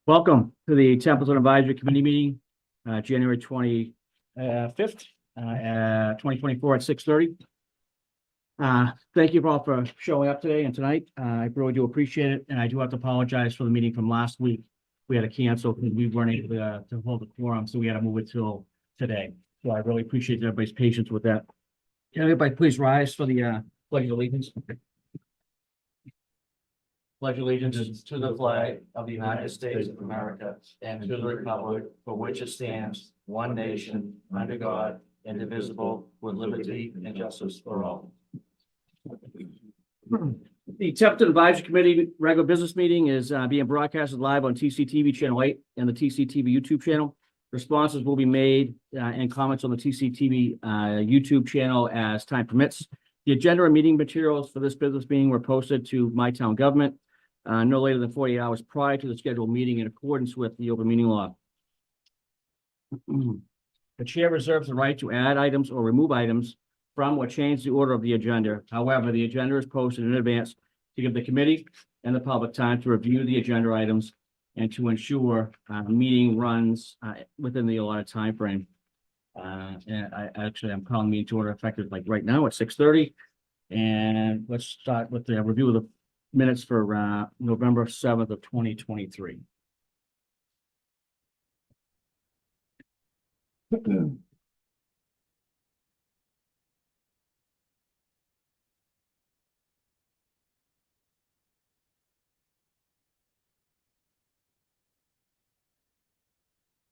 Welcome to the Templeton Advisory Committee meeting, January 25th, 2024 at 6:30. Thank you all for showing up today and tonight. I really do appreciate it, and I do have to apologize for the meeting from last week. We had to cancel because we weren't able to hold the quorum, so we had to move it till today. So I really appreciate everybody's patience with that. Can everybody please rise for the Pledge of Allegiance? Pledge allegiance to the flag of the United States of America and to the republic for which it stands, one nation, under God, indivisible, with liberty and justice for all. The Templeton Advisory Committee regular business meeting is being broadcasted live on TCTV Channel 8 and the TCTV YouTube channel. Responses will be made and comments on the TCTV YouTube channel as time permits. The agenda and meeting materials for this business meeting were posted to My Town Government no later than 48 hours prior to the scheduled meeting in accordance with the open meeting law. The chair reserves the right to add items or remove items from or change the order of the agenda. However, the agenda is posted in advance to give the committee and the public time to review the agenda items and to ensure the meeting runs within the allotted time frame. And I'm calling the meeting to order effective like right now at 6:30. And let's start with the review of the minutes for November 7th of 2023.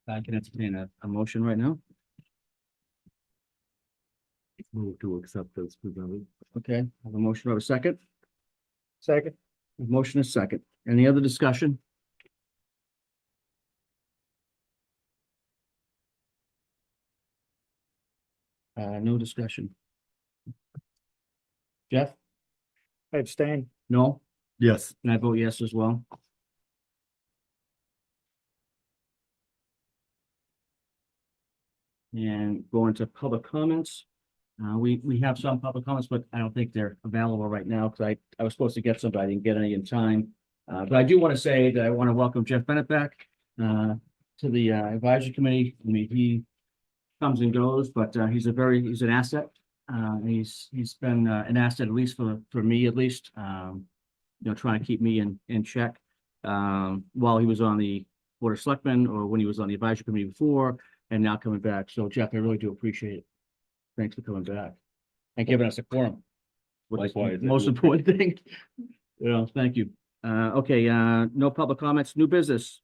I can entertain a motion right now. Move to accept as presented. Okay, I have a motion. Of a second. Second. Motion is second. Any other discussion? No discussion. Jeff? I abstain. No? Yes. And I vote yes as well. And going to public comments. We have some public comments, but I don't think they're available right now because I was supposed to get some, but I didn't get any in time. But I do want to say that I want to welcome Jeff Bennett back to the advisory committee. I mean, he comes and goes, but he's an asset. He's been an asset, at least for me, at least, trying to keep me in check while he was on the Board of Selectmen or when he was on the advisory committee before and now coming back. So Jeff, I really do appreciate it. Thanks for coming back and giving us a quorum. Likewise. Most important thing. Thank you. Okay, no public comments, new business.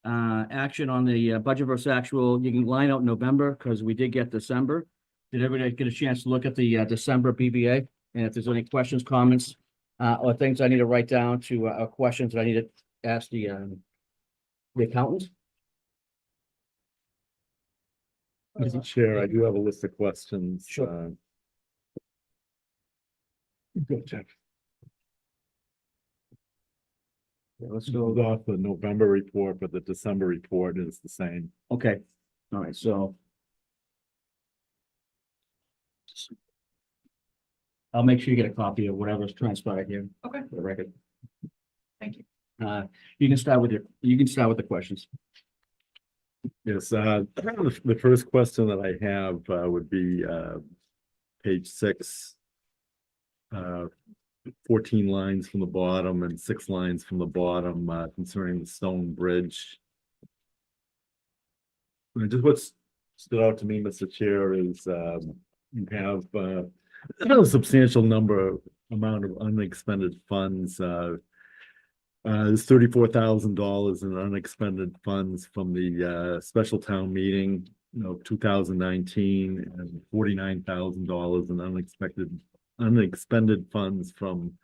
Action on the budget versus actual. You can line out November because we did get December. Did everybody get a chance to look at the December BBA? And if there's any questions, comments, or things I need to write down to questions that I need to ask the accountant? Mr. Chair, I do have a list of questions. Sure. Go, Jeff. Yeah, let's Go go. off the November report, but the December report is the same. Okay, all right, so. I'll make sure you get a copy of whatever's transpired here. Okay. For the record. Thank you. You can start with the questions. Yes, the first question that I have would be page 6. 14 lines from the bottom and 6 lines from the bottom concerning the stone bridge. And just what stood out to me, Mr. Chair, is you have a substantial amount of unexpended funds. There's $34,000 in unexpended funds from the special town meeting, 2019, and $49,000 in unexpended funds from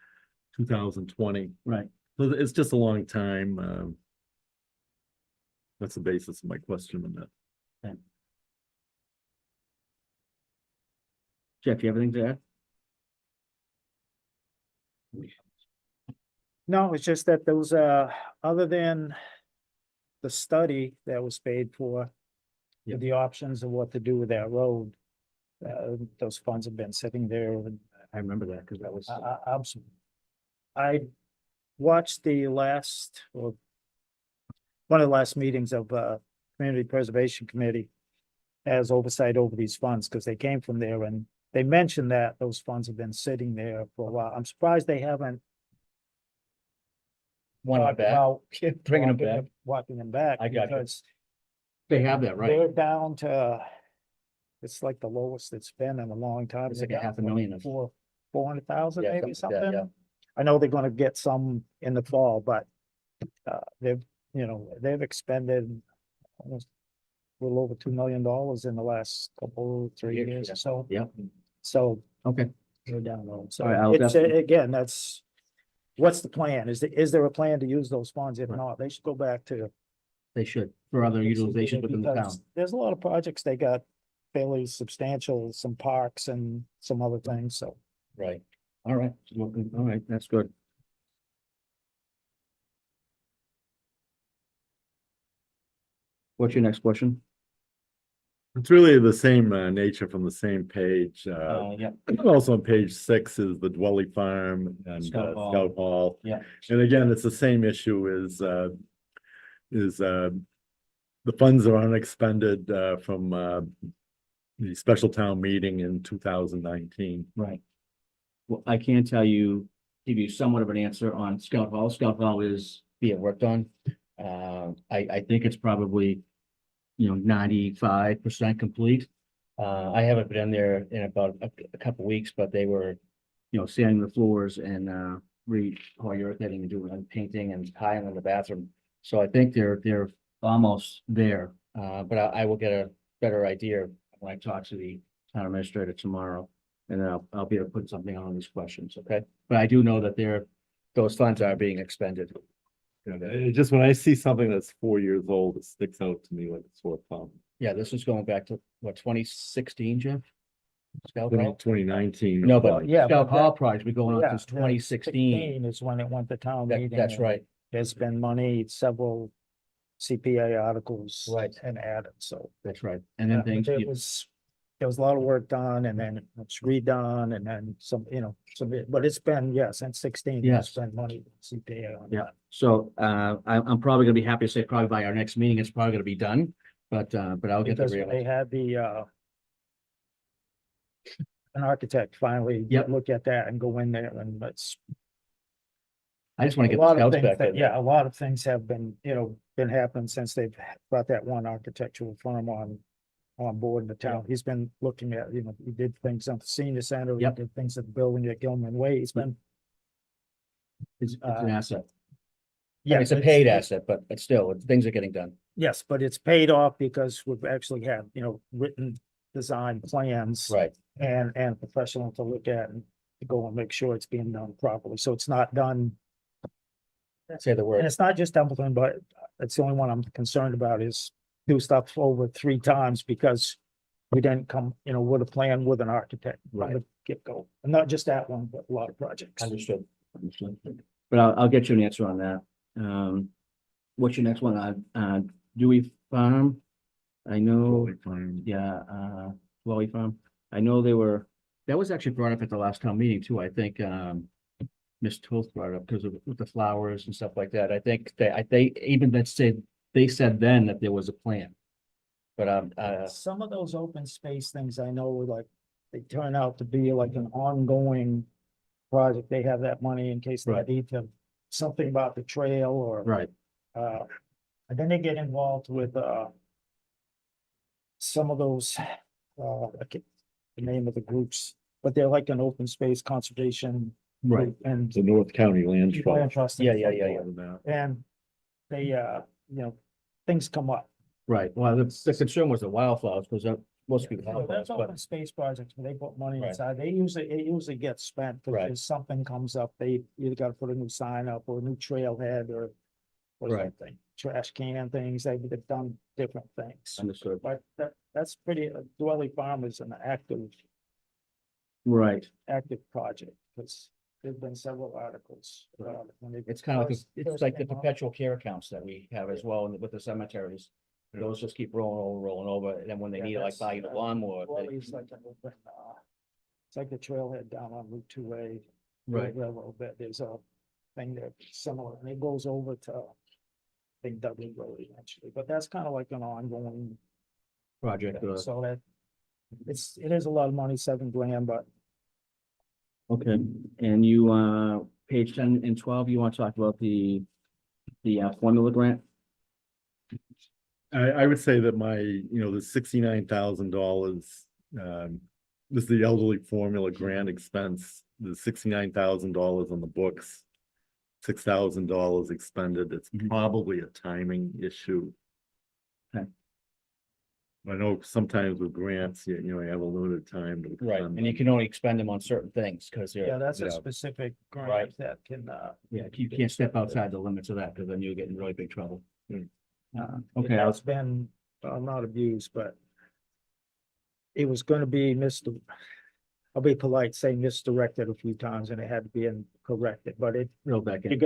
2020. Right. So it's just a long time. That's the basis of my question on that. Okay. Jeff, you have anything to add? No, it's just that those, other than the study that was paid for, Yeah. the options of what to do with that road, those funds have been sitting there. And I remember that because that was. I watched the last, or one of the last meetings of, Community Preservation Committee has oversight over these funds, because they came from there, and they mentioned that those funds have been sitting there for a while. I'm surprised they haven't. One talked back, about bringing them walking back. Walking them back, I got you. because They have that, right? they're down to, it's like the lowest it's been in a long time. It's like They're a down to 500,000 of- 400,000 Yeah, maybe something like that, something. I know they're gonna get some in the fall, but they've, they've expended almost a little over $2 million in the last couple, 3 Years, years yeah. or so. Yeah, So okay. they're down low. So All right, I'll it's, definitely- again, that's, what's the plan? Is there a plan to use those funds? If Right. not, they should go back to. They should, for other utilization within the town. Because there's a lot of projects they got fairly substantial, some parks and some other things, so. Right. All right, well, all right, that's good. What's your next question? It's really the same nature from the same page. Yeah, Also on page 6 is the Dwelly Farm and Scout Hall. Scout Hall. yeah, And again, it's the same issue is the funds are unexpended from the special town meeting in 2019. right. Well, I can tell you, give you somewhat of an answer on Scout Hall. Scout Hall is being worked on. I think it's probably, 95% complete. I haven't been in there in about a couple weeks, but they were, sanding the floors and re-polyurethane and doing painting and tiling in the bathroom. So I think they're almost there. But I will get a better idea when I talk to the town administrator tomorrow. And then I'll be able to put something on these questions, okay? But I do know that those funds are being expended. Just when I see something that's 4 years old, it sticks out to me like a sore thumb. Yeah, this is going back to, what, 2016, Jeff? Scout Hall? 2019. No, but Yeah, Scout but Hall project been going on Yeah, since 2016. Is when it went to town That- meeting. That's and right, There's been money, several CPA articles. Right. And added, so. that's right. And then things, There was a lot of work done, and then it's redone, and then some, but it's been, since 16. Yes. It's been money, CPA on yeah. that. So I'm probably gonna be happy to say probably by our next meeting, it's probably gonna be done. But I'll get the Because real. they had an architect finally Yep. look at that and go in there, and it's. I just want to A get the lot of scouts things back that, in. yeah, a lot of things have been, been happening since they've brought that one architectural firm on board in the town. He's been looking at, he did things on the senior center. He Yep. did things at the building at Gilman Way. He's been. It's an asset. Yeah, It's a paid asset, but still, things are getting done. Yes, but it's paid off because we've actually had, written design plans. Right, And professional to look at and to go and make sure it's being done properly. So it's not done. say the And word. it's not just Templeton, but it's the only one I'm concerned about is do stuff over 3 times because we didn't come, with a plan with an architect. From Right. the get-go, and not just that one, but a lot of projects. Understood. But I'll get you an answer on that. What's your next one? Dewey Farm? I know, Dwelly Farm. yeah, Dwelly Farm. I know that was actually brought up at the last town meeting too. I think, Ms. Toth brought it up because of with the flowers and stuff like that. I think they even they said then that there was a plan. But, Some of those open space things I know were like, they turn out to be like an ongoing project. They have that money in case they Right. need to, something about the trail or. right, And then they get involved with, some of those, I can't, the name of the groups, but they're like an open space conservation. right. group And. The North County Land Trust. Land Trust. Yeah, yeah, yeah, And they, things come up. Right. Well, the concern was the wildflowers because most people have So that's those, but open space projects, when they put money Right. inside, it usually gets spent, Right. because something comes up, they either gotta put a new sign up or a new trailhead or. Or Right. something, trash can things, they've done different things, understood. but that's pretty, Dwelly Farm is an active Right. project, because there've been several articles. When they It's kind of like, first- it's first like the came out. perpetual care accounts that we have as well with the cemeteries. Those just keep rolling over, and then when they Yeah, need like that's, buy a lawnmower. they- Dwelly's like an open, it's like the trailhead down on Route 2A. Right, A little bit, there's a thing there similar, and it goes over to Big Dudley Road eventually, but that's kind of like an ongoing, Project, so that. It is a lot of money, $7,000, but okay, and you, page 10 and 12, you want to talk about the formula grant? I would say that the $69,000, this is the elderly formula grant expense, the $69,000 on the books. $6,000 expended, it's probably a timing issue. Okay. I know sometimes with grants, you have a limited time to. expend And you them. can only expend them on certain things, because yeah, they're, that's a Yeah. specific Right. grant that can, yeah, you can't step outside the limits of that, because then you'll get in really big trouble. Hmm. Okay, That's been, not abused, but it was gonna be I'll be polite, say misdirected a few times, and it had to be corrected, but real back you in.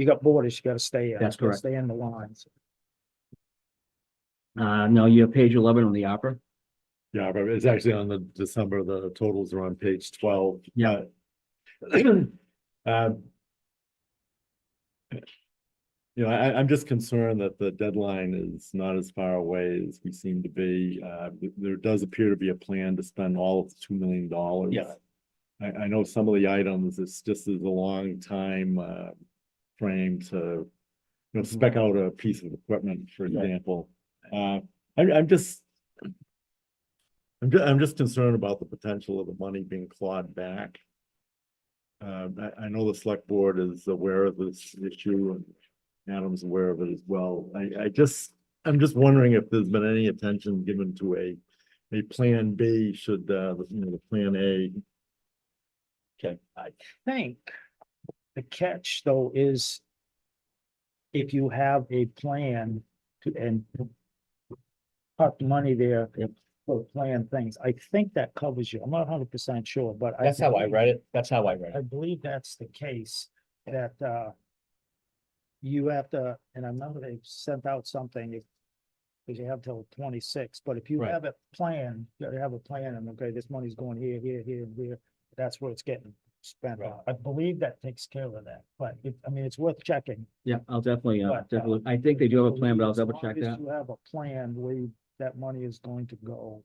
got borders, you gotta stay in. That's You gotta correct. Stay in the lines. No, you have page 11 on the opera. Yeah, but it's actually on the December, the totals are on page 12. Yeah. Um, I'm just concerned that the deadline is not as far away as we seem to be. There does appear to be a plan to spend all of the $2 million. Yeah. I know some of the items, it's just is a long time, frame to, spec out a piece of equipment, for Right. example. I'm just concerned about the potential of the money being clawed back. I know the select board is aware of this issue and Adam's aware of it as well. I'm just wondering if there's been any attention given to a plan B should, the plan A. I think the catch though is if you have a plan and park the money there for plan things, I think that covers you. I'm not 100% sure, but That's how I read it. That's how I read I it. believe that's the case, that you have to, and I remember they sent out something, because you have till 26, but if you Right. have a plan, you gotta have a plan, and okay, this money's going here, here, here, and here, that's where it's getting spent Right. on. I believe that takes care of that, but it's worth checking. Yeah, I'll definitely, But, definitely, I think they do have a plan, but I'll As double long check as that. You have a plan where that money is going to go.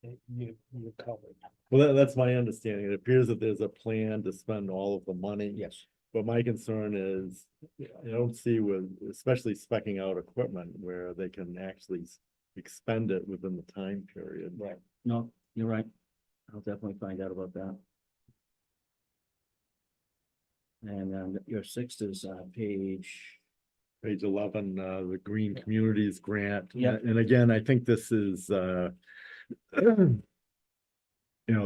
You're covered. Well, that's my understanding. It appears that there's a plan to spend all of the money. Yes. But my concern is, I don't see with, especially speccing out equipment where they can actually expend it within the time period. Right. No, you're right. I'll definitely find out about that. And your sixth is page. Page 11, the Green Communities Grant. Yeah. And again, I think this is,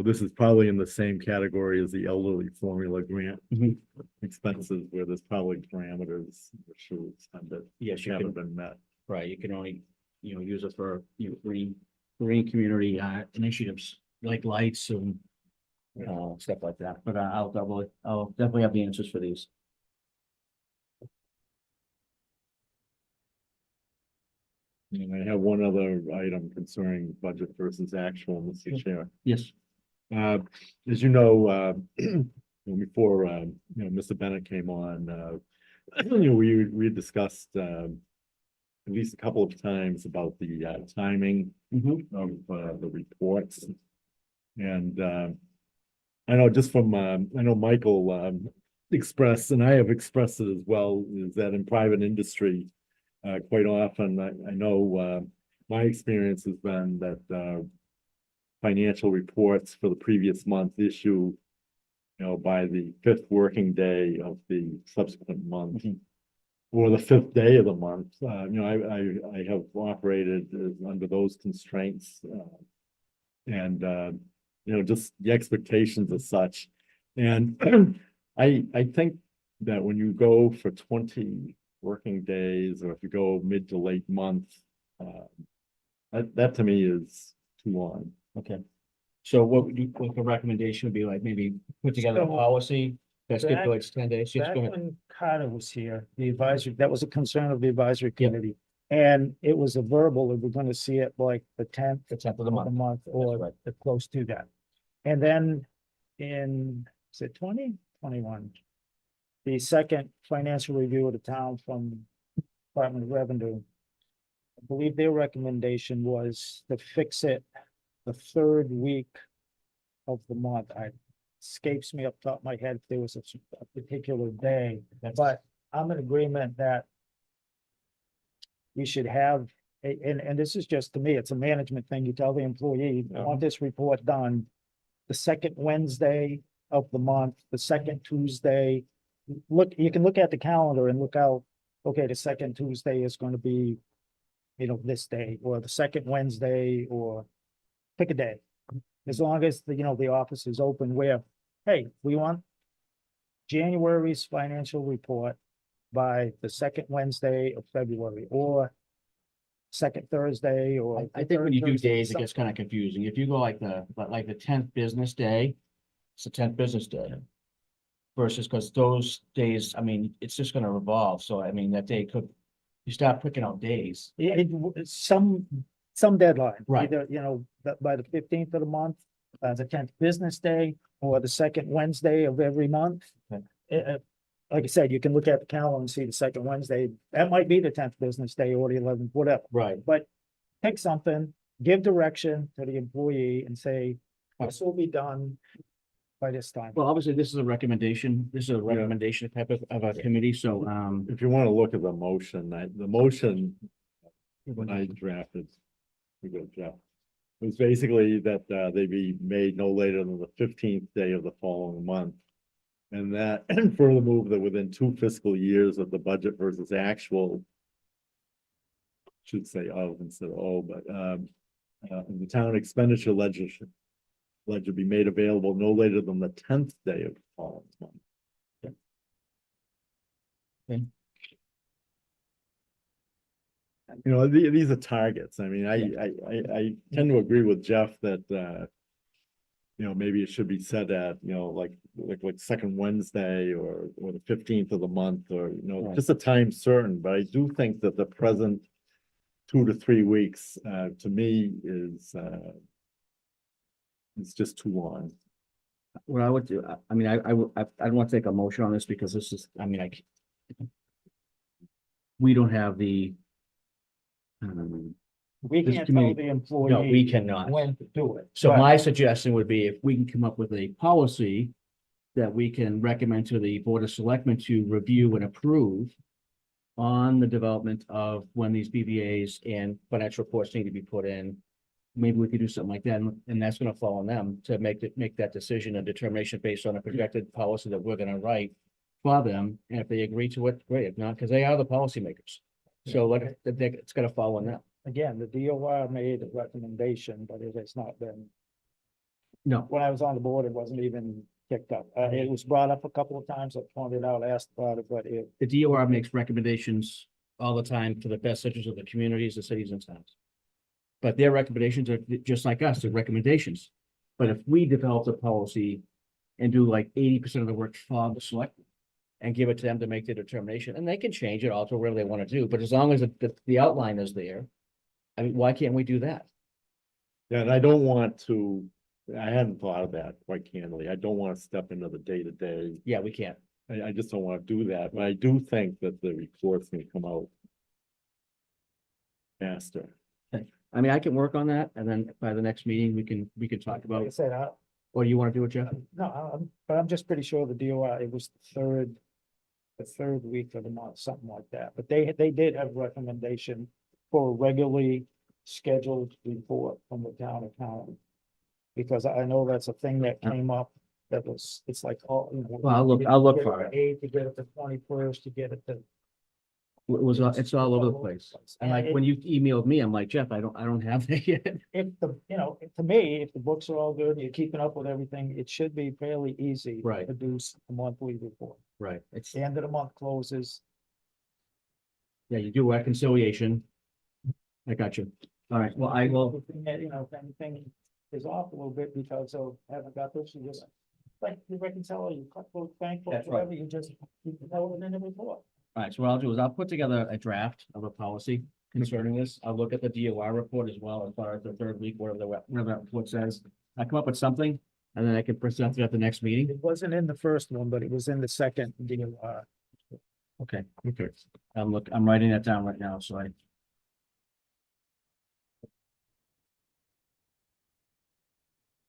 this is probably in the same category as the elderly formula grant Mhm. expenses, where there's probably parameters that should spend it. Yes, you Haven't can, been met. right, you can only, use it for, green community, initiatives, like lights and stuff like that, but I'll definitely have the answers for these. And I have one other item concerning budget versus actual, Mr. Chair. Yes. As you know, before, Mr. Bennett came on, we had discussed, at least a couple of times about the, timing Mhm. of, the reports. And, I know just from, I know Michael, expressed, and I have expressed it as well, is that in private industry, quite often, I know, my experience has been that, financial reports for the previous month issue, by the 5th working day of the subsequent month. Mhm. Or the 5th day of the month. I have operated under those constraints. And, just the expectations as such. And I think that when you go for 20 working days, or if you go mid to late month, that to me is too long. Okay. So what the recommendation would be, like, maybe put together a So, policy that back- stipulates 10 days? Yes, Back go ahead. when Carter was here, the advisory, that was a concern of the advisory Yep. committee. And it was a verbal, that we're gonna see it like the 10th The 10th of the of the month. month, or right. close to that. And then is it 2021? the second financial review of the town from Department of Revenue. I believe their recommendation was to fix it the third week of the month. I escapes me up top of my head if there was a particular day, but I'm in agreement that we should have, and this is just to me, it's a management thing. You tell the employee, I want this report done the second Wednesday of the month, the second Tuesday. Look, you can look at the calendar and look out, okay, the second Tuesday is going to be, this day, or the second Wednesday, or pick a day. As long as the office is open where, hey, we want January's financial report by the second Wednesday of February, or second Thursday, or. I think when you do Thursday, days, it gets kind of confusing. If you go like the 10th business day, it's the 10th business day. Versus, because those days, I mean, it's just gonna revolve, so I mean, that day could, you start picking out days. Some deadline. Right. Either, by the 15th of the month, the 10th business day, or the second Wednesday of every month. Okay. Like I said, you can look at the calendar and see the second Wednesday, that might be the 10th business day or the 11th, whatever. Right. But pick something, give direction to the employee and say, this will be done by this time. Well, obviously, this is a recommendation. This is a recommendation type of a committee, so, If you want to look at the motion, the motion I drafted, we go, Jeff. It was basically that they be made no later than the 15th day of the following month. And that, and further move that within 2 fiscal years of the budget versus actual. Should say of instead of oh, but the town expenditure ledger be made available no later than the 10th day of the following month. These are targets. I mean, I tend to agree with Jeff that maybe it should be set at, like second Wednesday or the 15th of the month, or, Right. just a time certain, but I do think that the present 2 to 3 weeks, to me is it's just too long. what I would do, I mean, I don't want to take a motion on this because this is, I mean, we don't have the. We This can't tell committee- the employee. No, we cannot. When to do it. So But my suggestion would be if we can come up with a policy that we can recommend to the Board of Selectmen to review and approve on the development of when these BVAs and financial reports need to be put in. Maybe we could do something like that, and that's gonna fall on them to make that decision and determination based on a projected policy that we're gonna write for them. And if they agree to it, great. If not, because they are the policymakers. So like, it's gonna fall on them. again, the DOR made a recommendation, but it has not been, No, when I was on the board, it wasn't even picked up. It was brought up a couple of times, I pointed out, asked about it, but the DOR makes recommendations all the time for the best interests of the communities, the cities and towns. But their recommendations are just like us, they're recommendations. But if we develop the policy and do like 80% of the work for the select and give it to them to make the determination, and they can change it all to whatever they want to do, but as long as the outline is there, I mean, why can't we do that? Yeah, and I don't want to, I hadn't thought of that quite candidly. I don't want to step into the day-to-day. Yeah, we can't. I just don't want to do that, but I do think that the reports can come out faster. I mean, I can work on that, and then by the next meeting, we can talk like about, I said, or you want to do it, Jeff? no, but I'm just pretty sure the DOR, it was the third week of the month, something like that. But they did have a recommendation for a regularly scheduled report from the town accountant. Because I know that's a thing that came up, it's like, oh. Well, I'll look for it. Eight, to get it to 21st, to get it to. It's all over the place. And like, when you emailed me, I'm like, Jeff, I don't have that yet. If to me, if the books are all good, you're keeping up with everything, it should be fairly easy. Right. To produce a monthly report. Right, it's, The end of the month closes. yeah, you do reconciliation. I got you. All right, well, I will, The thing that, if anything is off a little bit because of haven't got this, you just, like, you reconcile, you cut those bank books, That's right. whatever, you just, you know it in the report. all right, so what I'll do is I'll put together a draft of a policy concerning this. I'll look at the DOR report as well as far as the third week, whatever that report says. I come up with something, and then I can present it at the next meeting. It wasn't in the first one, but it was in the second deal. Okay, Okay. I'm writing that down right now, so I.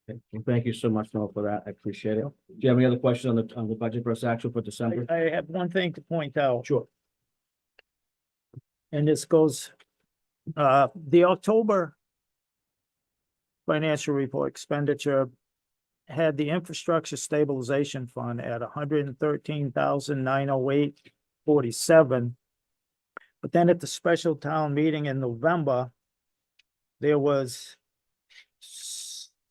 Okay, well, thank you so much, Noel, for that. I appreciate it. Do you have any other questions on the budget versus actual for December? I have one thing to point out. Sure. And this goes, the October financial report expenditure had the infrastructure stabilization fund at 113,908.47. But then at the special town meeting in November, there was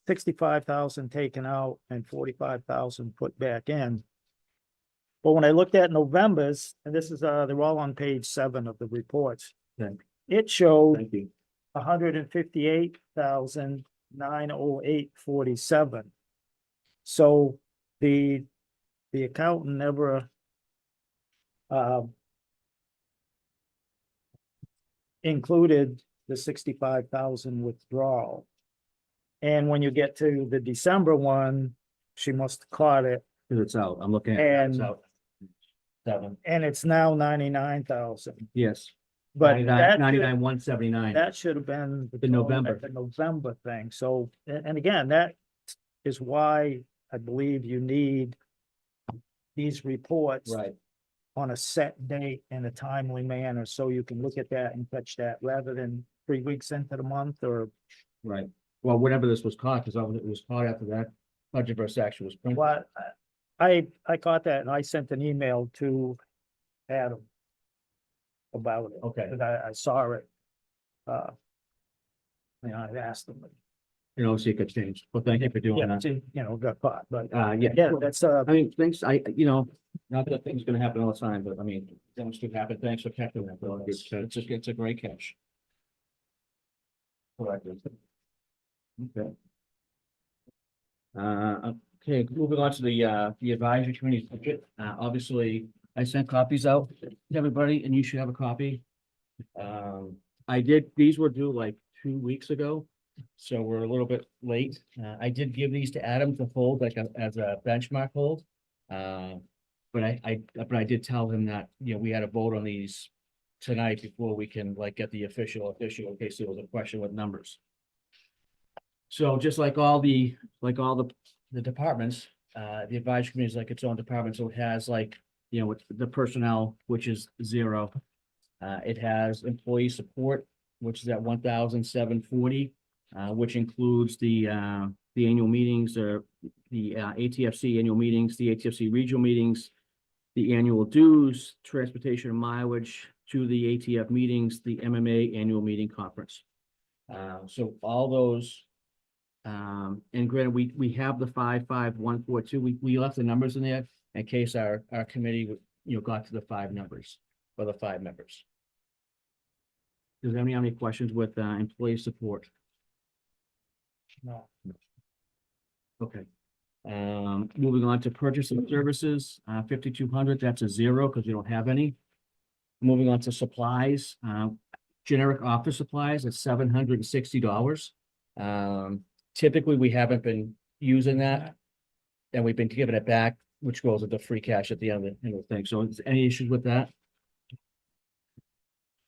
65,000 taken out and 45,000 put back in. But when I looked at November's, and this is, they're all on page 7 of the reports. Okay. It showed Thank you. 158,908.47. So the accountant never included the 65,000 withdrawal. And when you get to the December one, she must have caught it, Because it's out. I'm looking at it. It's And- out. 7, and it's now 99,000. yes. But 99, 179. that should have been The November. the November thing. So, and again, that is why I believe you need these reports Right, on a set date in a timely manner, so you can look at that and catch that rather than 3 weeks into the month or right. Well, whenever this was caught, because it was caught after that budget versus actual was printed. what. I caught that and I sent an email to Adam about it. Okay. Because I saw it. I asked him. You know, see it could change. Well, thank you for doing Yeah, that. see, got caught, but Yeah. yeah, that's I mean, things, not that things gonna happen all the time, but I mean, things could happen. Thanks for catching that, Bill. It's a great catch. Correct. Okay. Okay, moving on to the advisory committee budget. Obviously, I sent copies out to everybody and you should have a copy. These were due like 2 weeks ago, so we're a little bit late. I did give these to Adam to hold as a benchmark hold. But I did tell him that, we had a vote on these tonight before we can get the official in case there was a question with numbers. So just like all the departments, the advisory committee is like its own department, so it has the personnel, which is 0. It has employee support, which is at 1,740, which includes the annual meetings, or the ATFC annual meetings, the ATFC regional meetings, the annual dues, transportation and mileage to the ATF meetings, the MMA annual meeting conference. So all those, and granted, we have the 55142. We left the numbers in there in case our committee, got to the 5 numbers or the 5 members. Does anybody have any questions with employee support? no. Okay. Moving on to purchasing services, 5,200, that's a 0 because we don't have any. Moving on to supplies, generic office supplies at $760. Typically, we haven't been using that, and we've been giving it back, which goes into free cash at the end of the thing. So is any issues with that?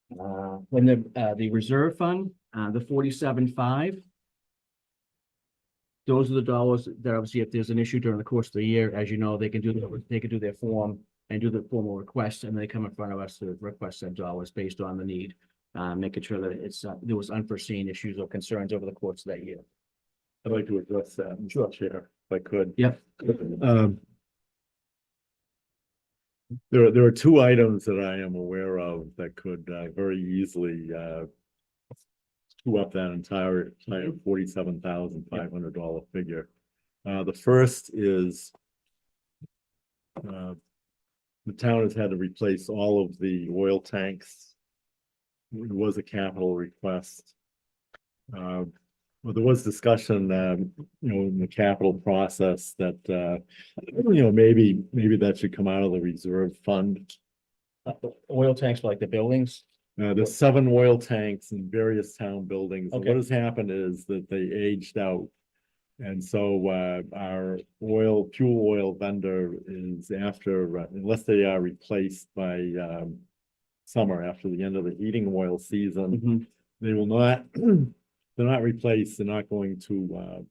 When the reserve fund, the 47.5. Those are the dollars that obviously, if there's an issue during the course of the year, as you know, they can do their form and do the formal request, and they come in front of us to request said dollars based on the need, making sure that there was unforeseen issues or concerns over the course of that year. I'd like to address that, Mr. Chair, if I could. Yep. There are 2 items that I am aware of that could very easily chew up that entire $47,500 figure. The first is the town has had to replace all of the oil tanks. It was a capital request. Well, there was discussion, in the capital process that, maybe that should come out of the reserve fund. Oil tanks for the buildings. There's 7 oil tanks in various town buildings. And Okay. what has happened is that they aged out. And so, our fuel oil vendor is after, unless they are replaced by, summer, after the end of the heating oil season, Mhm. they will not, they're not replaced, they're not going to,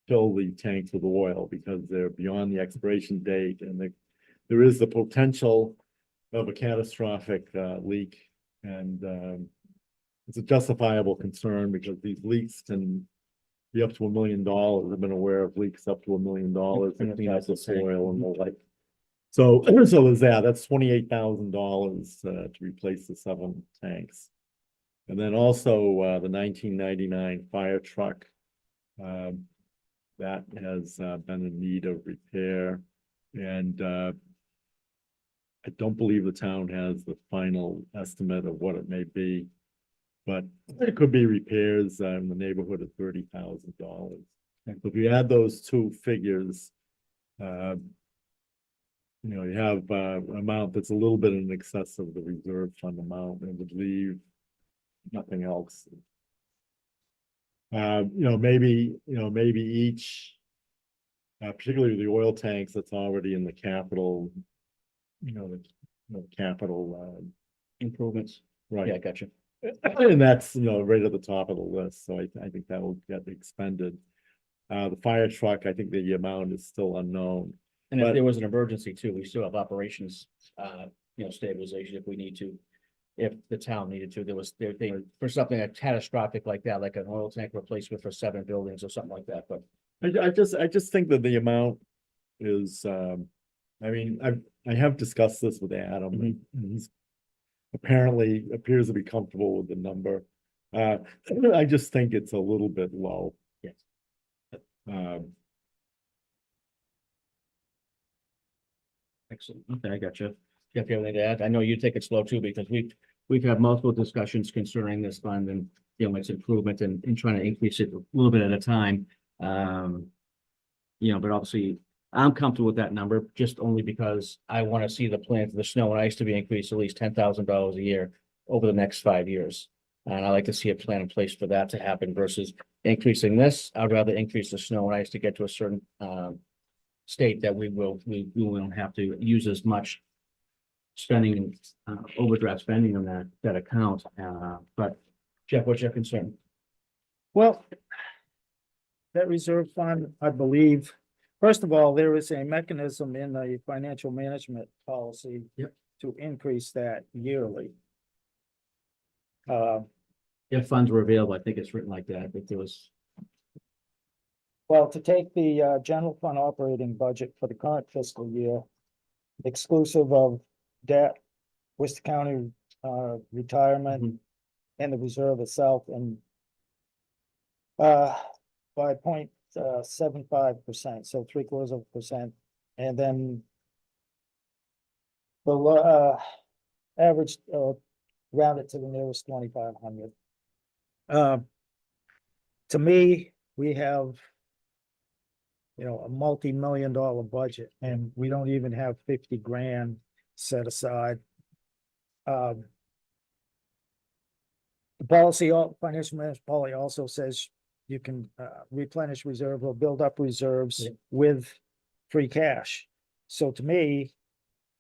fill the tanks with oil because they're beyond the expiration date and there is the potential of a catastrophic, leak. And, it's a justifiable concern because these leaks can be up to $1 million. I've been aware of leaks up to $1 million And in clean out the the tank. soil and the like. So, so there's that, that's $28,000 to replace the 7 tanks. And then also, the 1999 fire truck. That has been in need of repair. And I don't believe the town has the final estimate of what it may be. But it could be repairs in the neighborhood of $30,000. If you add those two figures, you know, you have an amount that's a little bit in excess of the reserve fund amount and would leave nothing else. Maybe each, particularly the oil tanks that's already in the capital, capital, Improvements. right. Yeah, I got you. And that's, right at the top of the list, so I think that will get expended. The fire truck, I think the amount is still unknown. And if But- there was an emergency too, we still have operations, stabilization if we need to. If the town needed to, for something catastrophic like that, like an oil tank replacement for 7 buildings or something like that, but. I just think that the amount is, I have discussed this with Adam, and he's apparently appears to be comfortable with the number. I just think it's a little bit low. Yes. Excellent. Okay, I got you. Jeff, you have anything to add? I know you take it slow too, because we've had multiple discussions concerning this fund and, its improvement and trying to increase it a little bit at a time. But obviously I'm comfortable with that number just only because I want to see the plan for the snow and ice to be increased at least $10,000 a year over the next 5 years. And I like to see a plan in place for that to happen versus increasing this. I'd rather increase the snow and ice to get to a certain state that we won't have to use as much spending, overdraft spending on that account. But Jeff, what's your concern? Well, that reserve fund, I believe, first of all, there is a mechanism in the financial management policy. Yep. To increase that yearly. If funds were available, I think it's written like that, if there was. Well, to take the general fund operating budget for the current fiscal year, exclusive of debt, Worcester County retirement, and the reserve itself, and by 0.75%, so 0.75%, and then the average round it to the nearest 2,500. To me, we have a multi-million-dollar budget, and we don't even have 50 grand set aside. The policy, financial management policy also says you can replenish reserve or build up reserves with free cash. So to me,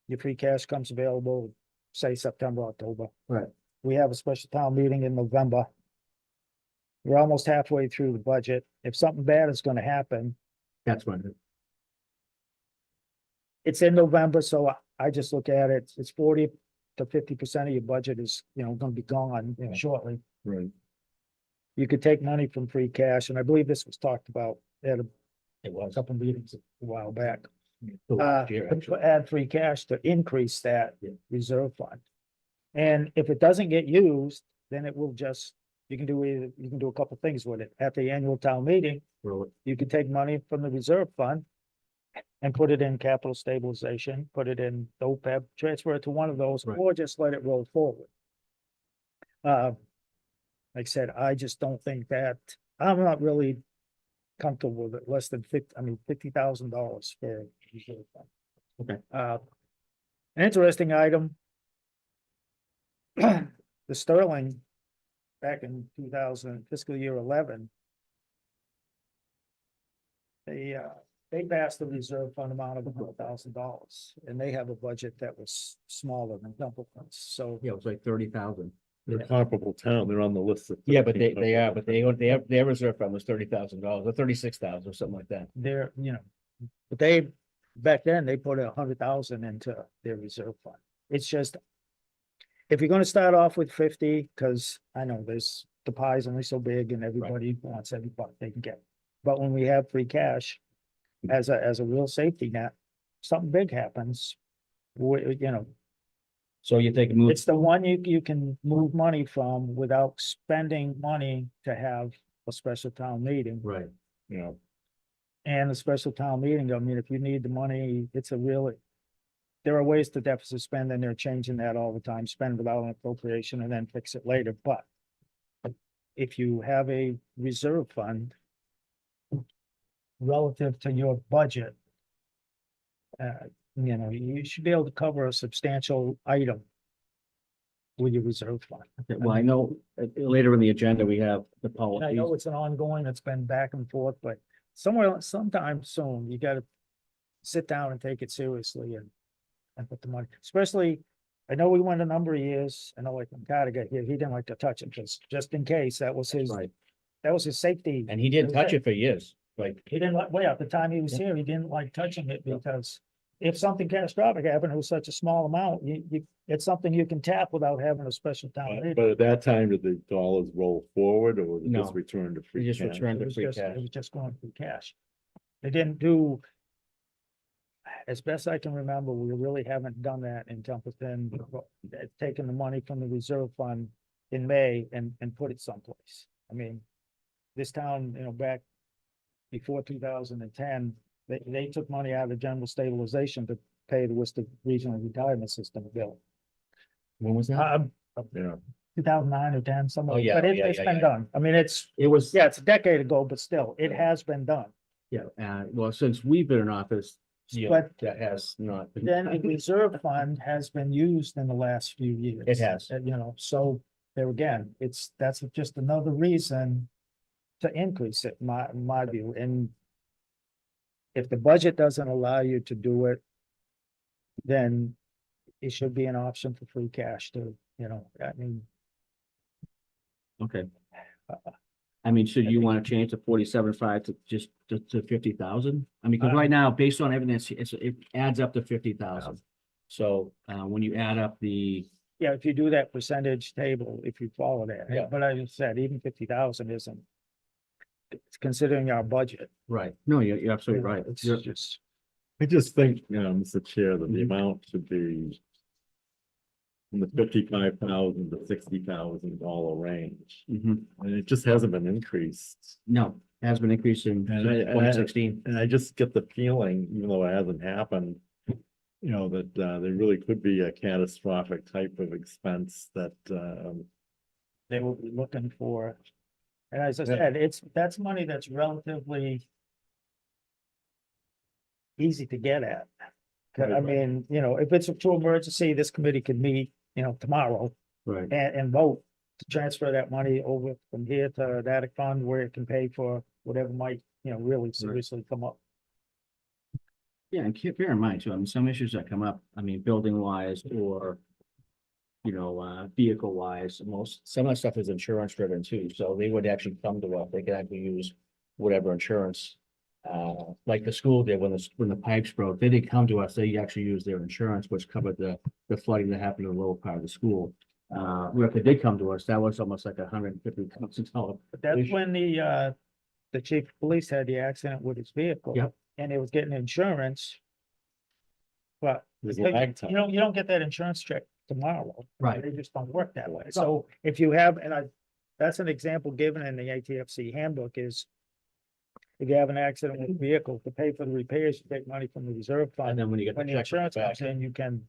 your free cash comes available, say September, October. Right. We have a special town meeting in November. We're almost halfway through the budget. If something bad is going to happen, That's what. it's in November, so I just look at it, it's 40 to 50% of your budget is, going to be gone shortly. Right. You could take money from free cash, and I believe this was talked about at It a was. couple meetings a while back. Last year, actually. Add free cash to increase that Yeah. reserve fund. And if it doesn't get used, then it will just, you can do a couple things with it. At the annual town meeting, Really. you can take money from the reserve fund and put it in capital stabilization, put it in OPEB, transfer it to one of those, Right. or just let it roll forward. Like I said, I just don't think that, I'm not really comfortable with it, less than $50,000 for a reserve fund. Okay. An interesting item. The Sterling back in 2000 fiscal year 11. they've asked the reserve fund amount of $100,000, and they have a budget that was smaller than Templeton's, so. Yeah, it was like 30,000. They're a comparable town, they're on the list of. Yeah, but 13 they are, but comparable they have, their reserve fund was $30,000 or 36,000 or something like that. They're, but they, back then, they put 100,000 into their reserve fund. It's just, if you're gonna start off with 50, because I know the pie's only so big and everybody wants every buck they can get. But when we have free cash as a real safety net, something big happens, So you think move, it's the one you can move money from without spending money to have a special town meeting. right, You know, And a special town meeting, I mean, if you need the money, it's a really. There are ways to deficit spend, and they're changing that all the time, spend without an appropriation and then fix it later, but. If you have a reserve fund. Relative to your budget. You should be able to cover a substantial item. With your reserve fund. okay, well, I know later in the agenda, we have the And I policies. know it's an ongoing, it's been back and forth, but sometime soon, you gotta. Sit down and take it seriously and put the money, especially. I know we went a number of years, I know like when Carter got here, he didn't like to touch it, just in case, that was his, Right, that was his safety. and he didn't touch it for years, like, He didn't like, at the time he was here, he didn't like touching it because if something catastrophic happened, it was such a small amount, it's something you can tap without having a special town meeting. but at that time, did the dollars roll forward or was it No. just returned to he free just cash? returned It to was free just, cash. it was just going through cash. They didn't do. As best I can remember, we really haven't done that in Templeton, taking the money from the reserve fund in May and put it someplace. I mean, this town, back before 2010, they took money out of the general stabilization to pay the Worcester Regional Retirement System bill. When was that? Yeah, 2009 or 10, somewhere, Oh, yeah, but oh, yeah, it's yeah, been yeah. done. I mean, it's a decade ago, but still, it has been done. Yeah, well, since we've been in office, But that has not been. then the reserve fund has been used in the last few years. It has. So there again, that's just another reason to increase it, my view, and if the budget doesn't allow you to do it, then it should be an option for free cash to, I mean, Okay. I mean, so you want to change the 47.5 to just to 50,000? I mean, because right now, based on everything, it adds up to 50,000. So when you add up the, yeah, if you do that percentage table, if you follow that, Yeah. but as I said, even 50,000 isn't. It's considering our budget. right, no, you're absolutely right. It's You're- just, I just think, Mr. Chair, that the Mhm. amount should be. In the $55,000 to $60,000 range, Mhm. and it just hasn't been increased. No, it has been increasing And since I- 2016. And I just get the feeling, even though it hasn't happened, that there really could be a catastrophic type of expense that, they will be looking for. And as I Yeah. said, that's money that's relatively. Easy to get at. I Right. mean, if it's a true emergency, this committee could meet, tomorrow Right, and vote. To transfer that money over from here to that fund where it can pay for whatever might, really seriously come up. yeah, and bear in mind too, I mean, some issues that come up, I mean, building wise or. Vehicle wise, some of that stuff is insurance driven too, so they would actually come to us, they could actually use whatever insurance. Like the school did when the pipes broke, they didn't come to us, they actually used their insurance, which covered the flooding that happened in the lower part of the school. Where if they did come to us, that was almost like $150,000. But that's when the chief of police had the accident with his vehicle. Yep. And he was getting insurance. But there's you lag time. don't get that insurance check tomorrow. Right. They just don't work that way. So if you have, that's an example given in the ATFC handbook is. If you have an accident with a vehicle, to pay for the repairs, you take money from the reserve And fund. then when you get the When the check insurance back, comes in, you can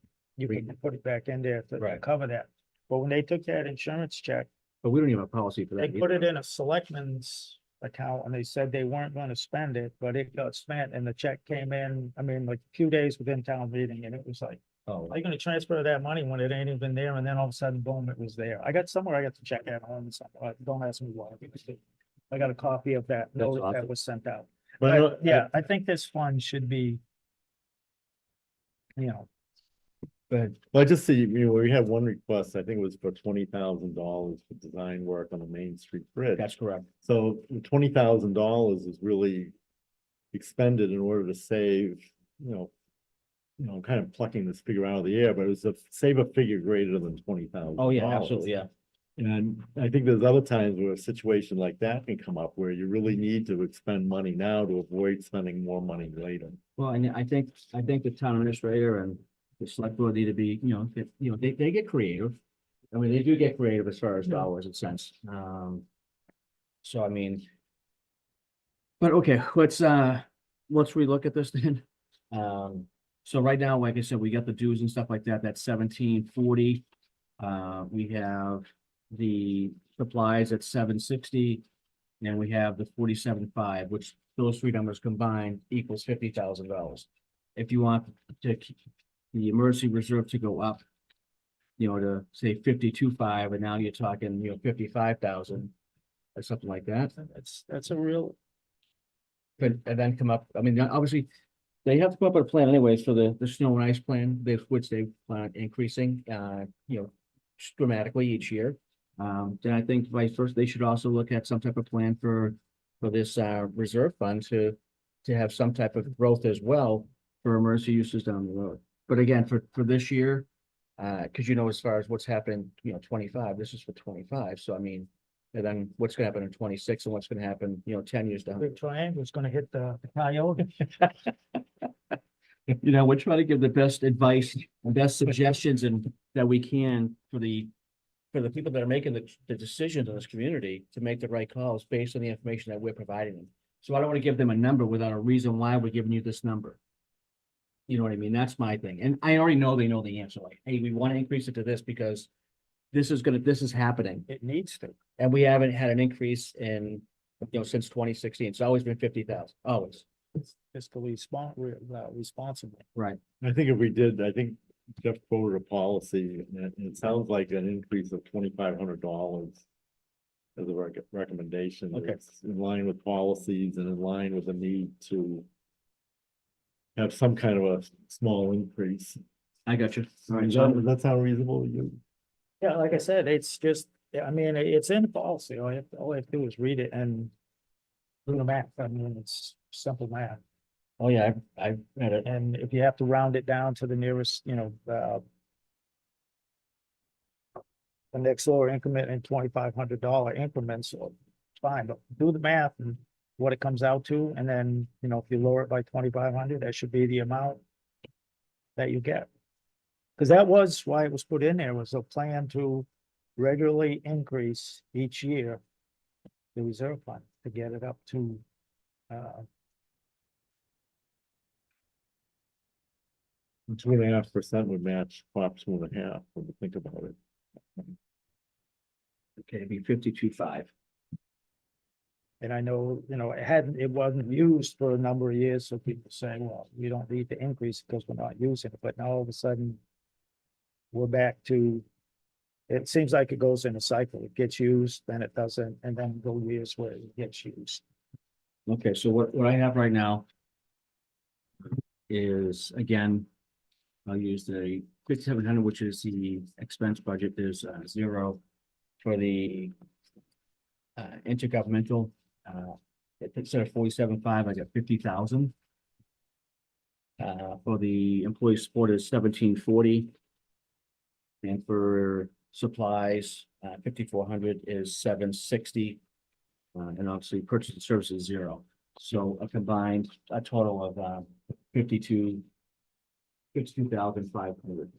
put it back in there to Right. cover that. But when they took that insurance check, but we don't even have a policy for they that. put either. it in a selectman's account and they said they weren't gonna spend it, but it got spent and the check came in, I mean, like a few days within town meeting, and it was like, Oh, are you gonna transfer that money when it ain't even there? And then all of a sudden, boom, it was there. I got the check at home, don't ask me why. I got a copy of that note that awesome. was sent out. But I know- But yeah, I think this fund should be, you know, But Well, I just see, we had one request, I think it was for $20,000 for design work on the Main Street Bridge. that's correct. So $20,000 is really expended in order to save, kind of plucking this figure out of the air, but it was save a figure greater than $20,000. Oh, yeah, absolutely, yeah. And I think there's other times where a situation like that can come up where you really need to expend money now to avoid spending more money later. Well, and I think the town administrator and the select board need to be, they get creative. I mean, they do get creative as far as dollars and cents. So I mean. But okay, let's relook at this then. So right now, like I said, we got the dues and stuff like that, that's 1740. We have the supplies at 760. And we have the 47.5, which those three numbers combined equals $50,000. If you want to keep the emergency reserve to go up, to say 52.5, and now you're talking, 55,000 or something like that. that's a real, And then come up, I mean, obviously, they have to come up with a plan anyways for the snow and ice plan, which they plan on increasing, dramatically each year. Then I think vice versa, they should also look at some type of plan for this reserve fund to have some type of growth as well for emergency uses down the road. But again, for this year, because as far as what's happened, 25, this is for 25. So I mean, and then what's gonna happen in 26 and what's gonna happen, 10 years down. the triangle's gonna hit the coyote. We're trying to give the best advice and best suggestions and that we can for the people that are making the decisions in this community to make the right calls based on the information that we're providing them. So I don't want to give them a number without a reason why we're giving you this number. You know what I mean? That's my thing. And I already know they know the answer. Like, hey, we want to increase it to this because this is happening. It needs to. And we haven't had an increase in, since 2016. It's always been 50,000, always. It's fiscally responsible. Right. I think Jeff quoted a policy, and it sounds like an increase of $2,500 as a recommendation. Okay. It's in line with policies and in line with the need to have some kind of a small increase. I got you. All right. Does that sound reasonable to you? Yeah, like I said, it's just, I mean, it's in the policy. All I have to do is read it and do the math. I mean, it's simple math. Oh, yeah, I've read it. And if you have to round it down to the nearest, the next lower increment in $2,500 increments, so fine, but do the math and what it comes out to, and then, if you lower it by 2,500, that should be the amount that you get. Because that was why it was put in there, was a plan to regularly increase each year the reserve fund to get it up to, 2.5% would match Prop 2.5 when you think about it. Okay, it'd be 52.5. and I know, it wasn't used for a number of years, so people say, well, we don't need to increase because we're not using it, but now all of a sudden we're back to, it seems like it goes in a cycle. It gets used, then it doesn't, and then go years where it gets used. Okay, so what I have right now is, again, I'll use the 5,700, which is the expense budget. There's 0 for the intergovernmental. Instead of 47.5, I got 50,000. For the employee support is 1740. And for supplies, 5,400 is 760. And obviously purchase and services 0. So a total of 52,500.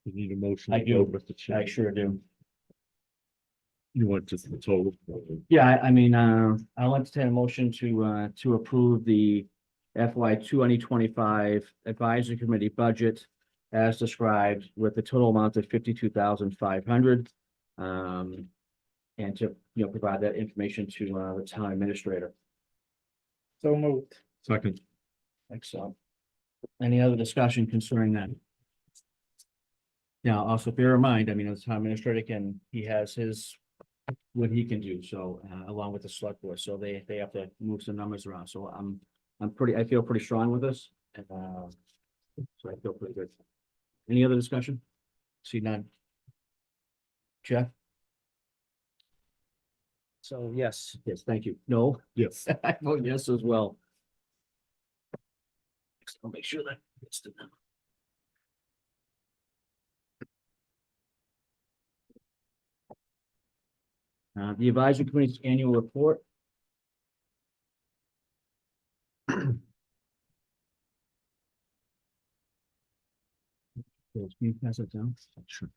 You need a motion. I to do. vote, Mr. Chair. I sure do. You want just the total? Yeah, I mean, I'll entertain a motion to approve the FY 2025 advisory committee budget as described with the total amount of 52,500. And to, provide that information to the town administrator. So moved. Second. Excellent. Any other discussion concerning that? Now, also bear in mind, I mean, as town administrator he has what he can do, so, along with the select board, so they have to move some numbers around, so I feel pretty strong with this, and, so I feel pretty good. Any other discussion? See none. Jeff? So yes, Yes, thank you. No, Yes. I vote yes as well. I'll make sure that gets to them. The advisory committee's annual report. Can you pass it down? Sure.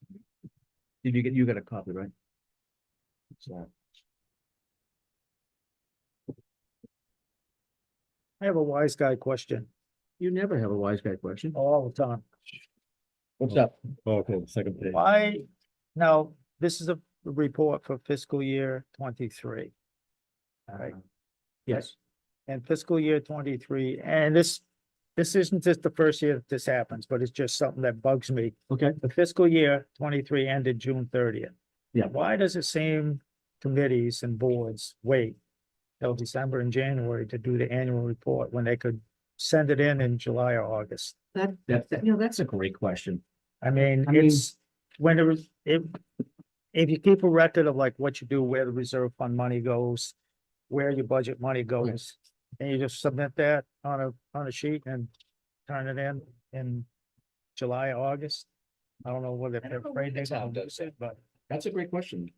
Did you got a copy, right? So, I have a wise guy question you never have a wise guy question. all the time. What's up? Okay, second page. Why, now, this is a report for fiscal year 23. Right. Yes, And fiscal year 23, and this isn't just the first year that this happens, but it's just something that bugs me. okay. The fiscal year 23 ended June 30th. Yeah. Why does it seem committees and boards wait till December and January to do the annual report when they could send it in July or August? That's a great question. I mean, I mean- it's when if you keep a record of like what you do, where the reserve fund money goes, where your budget money goes, and you just submit that on a sheet and turn it in July, August. I don't know whether I they're don't know afraid they're what the town gonna does lose it, but That's a great question.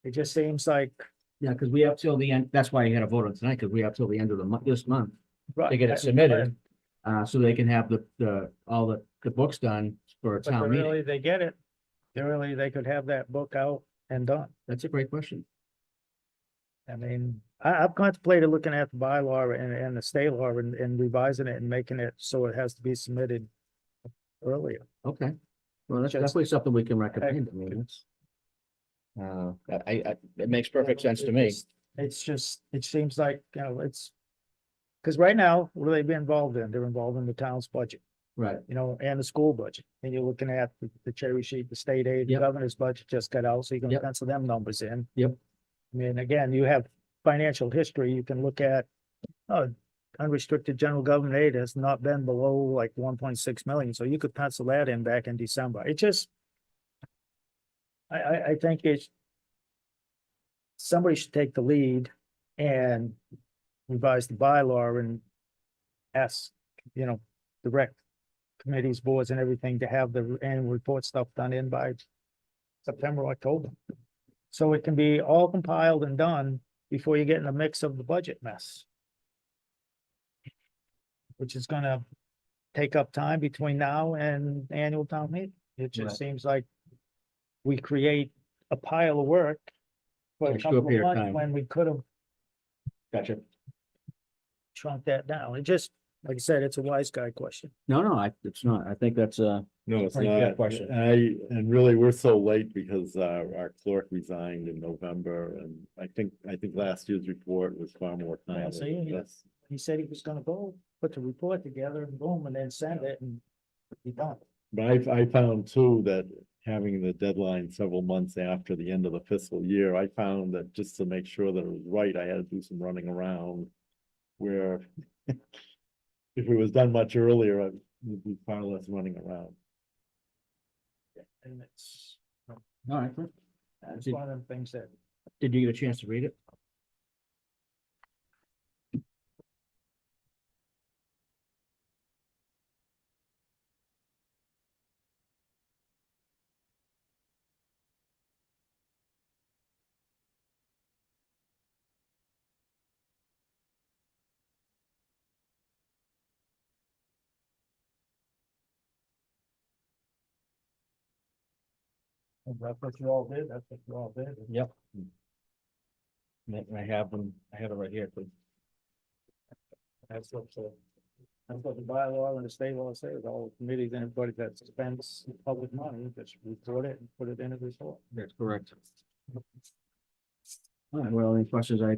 it just seems like. Yeah, because we have till the end, that's why you had a vote on tonight, because we have till the end of the month, this month, Right, to get I- it submitted. So they can have all the books done for a But town meeting. really, they get it. They could have that book out and done. That's a great question. I mean, I've contemplated looking at the bylaw and the state law and revising it and making it so it has to be submitted earlier. Okay. Well, that's Just- definitely something we can recommend. I mean, it's. It makes perfect sense to me. It's just, it seems like, it's. Cause right now, what do they be involved in? They're involved in the town's budget, Right. and the school budget. And you're looking at the cherry sheet, the state aid, the Yep. governor's budget just got out, so you can Yep. pencil them numbers in. Yep. I mean, again, you have financial history, you can look at, unrestricted general government aid has not been below like 1.6 million, so you could pencil that in back in December. It just. I think somebody should take the lead and revise the bylaw and ask, direct committees, boards and everything to have the annual report stuff done in by September, October. So it can be all compiled and done before you get in the mix of the budget mess. Which is gonna take up time between now and annual town meeting. It Right. just seems like we create a pile of work for a Short couple of period of months time. when we could have Gotcha. shrunk that down. It just, like I said, it's a wise guy question. No, it's not. I think that's No, it's Pretty fair not. question. And really, we're so late because our clerk resigned in November, and I think last year's report was far more timely. see, yeah. Yes. He said he was gonna go put the report together and boom, and then send it and be done. But I found too that having the deadline several months after the end of the fiscal year, I found that just to make sure that it was right, I had to do some running around. Where if it was done much earlier, it would be far less running around. And it's, all right. it's Did one of them things that, did you get a chance to read it? that's what you all did, that's what you all did. Yep. I have them. I have it right here. Please. That's what the bylaw and the state law says, all committees, anybody that spends public money, just report it and put it in a report. That's correct. All right, well, any questions? I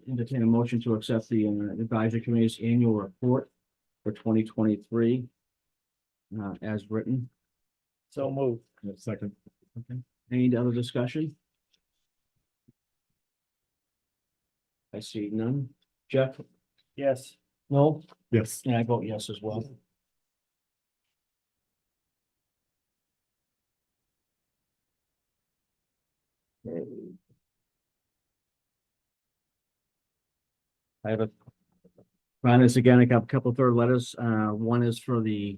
entertain a motion to accept the advisory committee's annual report for 2023 as written. So moved. Second. Any other discussion? I see none. Jeff? Yes. No? Yes. And I vote yes as well. I have on this again, I got a couple third letters. One is for the,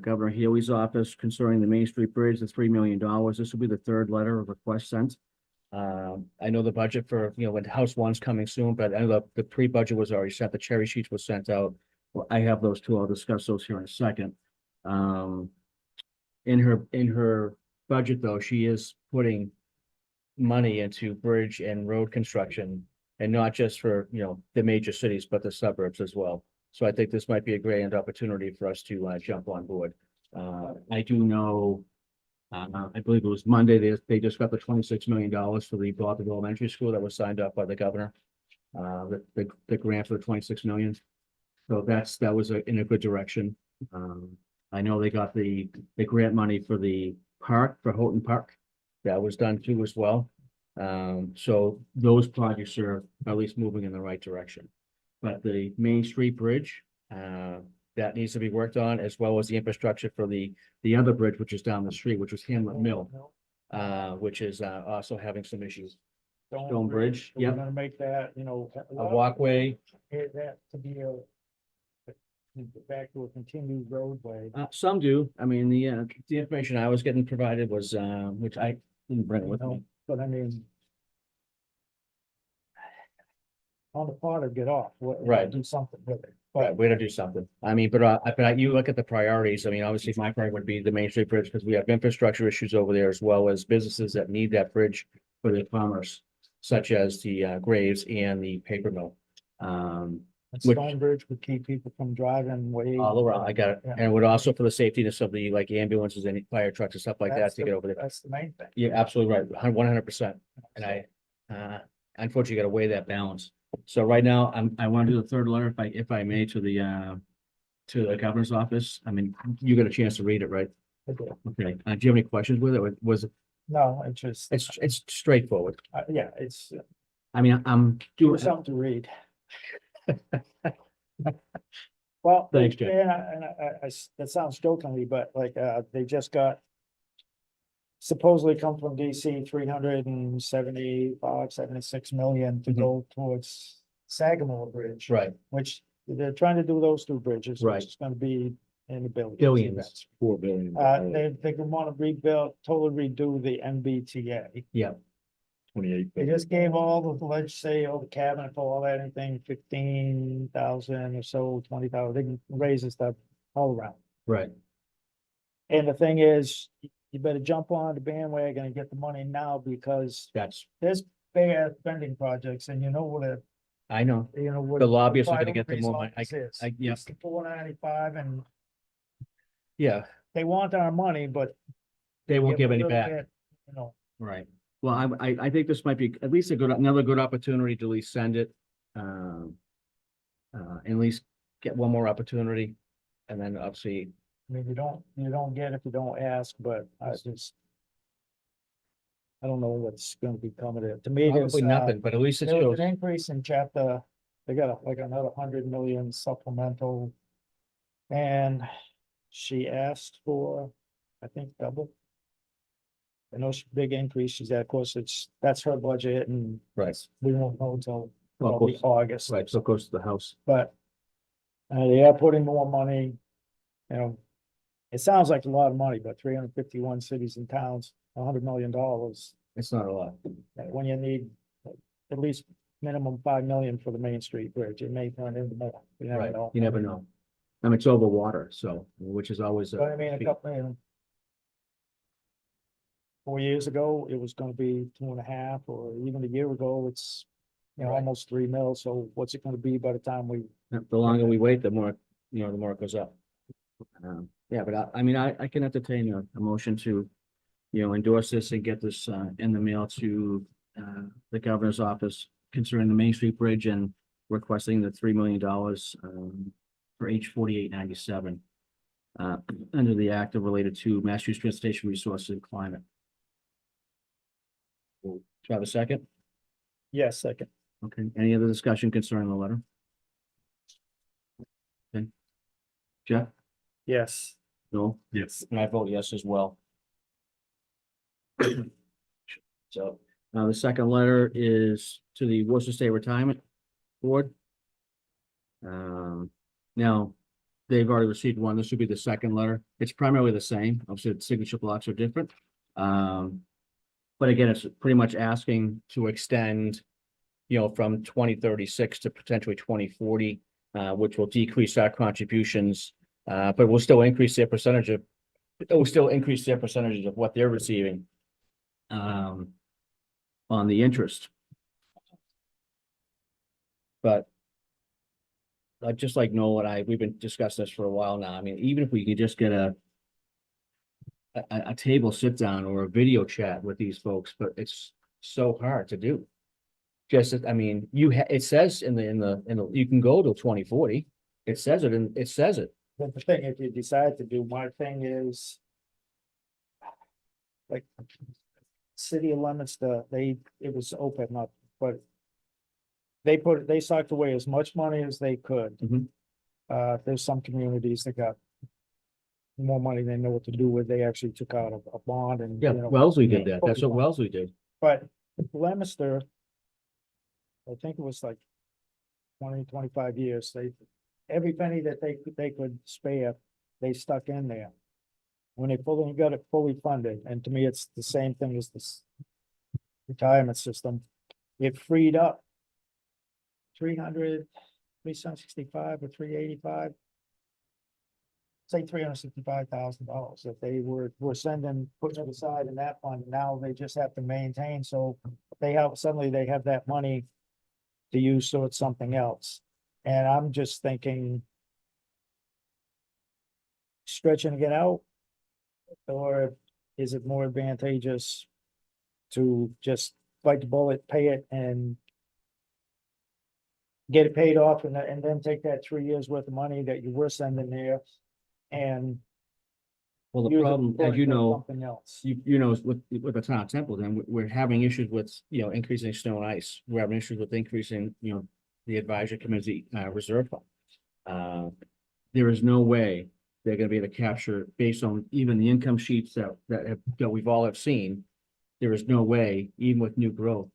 Governor Healy's office concerning the Main Street Bridge, the $3 million. This will be the third letter of request sent. I know the budget for, when House One's coming soon, but I know the pre-budget was already sent. The cherry sheets was sent out. Well, I have those two. I'll discuss those here in a second. In her budget, though, she is putting money into bridge and road construction, and not just for, the major cities, but the suburbs as well. So I think this might be a grand opportunity for us to jump on board. I do know, I believe it was Monday, they just got the $26 million for the Baltimore Elementary School that was signed up by the governor. The grant for the $26 million. So that was in a good direction. I know they got the grant money for the park, for Houghton Park. That was done too as well. So those projects are at least moving in the right direction. But the Main Street Bridge, that needs to be worked on, as well as the infrastructure for the other bridge, which is down the street, which was Hamlet Mill, which is also having some issues. Stone Bridge, We're yep. gonna make that, A walkway, that to be back to a continued roadway. some do. I mean, the information I was getting provided was, which I didn't bring with me. But I mean, on the part of get off, Right. do something with it. Right, way to do something. I mean, but you look at the priorities. I mean, obviously my priority would be the Main Street Bridge because we have infrastructure issues over there as well as businesses that need that bridge for their commerce, such as the Graves and the paper mill. And Which- Stone Bridge would keep people from driving way. All around, I got it. Yeah. And it would also for the safetyness of the like ambulances and fire trucks and stuff like that That's to get over there. That's the main thing. You're absolutely right, 100%. And I, unfortunately, got to weigh that balance. So right now, I want to do the third letter, if I may, to the governor's office. I mean, you got a chance to read it, right? I do. Okay. Do you have any questions with it? Was it? No, it's just, It's straightforward. yeah, it's, I mean, I'm do doing. something to read. Well, Thanks, Jay. and that sounds jokingly, but like, they just got supposedly come from DC, 76 million to go towards Sagamore Bridge. Right, Which they're trying to do those two bridges, Right. which is gonna be in the billions. Billions. $4 billion. They want to rebuild, totally redo the MBTA. yeah, 28. They just gave all the, let's say, all the cabinet for all that, anything 15,000 or so, 20,000, they can raise this stuff all around. right, And the thing is, you better jump on the bandwagon and get the money now because that's, there's big ass spending projects and you know what a, I know. what. The lobbyists are the gonna get the priorities more money. office is. yeah. It's the 495 and Yeah, they want our money, but. they won't give a any little back. bit, You know, Right. Well, I think this might be at least another good opportunity to at least send it. At least get one more opportunity. And then obviously, I mean, you don't get if you don't ask, but I don't know what's gonna be coming to, to me, there's, probably nothing, but at least it there was shows. an increase in chapter, they got like another 100 million supplemental. And she asked for, I think, double. I know it's a big increase, she's at, of course, that's her budget and Right. we won't know until Well, of probably course. August. Right, so it goes to the house. But they are putting more money, it sounds like a lot of money, but 351 cities and towns, $100 million. It's not a lot. When you need at least minimum 5 million for the Main Street Bridge, it may turn into more. You never Right, know. you never know. I mean, it's over water, so, which is always. But I mean, a couple, 4 years ago, it was gonna be 2.5, or even a year ago, it's, Right. almost 3 mil, so what's it gonna be by the time we? The longer we wait, the more, the more it goes up. Yeah, but I mean, I can entertain a motion to, endorse this and get this in the mail to the governor's office concerning the Main Street Bridge and requesting the $3 million for H 4897. under the act related to Massachusetts Transportation Resources and Climate. Do I have a second? Yes, second. Okay, any other discussion concerning the letter? Okay. Jeff? Yes. No? Yes. And I vote yes as well. So, the second letter is to the Worcester State Retirement Board. Now, they've already received one. This would be the second letter. It's primarily the same. Obviously, the signature blocks are different. But again, it's pretty much asking to extend, from 2036 to potentially 2040, which will decrease our contributions, but will still increase their percentage of, it will still increase their percentages of what they're receiving on the interest. But I'd just like Noel and we've been discussing this for a while now. I mean, even if we could just get a table sit down or a video chat with these folks, but it's so hard to do. Just, I mean, it says in the, you can go to 2040. It says it, and it says it. But the thing, if you decide to do, my thing is. Like. City of Leominster, it was open up, but. They sucked away as much money as they could. Mhm. There's some communities that got. More money than they know what to do with. They actually took out a bond and. Yeah, you know, Wellesley did that. That's what Wellesley did. But Leominster. I think it was like 20, 25 years, every penny that they could spare, they stuck in there. When they got it fully funded, and to me, it's the same thing as this retirement system, it freed up 365 or 385. Say $365,000 that they were putting it aside in that fund. Now they just have to maintain, so suddenly they have that money to use towards something else. And I'm just thinking stretching it out, or is it more advantageous to just bite the bullet, pay it, and get it paid off, and then take that 3 years worth of money that you were sending there and Well, the use it problem, for as you know, something else. you know, with the town of Templeton, we're having issues with, increasing snow and ice. We're having issues with increasing, the advisory committee, reserve fund. There is no way they're gonna be able to capture based on even the income sheets that we've all have seen. There is no way, even with new growth,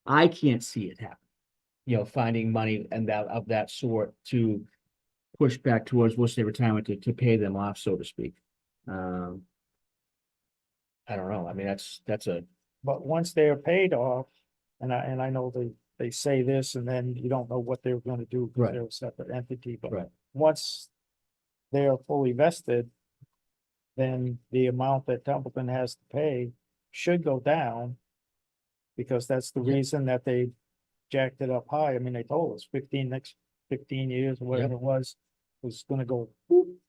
I can't see it happen. Finding money and of that sort to push back towards Worcester retirement to pay them off, so to speak. I don't know. I mean, that's But once they're paid off, and I know they say this, and then you don't know what they're gonna do because Right. they're a separate entity, but Right. once they're fully vested, then the amount that Templeton has to pay should go down, because that's the Yeah. reason that they jacked it up high. I mean, they told us next 15 years or whatever it was gonna go, whoop,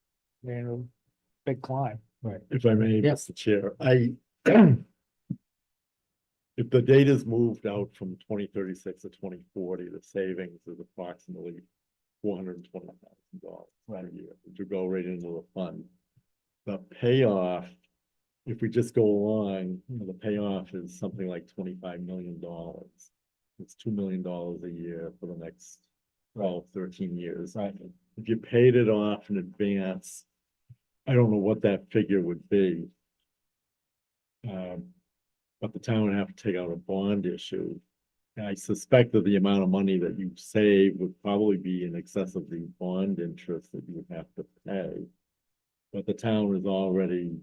big climb. right. If I may, Yeah. Mr. Chair, if the date is moved out from 2036 to 2040, the savings is approximately $420,000 Right. a year, which would go right into the fund. The payoff, if we just go along, the payoff is something like $25 million. It's $2 million a year for the next 12, 13 years. Right. If you paid it off in advance, I don't know what that figure would be. But the town would have to take out a bond issue. And I suspect that the amount of money that you save would probably be in excess of the bond interest that you would have to pay. But the town is already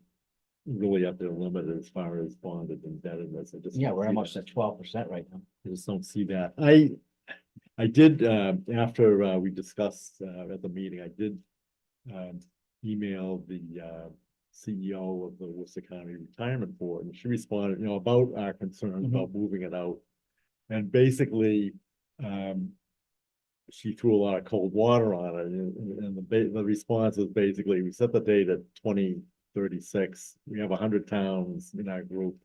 really at their limit as far as bonded indebtedness. Yeah, we're almost at 12% right now. I just don't see that. I did, after we discussed at the meeting, I did email the CEO of the Worcester County Retirement Board, and she responded, about our concerns about moving it out. And basically, she threw a lot of cold water on it, and the response was basically, we set the date at 2036. We have 100 towns in our group,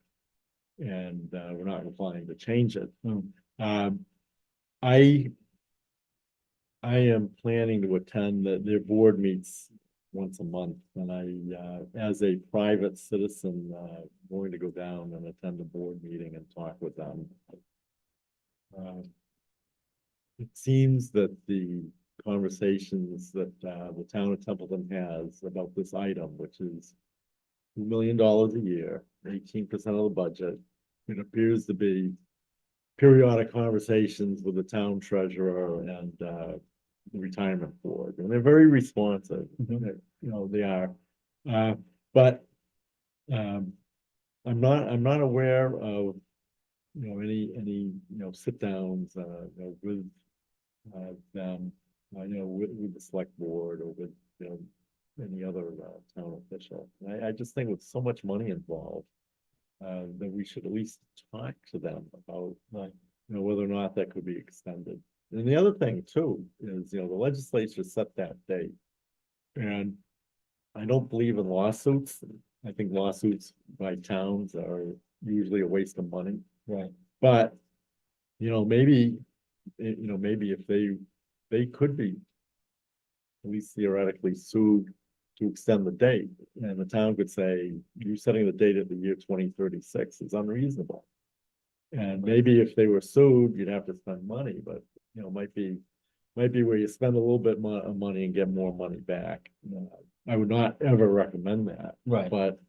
and we're not planning to change it. I I am planning to attend their board meets once a month, and as a private citizen, going to go down and attend a board meeting and talk with them. It seems that the conversations that, the town of Templeton has about this item, which is $2 million a year, 18% of the budget, it appears to be periodic conversations with the town treasurer and, the retirement board, and they're very responsive, you know, they are. But, I'm not aware of, you know, any, you know, sit downs, you know, with, them, you know, with the select board or with, you know, any other, town official. I just think with so much money involved, that we should at least talk to them about, you know, whether or not that could be extended. And the other thing too is, you know, the legislature set that date. And I don't believe in lawsuits. I think lawsuits by towns are usually a waste of money. Right. But, you know, maybe, you know, maybe if they could be at least theoretically sued to extend the date, and the town could say, you setting the date of the year 2036 is unreasonable. And maybe if they were sued, you'd have to spend money, but, you know, might be where you spend a little bit of money and get more money back. I would not ever recommend that, Right. but.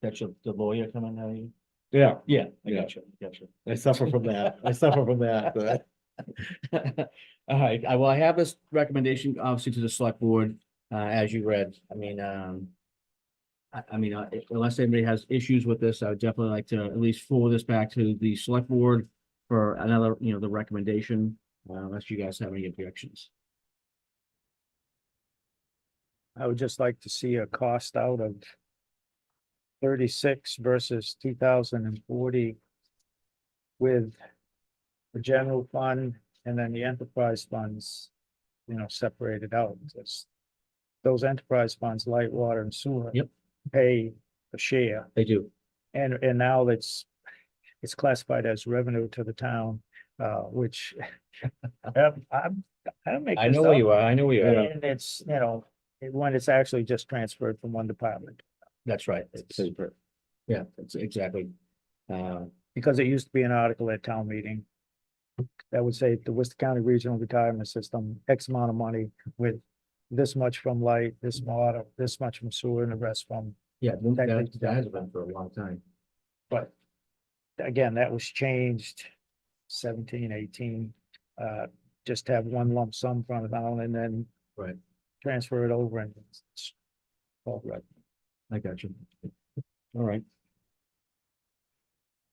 That's the lawyer coming out of you? Yeah, Yeah, I Yeah. got you. I suffer from that. I suffer from that. All right, well, I have this recommendation, obviously, to the select board, as you read, I mean, unless anybody has issues with this, I would definitely like to at least forward this back to the select board for another, you know, the recommendation, unless you guys have any objections. I would just like to see a cost out of 36 versus 2040 with the general fund and then the enterprise funds, you know, separated out. Just those enterprise funds, light, water and sewer. Yep. Pay a share, They do. and now it's classified as revenue to the town, which I don't make I this know where up. you are, I know where you are. And it's, you know, when it's actually just transferred from one department, That's right. Yeah, that's exactly. because it used to be an article at town meeting that would say the Worcester County Regional Retirement System, X amount of money with this much from light, this water, this much from sewer, and the rest from. Yeah, that has been for a long time. But again, that was changed 17, 18, just have one lump sum from the town and then Right. transfer it over and it's all right. I got you. All right.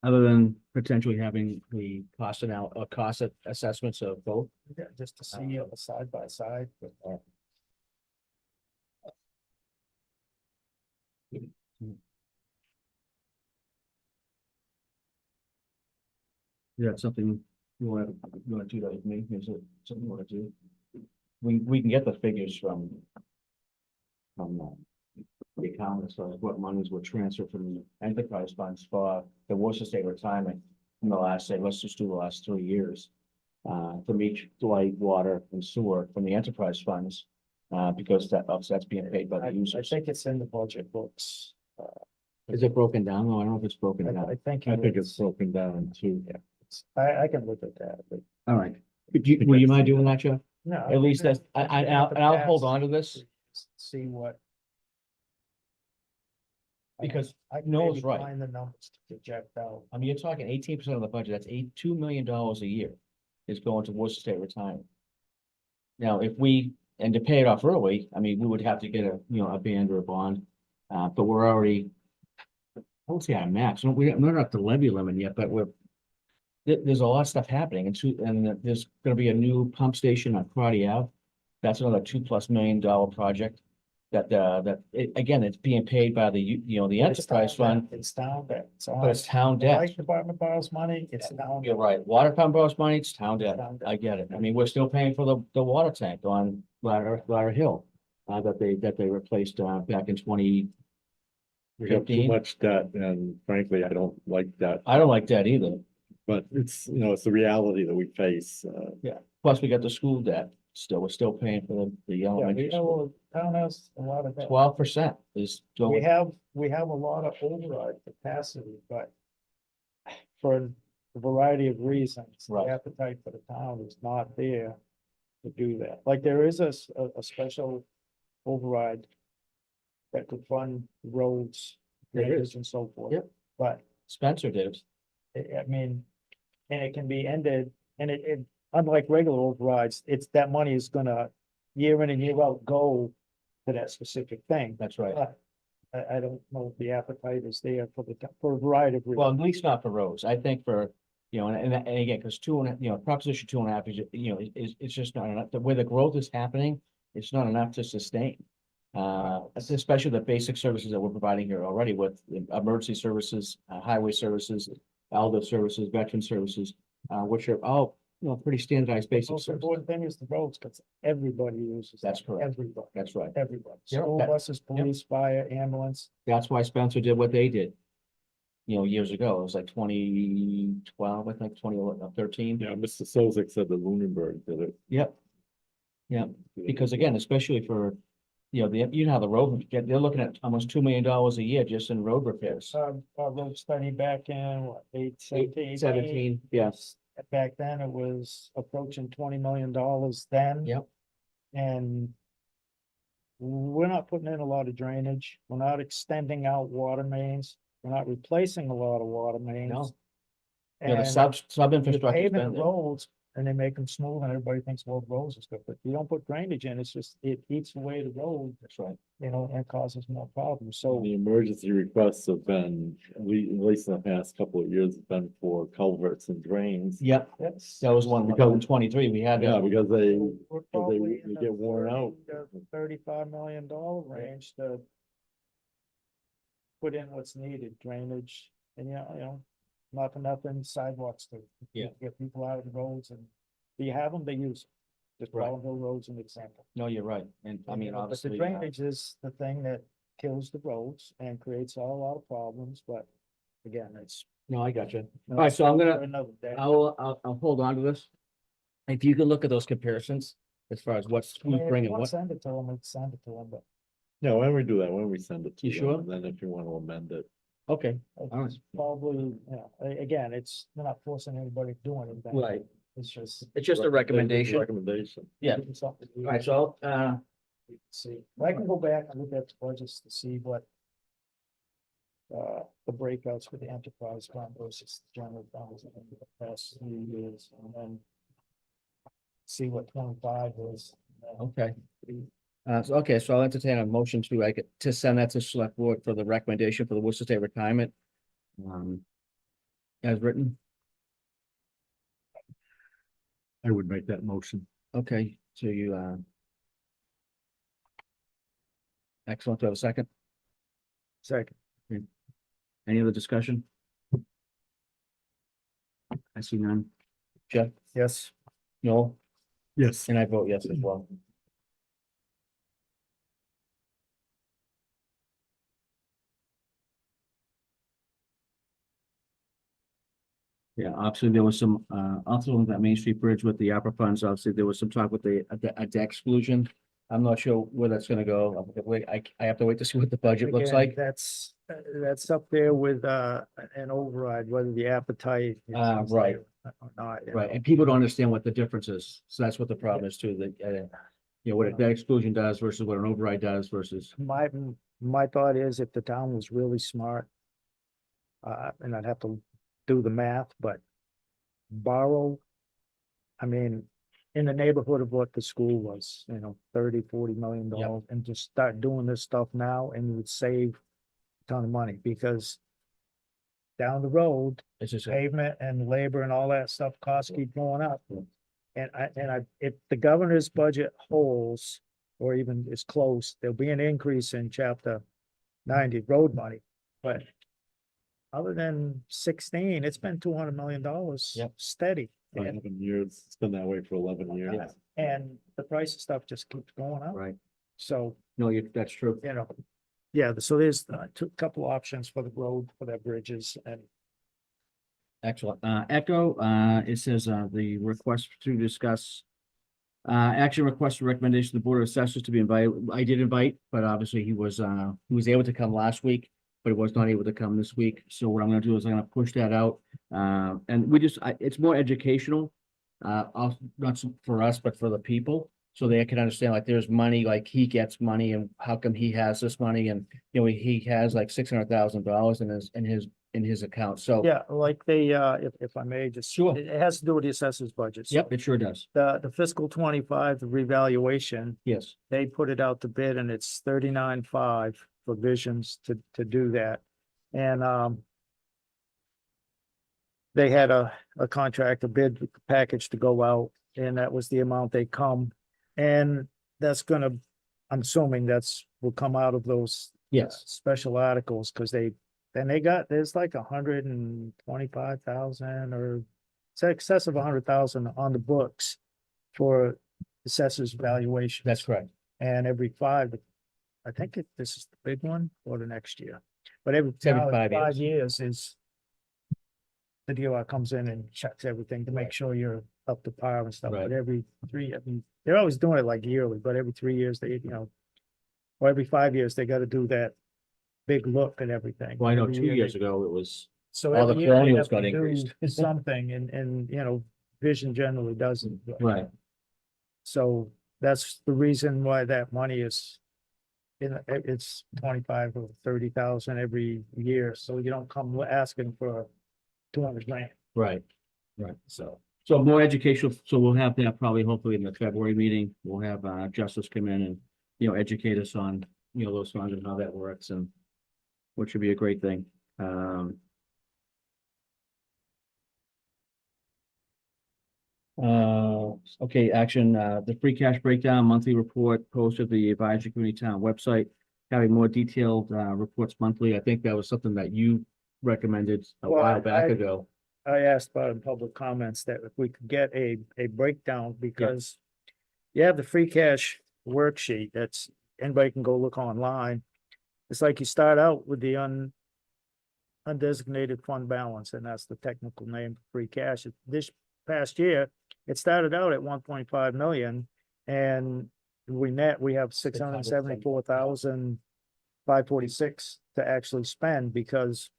Other than potentially having the cost assessments of both. Yeah, just to see it side by side. Yeah, something you want to do that with me, is it something you want to do? We can get the figures from the accountants, so what monies were transferred from the enterprise funds for the Worcester State retirement in the last, say, let's just do the last 3 years. From each light, water and sewer from the enterprise funds, because that's being paid by the I users. think it's in the budget books. Is it broken down? No, I don't know if it's broken I down. think. I think it's broken down too. Yeah. I can look at that, but All right. Would you mind doing that, Jeff? no. At least that's, I'll hold on to this. See what. Because I can Noel's maybe right. find the numbers to project out. I mean, you're talking 18% of the budget, that's $2 million a year is going to Worcester State retirement. Now, and to pay it off early, I mean, we would have to get a band or a bond, but we're already, I won't say our max, we're not at the levy limit yet, but there's a lot of stuff happening, and there's gonna be a new pump station on Crotty Ave. That's another $2+ million project. Again, it's being paid by the enterprise fund, It's down there. but it's town The debt. light department borrows money, it's down. You're right. Water fund borrows money, it's town debt. Town debt. I get it. I mean, we're still paying for the water tank on Ladder Hill. That they replaced back in 2015. We have too much debt, and frankly, I don't like that. I don't like that either. but it's, you know, it's the reality that we face. Plus we got the school debt, we're still paying for the Yeah, elementary school. town has a lot of that. 12% is We going, have a lot of override capacity, but for a variety of reasons, the Right. appetite for the town is not there to do that. Like there is a special override that could fund roads, There is. drainage and so forth. Yep. But Spencer did. I mean, and it can be ended, and it, unlike regular overrides, it's that money is gonna year in and year out go to that specific thing. That's right. But I don't know if the appetite is there for a variety of Well, reasons. at least not for roads. I think for, and again, because Proposition 2.5 is, it's just not enough. The way the growth is happening, it's not enough to sustain. Especially the basic services that we're providing here already with emergency services, highway services, elder services, veteran services, which are all, pretty standardized The basic most services. important thing is the roads, because everybody uses. That's them. correct. Everybody, That's right. everybody. Yep, School that- buses, police, fire, ambulance. That's why Spencer did what they did. Years ago, it was like 2012, I think, 2013. Yeah, Mr. Sozik said that Lunenburg did it. Yep. Yep. Because again, especially for, how the road, they're looking at almost $2 million a year just in road repairs. Our road study back in what, 17. 17, yes. Back then, it was approaching $20 million then. Yep. And we're not putting in a lot of drainage. We're not extending out water mains. We're not replacing a lot of water mains. No. The And sub you're infrastructure. paving the roads and they make them smooth and everybody thinks, well, roads is good, but you don't put drainage in, it's just, it eats away the road. That's right. And causes more problems. So The emergency requests have been, at least in the past couple of years, have been for culverts and drains. Yep, that's. that was one, Because- in 23, we had. Yeah, because We're probably in they get the worn out. $30 to $35 million range to put in what's needed, drainage, and not for nothing, sidewalks to Yeah. get people out of the roads, and do you have them, they use them. Just Right. Brownville Road's an example. No, you're right, and I mean, But the obviously. drainage is the thing that kills the roads and creates a lot of problems, but again, it's. No, I got you. All right, so I'm for gonna, Another day. I'll hold on to this. If you can look at those comparisons, as far as what's I mean, who's if you bringing wanna what, Send it to them, send it to them, but Yeah, why don't we do that? Why don't we send it to You them? sure? And then if you want to amend it. okay, all right. it's probably, again, we're not forcing anybody to do anything. Right, It's just. it's just a recommendation. Recommendation. Yeah. It's something we All right, so, See, I can go back and look at the budgets to see what. The breakouts for the enterprise fund versus the general fund was in the past 3 years, and then. See what 25 is. and then okay. So I'll entertain a motion to send that to select board for the recommendation for the Worcester State retirement. As written, I would make that motion. okay, so you, excellent, do I have a second? Second. Any other discussion? I see none. Jeff, Yes. Noel, Yes. and I vote yes as well. Yeah, obviously, there was some, also on that Main Street Bridge with the ARPA funds, obviously, there was some talk with a debt exclusion. I'm not sure where that's gonna go. I have to wait to see what the budget looks Again, like. That's up there with an override, whether the appetite. is Right. there Or not. Right, and people don't understand what the difference is, so that's what the problem is too, that, what a debt exclusion does versus what an override does versus. My thought is if the town was really smart. And I'd have to do the math, but borrow. I mean, in the neighborhood of what the school was, $30-40 million, and just start doing this stuff now and you would save a ton of money, because down the road, It's just, pavement and labor and all that stuff, costs keep going up. And if the governor's budget holds, or even is close, there'll be an increase in chapter 90 road money, but other than 16, it's been $200 million Yep. steady. For 11 years. It's been that way for 11 years. Yeah. And the price of stuff just keeps going up. right, So, no, that's true. yeah, so there's a couple options for the road, for their bridges, and Excellent. Echo, it says, the request to discuss action request for recommendation to the Board of Assessors to be invited. I did invite, but obviously he was able to come last week, but he was not able to come this week. So what I'm gonna do is I'm gonna push that out. And we just, it's more educational, not for us, but for the people. So they can understand, like, there's money, like he gets money and how come he has this money, and he has like $600,000 in his account. So Yeah, like they, if I may, just. Sure. It has to do with the assessor's budget. So Yep, it sure does. The fiscal 25, the revaluation, Yes. they put it out to bid and it's 39.5 for Visions to do that. And, they had a contract, a bid package to go out, and that was the amount they come. And that's gonna, I'm assuming will come out of those Yes. special articles, because there's like 125,000, or it's excess of 100,000 on the books for assessor's valuation. That's correct. And every five, I think this is the big one for the next year, but every It's every now 5 5 years is the DOR comes in and checks everything to make Right. sure you're up to par and stuff, Right. but every 3, I mean, they're always doing it like yearly, but every 3 years they, or every 5 years, they gotta do that big look at everything. Well, I know Every 2 year years they- ago, it was, So all the every year they colonials have to got do increased. something, and Vision generally doesn't. but- right, So that's the reason why that money is. It's 25 or 30,000 every year, so you don't come asking for 200 grand, right. so. So more educational, so we'll have that probably hopefully in the February meeting. We'll have Justice come in and, educate us on, those funds and how that works, and which should be a great thing. Okay, action, the free cash breakdown monthly report posted the advisory committee town website, having more detailed reports monthly. I think that was something that you recommended a Well, while back I- ago. I asked about in public comments that if we could get a breakdown, because you have the free cash worksheet, that's, anybody can go look online. It's like you start out with the undesignated fund balance, and that's the technical name for free cash. This past year, it started out at 1.5 million, and we have 674,546 to actually spend, because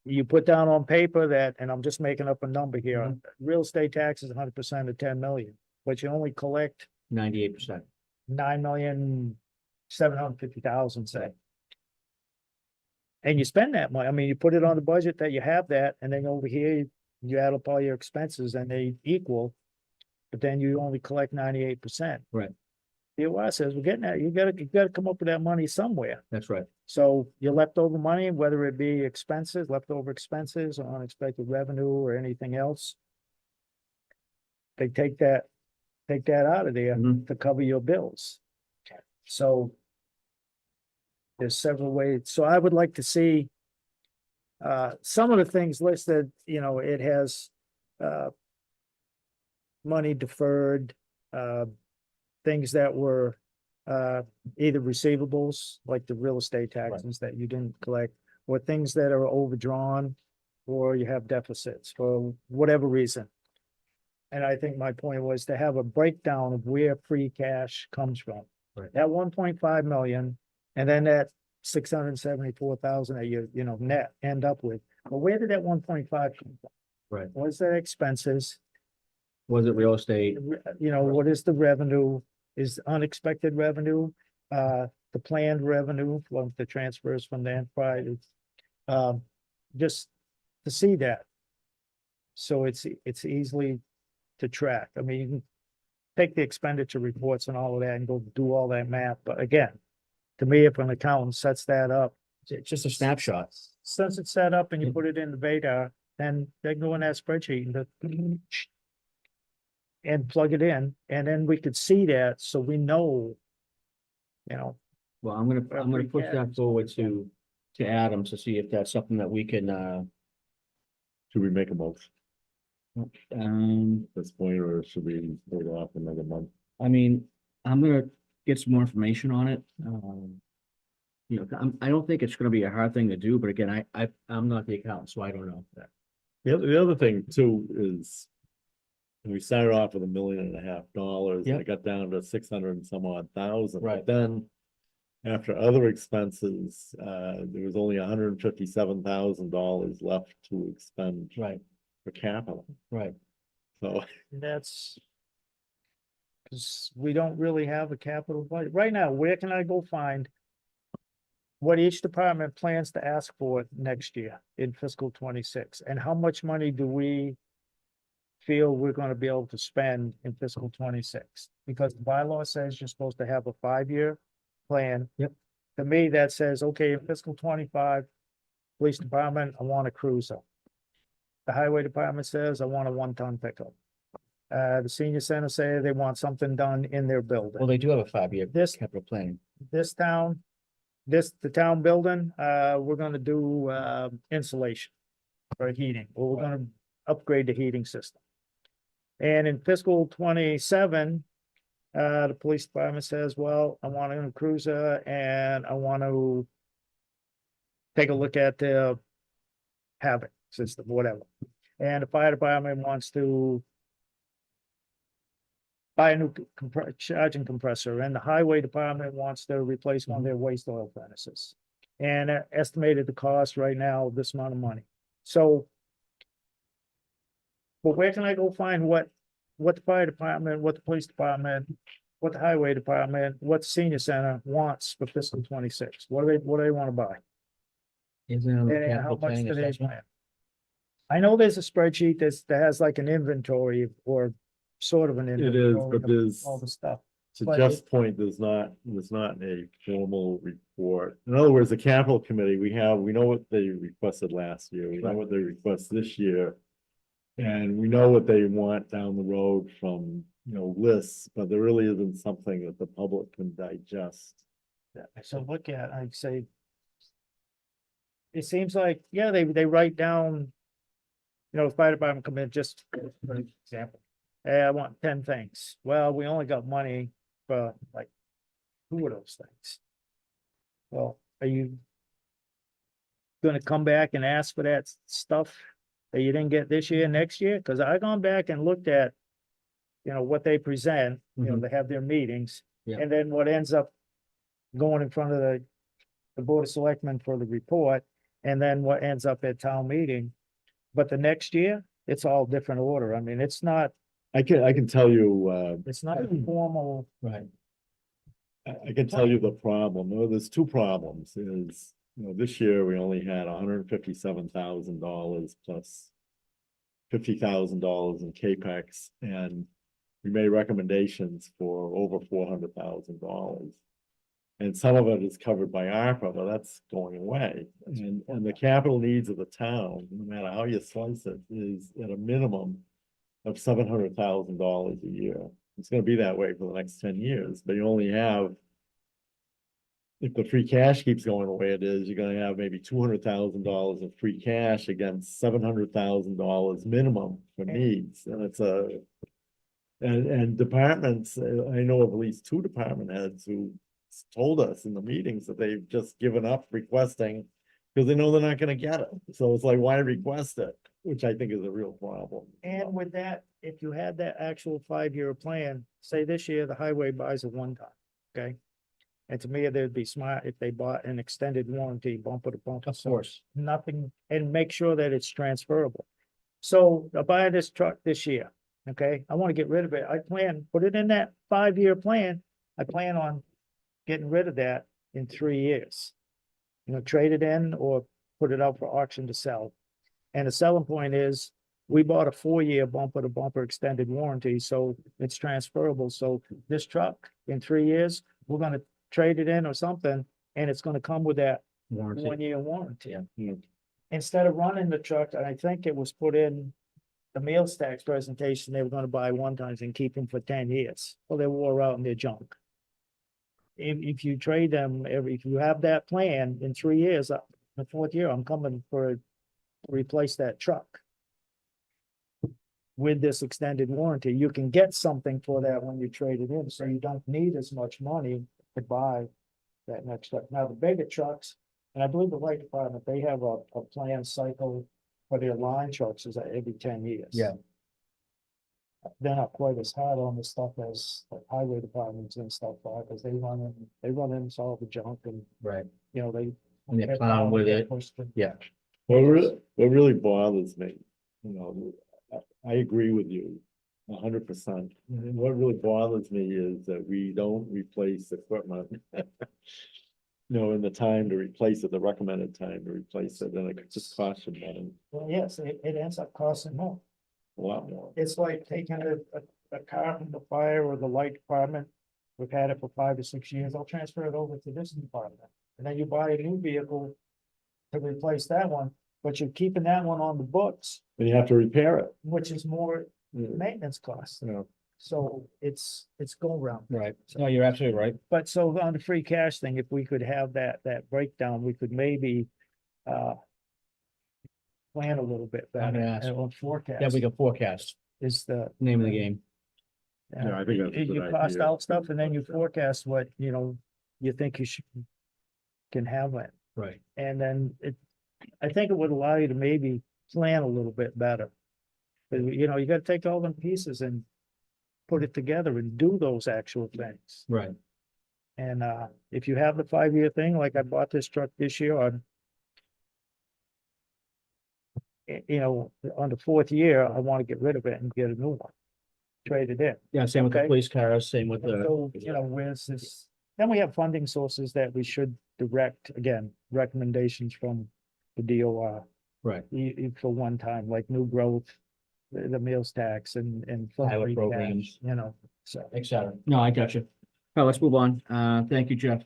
you put down on paper that, and I'm just making up a number here, real estate tax is 100% of 10 million, but you only collect 98%. 9,750,000, say. And you spend that money, I mean, you put it on the budget that you have that, and then over here, you add up all your expenses and they equal, but then you only collect 98%. Right. DOR says, we're getting that, you gotta come up with that money somewhere. That's right. So your leftover money, whether it be expenses, leftover expenses, or unexpected revenue, or anything else, they take that out of there Mhm. to cover your bills. So there's several ways. So I would like to see some of the things listed, it has money deferred, things that were either receivables, like the real estate taxes that you didn't collect, or things that are overdrawn, or you have deficits for whatever reason. And I think my point was to have a breakdown of where free cash comes from. Right. That 1.5 million, and then that 674,000 that you net end up with. But where did that 1.5 come from? Right. Was that expenses? Was it real estate? What is the revenue? Is unexpected revenue, the planned revenue, from the transfers from the enterprise? Just to see that. So it's easily to track. I mean, you can take the expenditure reports and all of that and go do all that math, but again, to me, if an accountant sets that up, It's just a snapshot. since it's set up and you Yeah. put it in the Vadar, then they can go in that spreadsheet and plug it in, and then we could see that, so we know, Well, I'm gonna free push that cash. forward to Adam to see if that's something that we can, Should we make a motion at at this point, or should we hold off another month? I mean, I'm gonna get some more information on it. you know, I don't think it's gonna be a hard thing to do, but again, I'm not the accountant, so I don't know. The other thing too is we started off with $1.5 million. Yep. It got down to 600 and some odd thousand. Right. But then after other expenses, there was only $157,000 left to expend Right, for capital. right. So That's. Cause we don't really have a capital budget. Right now, where can I go find? What each department plans to ask for next year in fiscal 26, and how much money do we? Feel we're gonna be able to spend in fiscal 26, because the bylaw says you're supposed to have a 5-year plan. Yep. To me, that says, okay, in fiscal 25, police department, I want a cruiser. The highway department says, I want a 1-ton pickup. The senior center say they want something done in their Well, building. they do have a 5-year This- capital planning. This town, the town building, we're gonna do, insulation for heating, or we're gonna upgrade the heating system. And in fiscal 27, the police department says, well, I want a cruiser and I want to take a look at the Havoc system, whatever. And the fire department wants to buy a new charging compressor, and the highway department wants to replace one of their waste oil furnaces. And estimated the cost right now, this amount of money. So but where can I go find what the fire department, what the police department, what the highway department, what the senior center wants for fiscal 26? What do they want to buy? Isn't it on the And how capital much planning do they assessment? plan? I know there's a spreadsheet that has like an inventory, or sort of an it inventory. is, but of there's, all the stuff. to but Jeff's point, there's not a formal report. In other words, the capital committee, we know what they requested last year, we know Right. what they request this year. And we know what they want down the road from, lists, but there really isn't something that the public can digest. So look at, I'd say. It seems like, yeah, they write down. The fire department come in, just for example. Hey, I want 10 things. Well, we only got money for like 2 of those things. Well, are you? Gonna come back and ask for that stuff that you didn't get this year, next year? Cause I gone back and looked at. What they present, they have their meetings, Yeah. and then what ends up. Going in front of the Board of Selectmen for the report, and then what ends up at town meeting. But the next year, it's all different order. I mean, it's not I can tell you, a formal. Right, I can tell you the problem. Well, there's 2 problems is, this year we only had $157,000 plus $50,000 in CAPEX, and we made recommendations for over $400,000. And some of it is covered by ARPA, but that's going away. And the capital needs of the town, no matter how you slice it, is at a minimum of $700,000 a year. It's gonna be that way for the next 10 years, but you only have. If the free cash keeps going the way it is, you're gonna have maybe $200,000 of free cash against $700,000 minimum for needs, and it's and departments, I know of at least 2 department heads who told us in the meetings that they've just given up requesting because they know they're not gonna get it. So it's like, why request it? Which I think is a real problem. And with that, if you had that actual 5-year plan, say this year the highway buys a 1-ton, okay? And to me, they'd be smart if they bought an extended warranty, bumper to bumper. of course. Nothing, and make sure that it's transferable. So I buy this truck this year, okay? I want to get rid of it. I put it in that 5-year plan. I plan on getting rid of that in 3 years. Trade it in or put it out for auction to sell. And the selling point is, we bought a 4-year bumper to bumper extended warranty, so it's transferable. So this truck in 3 years, we're gonna trade it in or something, and it's gonna come with that Warranty. 1-year warranty. Yeah. Instead of running the truck, and I think it was put in the meals tax presentation, they were gonna buy 1-tons and keep them for 10 years. Well, they wore out and they're junk. If you trade them, if you have that plan in 3 years, the 4th year, I'm coming to replace that truck. With this extended warranty, you can get something for that when you trade it in, so you don't need as much money to buy that next truck. Now, the bigger trucks, and I believe the light department, they have a planned cycle for their line trucks is every 10 years. Yeah. They're not quite as hard on the stuff as like highway departments and stuff are, because they run in all the junk and, Right. you know, they. And they're plowing with it. Yeah. What really bothers me, you know, I agree with you 100%. What really bothers me is that we don't replace equipment. You know, in the time to replace it, the recommended time to replace it, and it could just cost you money, Well, yes, it ends up costing more. a lot more. It's like taking a car from the fire or the light department. We've had it for 5 or 6 years. I'll transfer it over to this department. And then you buy a new vehicle to replace that one, but you're keeping that one on the books, And you have to repair it. which is more You maintenance costs. know, So it's go round. Right. No, you're absolutely right. But so on the free cash thing, if we could have that breakdown, we could maybe plan a little bit I'm better gonna ask. and on forecast. Yeah, we can forecast, Is the. name of the game. Yeah, I think that's a You good cost idea. out stuff and then you forecast what, you know, you think you can have it. Right. And then I think it would allow you to maybe plan a little bit better. But you know, you gotta take all them pieces and put it together and do those actual things. Right. And if you have the 5-year thing, like I bought this truck this year on. You know, on the 4th year, I want to get rid of it and get a new one. Trade it in. Yeah, same with the Okay. police cars, same with the, So, you know, where's this, then we have funding sources that we should direct, again, recommendations from the DOR. right. For one time, like new growth, the meals tax and. Pilot free programs. cash, you know, so. et cetera. No, I got you. All right, let's move on. Thank you, Jeff.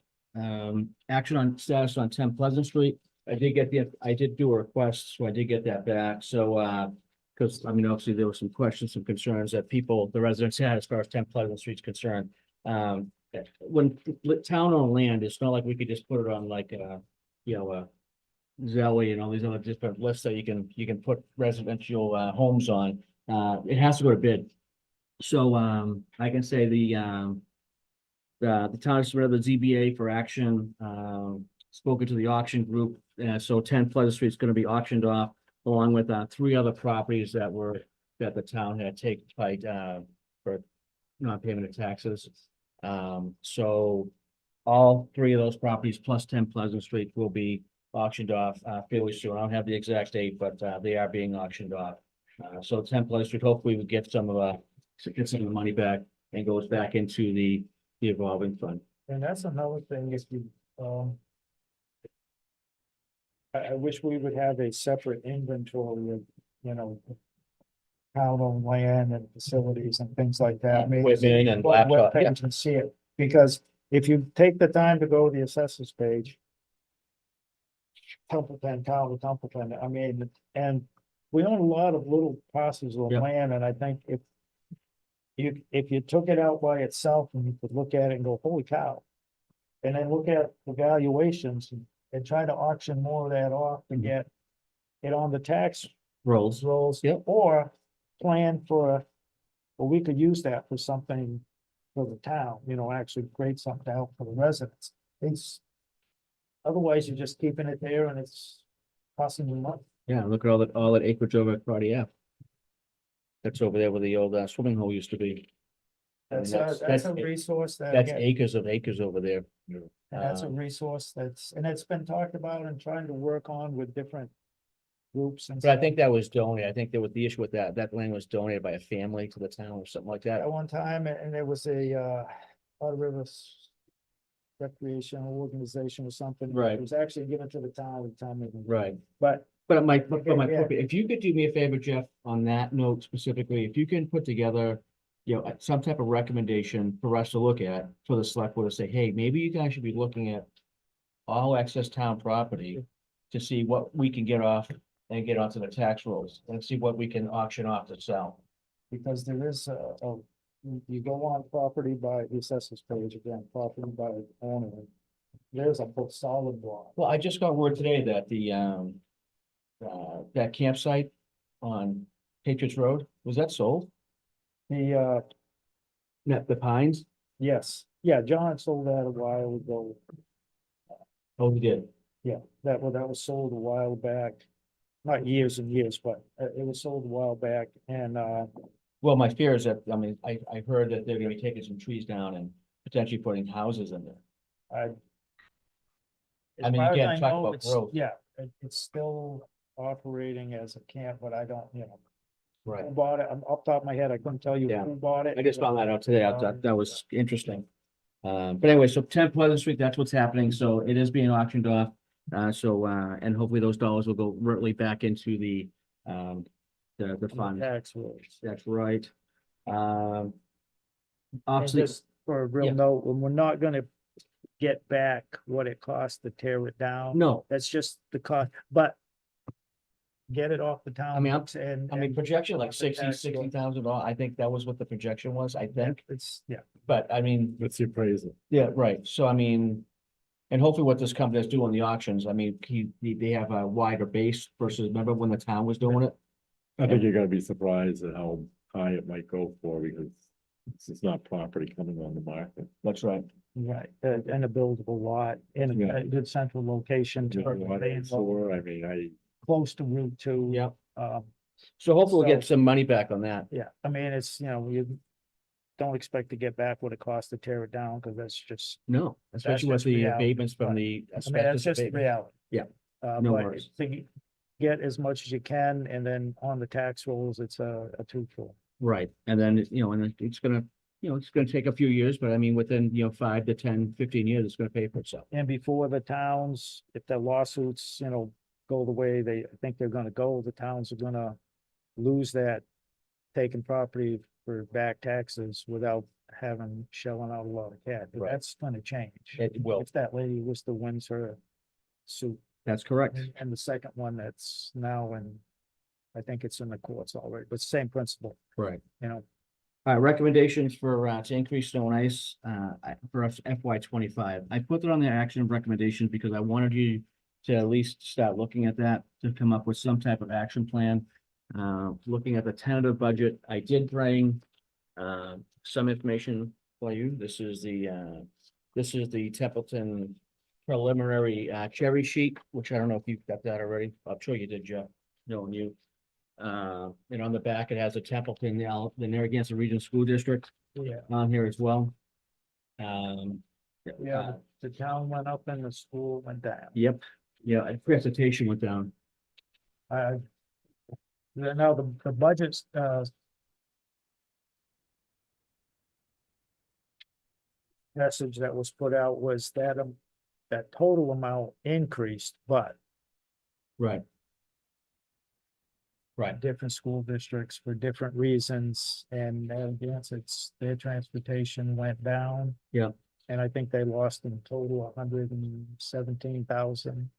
Action on status on 10 Pleasant Street. I did do a request, so I did get that back. So, because I mean, obviously there were some questions, some concerns that the residents had as far as 10 Pleasant Street's concerned. When town-owned land, it's not like we could just put it on like, Zelly and all these other different lists that you can put residential, homes on. It has to go to bid. So, I can say the town has submitted the ZBA for action, spoken to the auction group. So 10 Pleasant Street is going to be auctioned off along with 3 other properties that the town had taken fight for non-payment of taxes. So all 3 of those properties plus 10 Pleasant Street will be auctioned off fairly soon. I don't have the exact date, but they are being auctioned off. So 10 Pleasant Street, hopefully we get some of the money back and goes back into the evolving fund. And that's another thing, if you, I wish we would have a separate inventory of, you know, town-owned land and facilities and things like that. Maybe Equipment and web laptop, yeah. page and see it, because if you take the time to go to the assessors page, Templeton, town of Templeton, I mean, and we own a lot of little parcels of Yeah. land, and I think if you took it out by itself and you could look at it and go, holy cow. And then look at the valuations and try to auction more of that off to Mhm. get it on the tax Rolls. rolls. Yep. Or plan for, well, we could use that for something for the town, you know, actually create something out for the residents. Otherwise, you're just keeping it there and it's costing you money. Yeah, look at all that acreage over at Friday Ave. That's over there where the old swimming hole used to be. And That's a resource that, That's again, acres of acres over there. and that's a um, resource and it's been talked about and trying to work on with different groups and. But I stuff. think that was donated. I think there was the issue with that land was donated by a family to the town or something like that. At one time, and there was a Powder River recreational organization or something. Right. It was actually given to the town, meeting. Right. But But Yeah. if you could do me a favor, Jeff, on that note specifically, if you can put together, some type of recommendation for us to look at for the select board to say, hey, maybe you guys should be looking at all excess town property to see what we can get off and get onto the tax rolls and see what we can auction off to sell. because there is you go on property by the assessors page again, property by owner. There's a book solid block. Well, I just got word today that that campsite on Patriots Road, was that sold? The Pines? Yes, yeah, John sold that a while ago. Oh, we did. Yeah, that was sold a while back, not years and years, but it was sold a while back and, Well, my fear is that, I mean, I heard that they're gonna be taking some trees down and potentially putting houses in there. I. I as mean, far as again, I talk know, about it's- growth. Yeah, it's still operating as a camp, but I don't, Right. who bought it, off the top of my head, I couldn't tell you Yeah. who bought it. I just found that out today. I thought that was interesting. But anyway, so 10 Pleasant Street, that's what's happening. So it is being auctioned off. And hopefully those dollars will go right back into the fund. Tax rules. That's right. And Obviously, just for a Yeah. real note, when we're not gonna get back what it costs to tear it down. no, That's just the cost, but get it off the town. I mean, books and. projection like off the tax roll. $60,000. I think that was what the projection was, I think. It's, yeah, But I mean, What's the appraisal? yeah, right. So I mean, and hopefully what this company is doing the auctions, I mean, they have a wider base versus, remember when the town was doing it? I think you're gonna be surprised at how high it might go for, because this is not property coming on the market. That's right. right, and a buildable lot in Yeah. a good central location. You know, for water and sewer, I mean, Close to Route 2. Yeah. Um, So hopefully we'll get So- some money back on that. yeah, I mean, it's, you don't expect to get back what it costs to tear it down, because that's just, No, especially with just the reality, abatements from but- the I mean, that's asbestos just abatement. reality. Yeah. No But worries. to get as much as you can, and then on the tax rolls, it's a two-for. Right, and then, and it's gonna, it's gonna take a few years, but I mean, within, 5 to 10, 15 years, it's gonna pay for itself. And before the towns, if the lawsuits, go the way I think they're gonna go, the towns are gonna lose that taken property for back taxes without shelling out a lot of cash. Right. That's gonna change. It will. If that lady was to win her suit. That's correct. And the second one that's now I think it's in the courts already, but same principle, Right. Recommendations for, to increase snow and ice, for us FY 25. I put that on the action recommendations because I wanted you to at least start looking at that, to come up with some type of action plan. Looking at the tentative budget, I did bring, some information for you. This is the Templeton preliminary, cherry sheet, which I don't know if you've got that already. I'm sure you did, Jeff, knowing you. And on the back, it has a Templeton, the Narragansett Regional School District yeah. on here as well. Yeah, the town went up and the school went down. Yep, yeah, and presentation went down. Now the budgets, message that was put out was that, that total amount increased, but Right. Right, different school districts for different reasons, and yes, their transportation went down. Yeah. And I think they lost in total 117,000.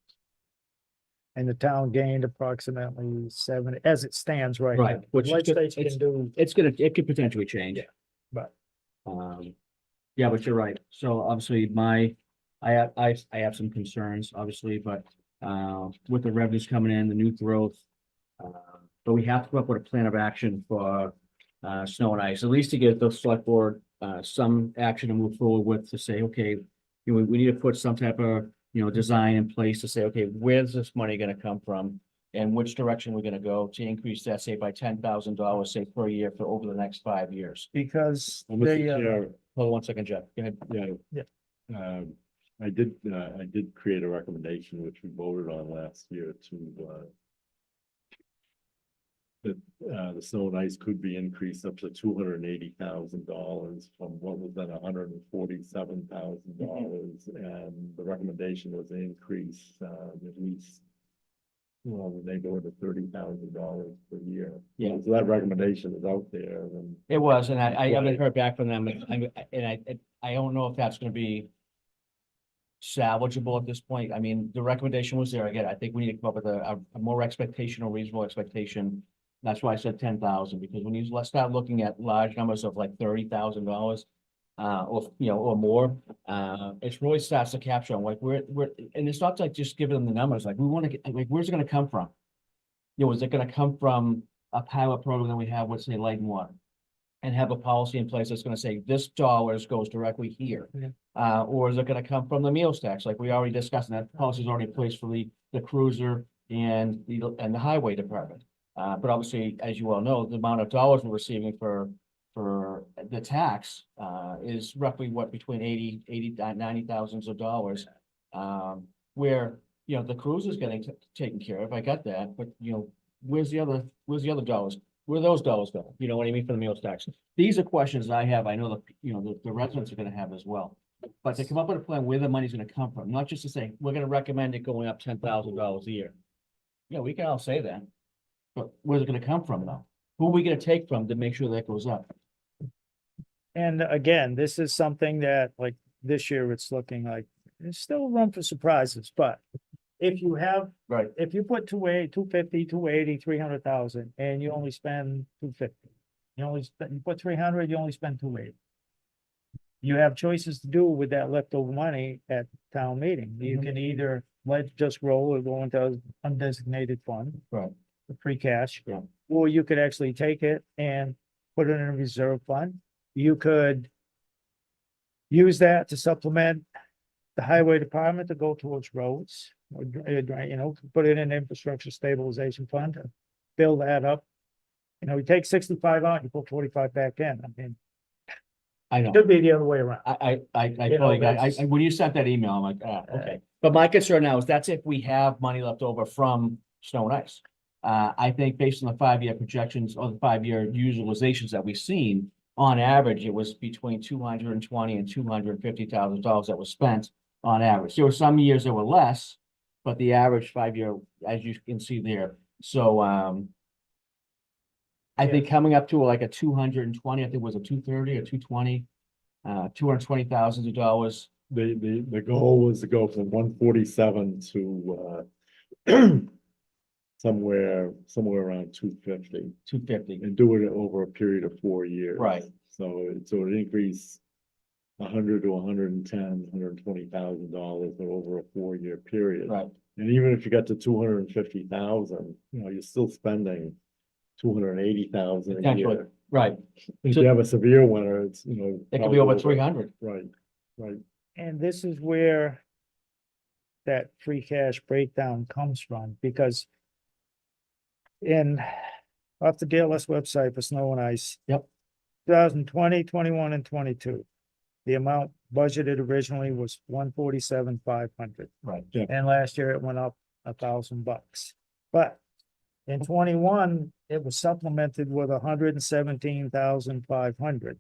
And the town gained approximately 70, as it stands right Right, now. which is good. Legislature can do, it could potentially change. Yeah, but- Yeah, but you're right. So obviously I have some concerns, obviously, but, with the revenues coming in, the new growth. But we have to come up with a plan of action for, snow and ice, at least to get the select board, some action to move forward with, to say, okay, we need to put some type of, design in place to say, okay, where's this money gonna come from? And which direction we're gonna go to increase that, say, by $10,000, say, per year for over the next 5 years. because Well, Mr. they, Chair, Hold on one second, Jeff. Go ahead. yeah. I did create a recommendation which we voted on last year to, that, the snow and ice could be increased up to $280,000 from what was then $147,000. And the recommendation was to increase, at least, the neighborhood of $30,000 per year. Yeah. So that recommendation is out there, and It was, and I haven't Right. heard back from them, I don't know if that's gonna be salvageable at this point. I mean, the recommendation was there. Again, I think we need to come up with a more expectation or reasonable expectation. That's why I said 10,000, because when you start looking at large numbers of like $30,000, or more, it really starts to capture on like and it's not like just giving them the numbers, like we want to get, like, where's it gonna come from? Is it gonna come from a pilot program that we have with, say, Light and Water? And have a policy in place that's gonna say this dollars goes directly here. Yeah. Or is it gonna come from the meals tax, like we already discussed, and that policy is already in place for the cruiser and the highway department. But obviously, as you all know, the amount of dollars we're receiving for the tax, is roughly what, between 90 thousands of dollars. Where, you know, the cruiser's getting taken care of, I got that, but you know, where's the other dollars? Where those dollars go? You know what I mean, for the meals tax? These are questions I have. I know that, you know, the residents are gonna have as well. But to come up with a plan where the money's gonna come from, not just to say, we're gonna recommend it going up $10,000 a year. Yeah, we can all say that. But where's it gonna come from though? Who are we gonna take from to make sure that goes up? And again, this is something that like this year, it's looking like there's still room for surprises, but if you have, Right. if you put 250, 280, 300,000 and you only spend 250. You put 300, you only spend 280. You have choices to do with that leftover money at town meeting. You can either let just roll or go into undesignated fund. Right. The free cash. Yeah. Or you could actually take it and put it in a reserve fund. You could use that to supplement the highway department to go towards roads. Or, you know, put it in infrastructure stabilization fund, to build that up. You know, you take 65 out, you put 45 back in. I mean, I know. should be the other way around. I You know, totally got, that's- when you sent that email, I'm like, okay. But my concern now is that's if we have money left over from snow and ice. I think based on the 5-year projections or the 5-year utilizations that we've seen, on average, it was between $220,000 and $250,000 that was spent on average. There were some years that were less, but the average 5-year, as you can see there. So, I think coming up to like a 220, I think it was a 230 or 220, $220,000. The goal was to go from 147 to somewhere around 250 250. and do it over a period of 4 years. Right. So it increase 100 to 110, $120,000 over a 4-year period. Right. And even if you got to 250,000, you know, you're still spending 280,000 a Potentially. year. Right. If So- you have a severe winter, it's, you know. It could probably be over 300. Right, right. And this is where that free cash breakdown comes from, because off the DLS website for snow and ice. Yep. 2020, 21, and 22. The amount budgeted originally was 147,500. Right. And last year it went up $1,000. But in 21, it was supplemented with 117,500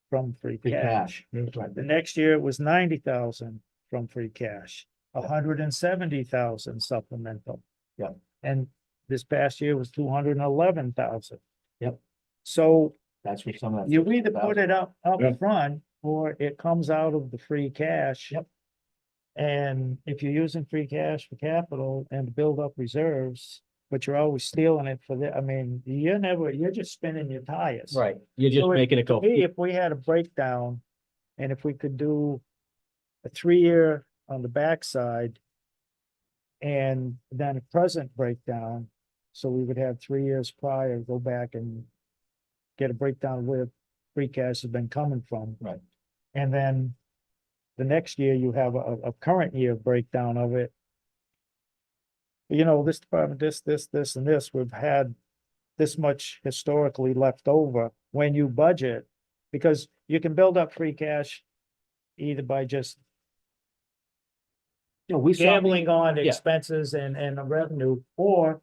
from free Free cash. cash. Right. The next year it was 90,000 from free cash, 170,000 supplemental. Yep. And this past year was 211,000. Yep. So That's where some of that. you either put it up Yeah. front or it comes out of the free cash. Yep. And if you're using free cash for capital and to build up reserves, but you're always stealing it for the, I mean, you're just spinning your tires. Right. You're just So making it go. If we had a breakdown and if we could do a 3-year on the backside and then a present breakdown, so we would have 3 years prior, go back and get a breakdown where free cash has been coming from. Right. And then the next year you have a current year breakdown of it. You know, this department, this, and this, we've had this much historically left over when you budget. Because you can build up free cash either by just You know, we saw. gambling on Yeah. expenses and the revenue, or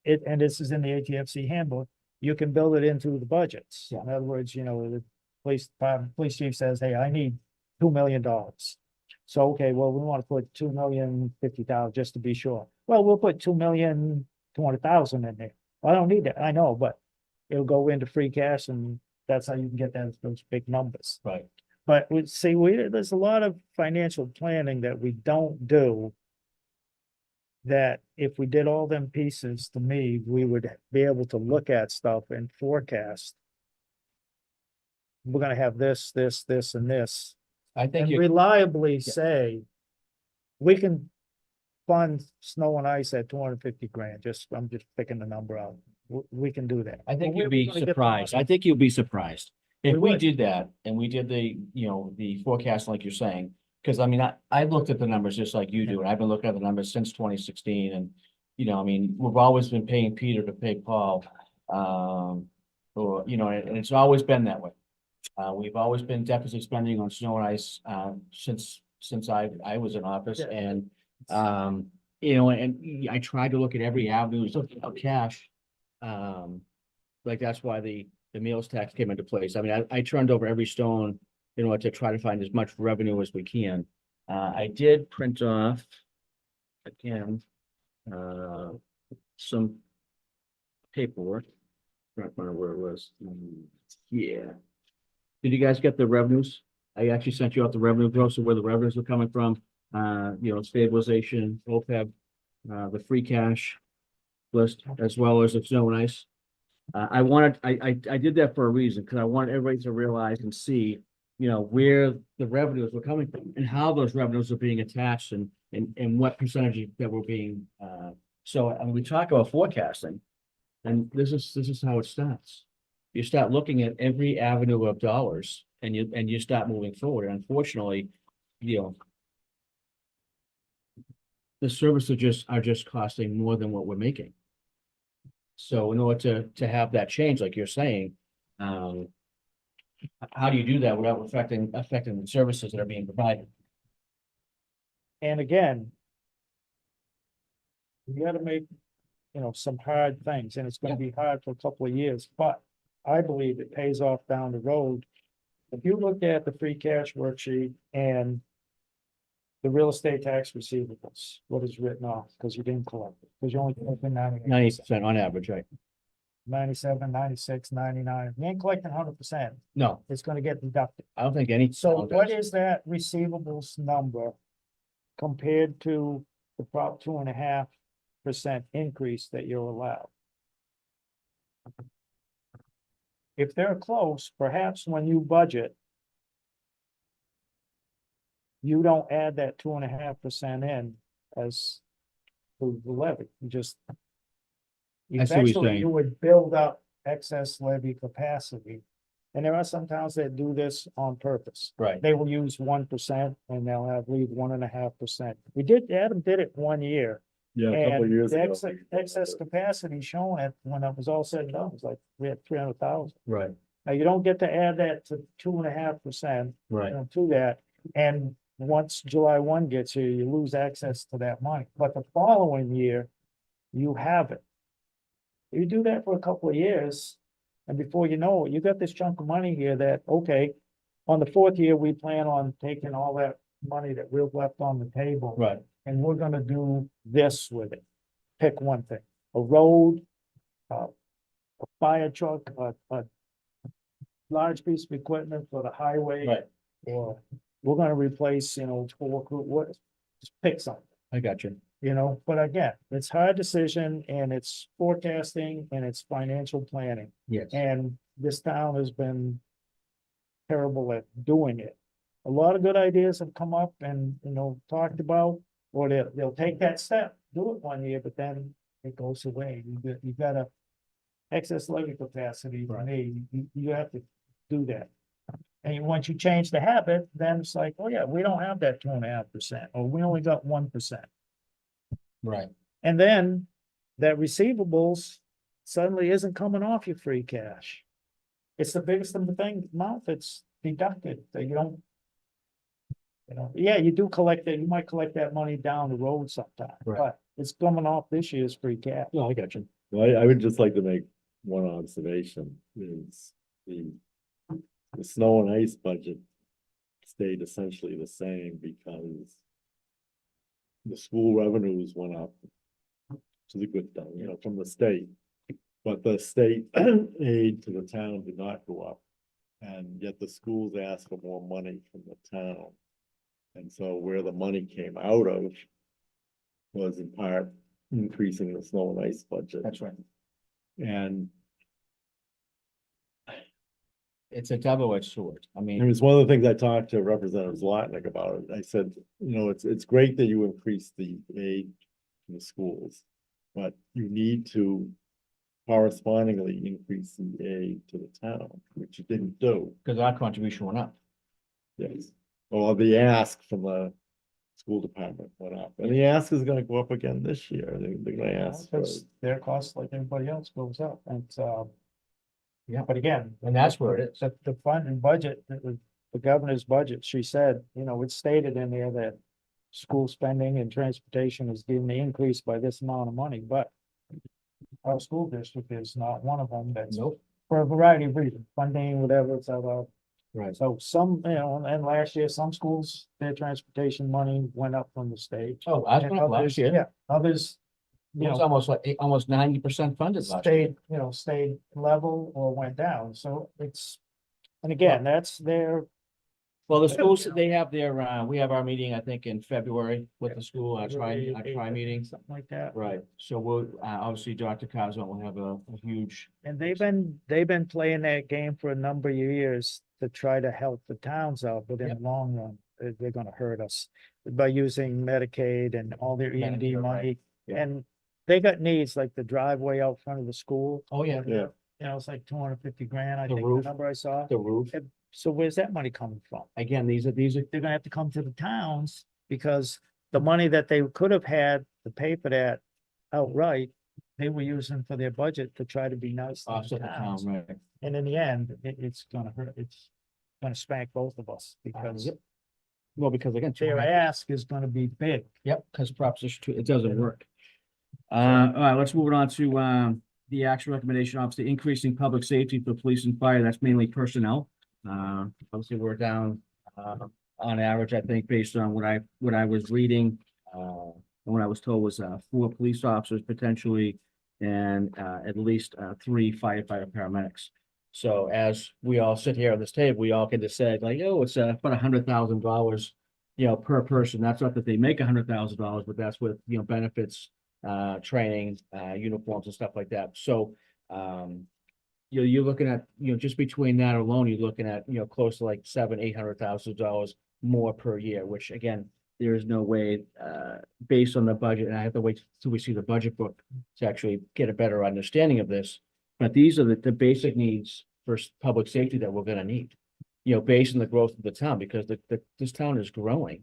and this is in the ATFC handbook, you can build it into the budgets. Yeah. In other words, you know, the police department, police chief says, hey, I need $2 million. So, okay, well, we want to put 2,050,000 just to be sure. Well, we'll put 2,200,000 in there. I don't need that, I know, but it'll go into free cash and that's how you can get those big numbers. Right. But there's a lot of financial planning that we don't do. That if we did all them pieces, to me, we would be able to look at stuff and forecast. We're gonna have this, and this, I think and you, reliably say. We can fund snow and ice at 250 grand, I'm just picking the number out. We can do that. I think But where you'd we be gonna get the surprised. money? I think you'll be surprised. If we would. did that and we did the, you know, the forecast like you're saying, because I mean, I looked at the numbers just like you do, and I've been looking at the numbers since 2016 and, you know, I mean, we've always been paying Peter to pay Paul. Or, you know, and it's always been that way. We've always been deficit spending on snow and ice, since I was in office Yeah. and, you know, and I tried to look at every avenue of cash. Like that's why the meals tax came into place. I mean, I turned over every stone in order to try to find as much revenue as we can. I did print off again, some paperwork. Not remember where it was. Yeah. Did you guys get the revenues? I actually sent you out the revenue growth, so where the revenues were coming from, you know, stabilization, OPEB, the free cash list, as well as the snow and ice. I did that for a reason, because I want everybody to realize and see, you know, where the revenues were coming from and how those revenues are being attached and what percentage that were being, so, I mean, we talk about forecasting. And this is how it starts. You start looking at every avenue of dollars and you start moving forward. And unfortunately, you know, the services are just costing more than what we're making. So in order to have that change, like you're saying, how do you do that without affecting the services that are being provided? And again, you gotta make, you know, some hard things, and it's gonna be hard for a couple of years, but I believe it pays off down the road. If you look at the free cash worksheet and the real estate tax receivables, what is written off, because you didn't collect it, because you only collected 90% on average, right? 97, 96, 99. You ain't collecting 100%. No, It's gonna get deducted. I don't think any. So town what does. is that receivables number compared to the prop 2.5% increase that you're allowed? If they're close, perhaps when you budget, you don't add that 2.5% in as to the levy, you just. I see what you're Eventually, saying. you would build up excess levy capacity. And there are some towns that do this on purpose. Right. They will use 1% and they'll leave 1.5%. Adam did it 1 year. Yeah, a couple of And years the ago. excess capacity shown at, when it was all said and done, was like, we had 300,000. Right, Now, you don't get to add that to 2.5%, right. to that, and once July 1 gets here, you lose access to that money, but the following year, you have it. You do that for a couple of years, and before you know it, you got this chunk of money here that, okay, on the 4th year, we plan on taking all that money that we've left on the table. Right. And we're gonna do this with it. Pick one thing, a road, a fire truck, a large piece of equipment for the highway. Right. Or we're gonna replace, you know, what, just pick something, I got you. you know, but again, it's hard decision and it's forecasting and it's financial planning. Yes. And this town has been terrible at doing it. A lot of good ideas have come up and, you know, talked about, or they'll take that step, do it 1 year, but then it goes away. You got a excess levy capacity, for me, you have to do that. And once you change the habit, then it's like, oh yeah, we don't have that 2.5%, or we only got 1%. Right. And then that receivables suddenly isn't coming off your free cash. It's the biggest of the thing, amount that's deducted, that you don't. You know, yeah, you do collect that, you might collect that money down the road sometime, Right. but it's coming off this year's free cash. No, I got you. Well, I would just like to make one observation, is the snow and ice budget stayed essentially the same because the school revenues went up to the good thing, you know, from the state. But the state aid to the town did not go up. And yet the schools asked for more money from the town. And so where the money came out of was in part increasing the snow and ice budget. That's right. And It's a double-edged sword. I it mean, was one of the things I talked to Representative Zlotnick about it. I said, you know, it's great that you increase the aid to the schools, but you need to correspondingly increase the aid to the town, which you didn't do. Because our contribution went up. Yes. Or the ask from the school department went up, and the ask is gonna go up again this year. They're gonna ask for. Because their costs, like everybody else, goes up, and, Yeah. but again. And that's where it is. The fund and budget, the governor's budget, she said, it's stated in there that school spending and transportation is getting increased by this amount of money, but our school district is not one of them. That's Nope. for a variety of reasons, funding, whatever, it's about. Right. So some, and last year, some schools, their transportation money went up from the state. Oh, I And went up last others- year. Yeah, others, It was almost like, almost 90% funded last year. stayed level or went down, so it's, and again, that's their. Well, the schools, they have their, we have our meeting, I think, in February with the school, our try meeting. Something like that. Right, so we'll, obviously, Dr. Cosmo will have a huge, And they've been playing that game for a number of years to try to help the towns out, but in the Yep. long run, they're gonna hurt us by using Medicaid and all their E and D Medicare, right. money. Yeah. And they got needs like the driveway out front of the school, oh, yeah, Yeah, it's like 250 grand, I The think, the roof. number I saw. the roof. So where's that money coming from? Again, these are, They're gonna have to come to the towns because the money that they could have had to pay for that outright, they were using for their budget to try to be nice to offset the the town, towns. right? And in the end, it's gonna hurt, it's gonna spank both of us because Yep. Well, because again. their ask is gonna be big. Yep, because Proposition 2, it doesn't work. All right, let's move it on to, the action recommendation, obviously increasing public safety for police and fire, that's mainly personnel. Obviously, we're down, on average, I think, based on what I was reading, and what I was told was, 4 police officers potentially, and, at least, 3 firefighter paramedics. So as we all sit here at this table, we all can just say like, oh, it's, about $100,000, per person. That's not that they make $100,000, but that's with, benefits, training, uniforms and stuff like that. So, you're looking at, just between that alone, you're looking at, close to like $700,000-800,000 more per year, which again, there is no way, based on the budget, and I have to wait till we see the budget book to actually get a better understanding of this. But these are the basic needs for public safety that we're gonna need, based on the growth of the town, because this town is growing.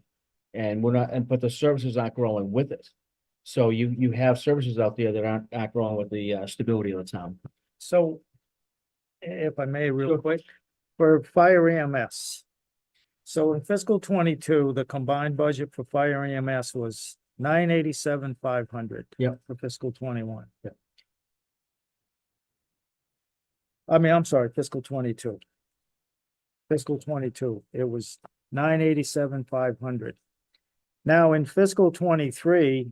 And we're not, but the services aren't growing with it. So you have services out there that aren't growing with the, stability of the town. So if I may, real Sure. quick, for fire EMS. So in fiscal 22, the combined budget for fire EMS was 987,500. Yep. For fiscal 21. Yep. I'm sorry, fiscal 22. Fiscal 22, it was 987,500. Now in fiscal 23,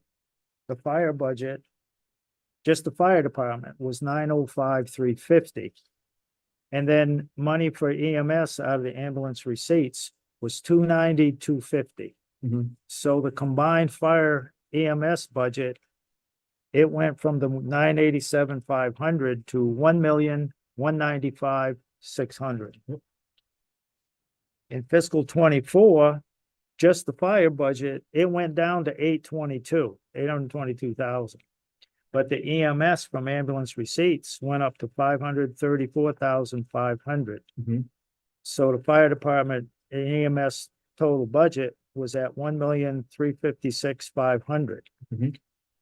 the fire budget, just the fire department was 905,350. And then money for EMS out of the ambulance receipts was 290,250. Mhm. So the combined fire EMS budget, it went from the 987,500 to 1,195,600. In fiscal 24, just the fire budget, it went down to 822,000. But the EMS from ambulance receipts went up to 534,500. Mhm. So the fire department EMS total budget was at 1,356,500. Mhm.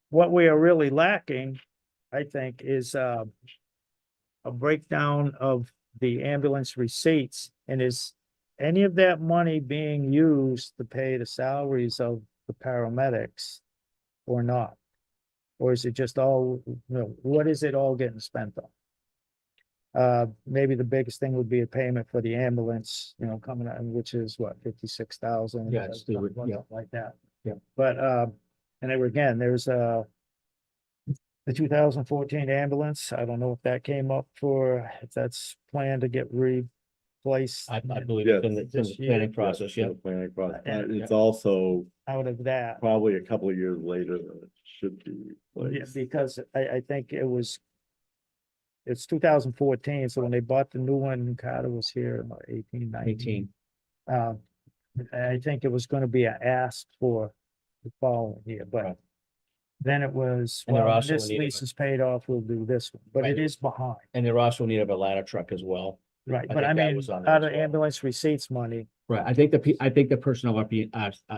What we are really lacking, I think, is a breakdown of the ambulance receipts, and is any of that money being used to pay the salaries of the paramedics or not? Or is it just all, what is it all getting spent on? Maybe the biggest thing would be a payment for the ambulance, coming out, which is what, 56,000? Yeah, it's still- yeah. Like that. Yeah. But, and then again, there's, the 2014 ambulance, I don't know if that came up if that's planned to get replaced. I believe Yes. it's in the This year. planning process, yeah, yeah. the planning process. And- It's also Out of that. probably a couple of years later than it should be Yeah, replaced. because I think it's 2014, so when they bought the new one, Carter was here, in 18, 19. 18. I think it was gonna be an ask for the following year, but Right. then it was, And they're well, when also this in need of lease a- is paid off, we'll do this one, but it Right. is behind, And they're also in need of a ladder truck as well. right? I But I think that mean, was on there out as of well. ambulance receipts money, Right, I think the personnel are being,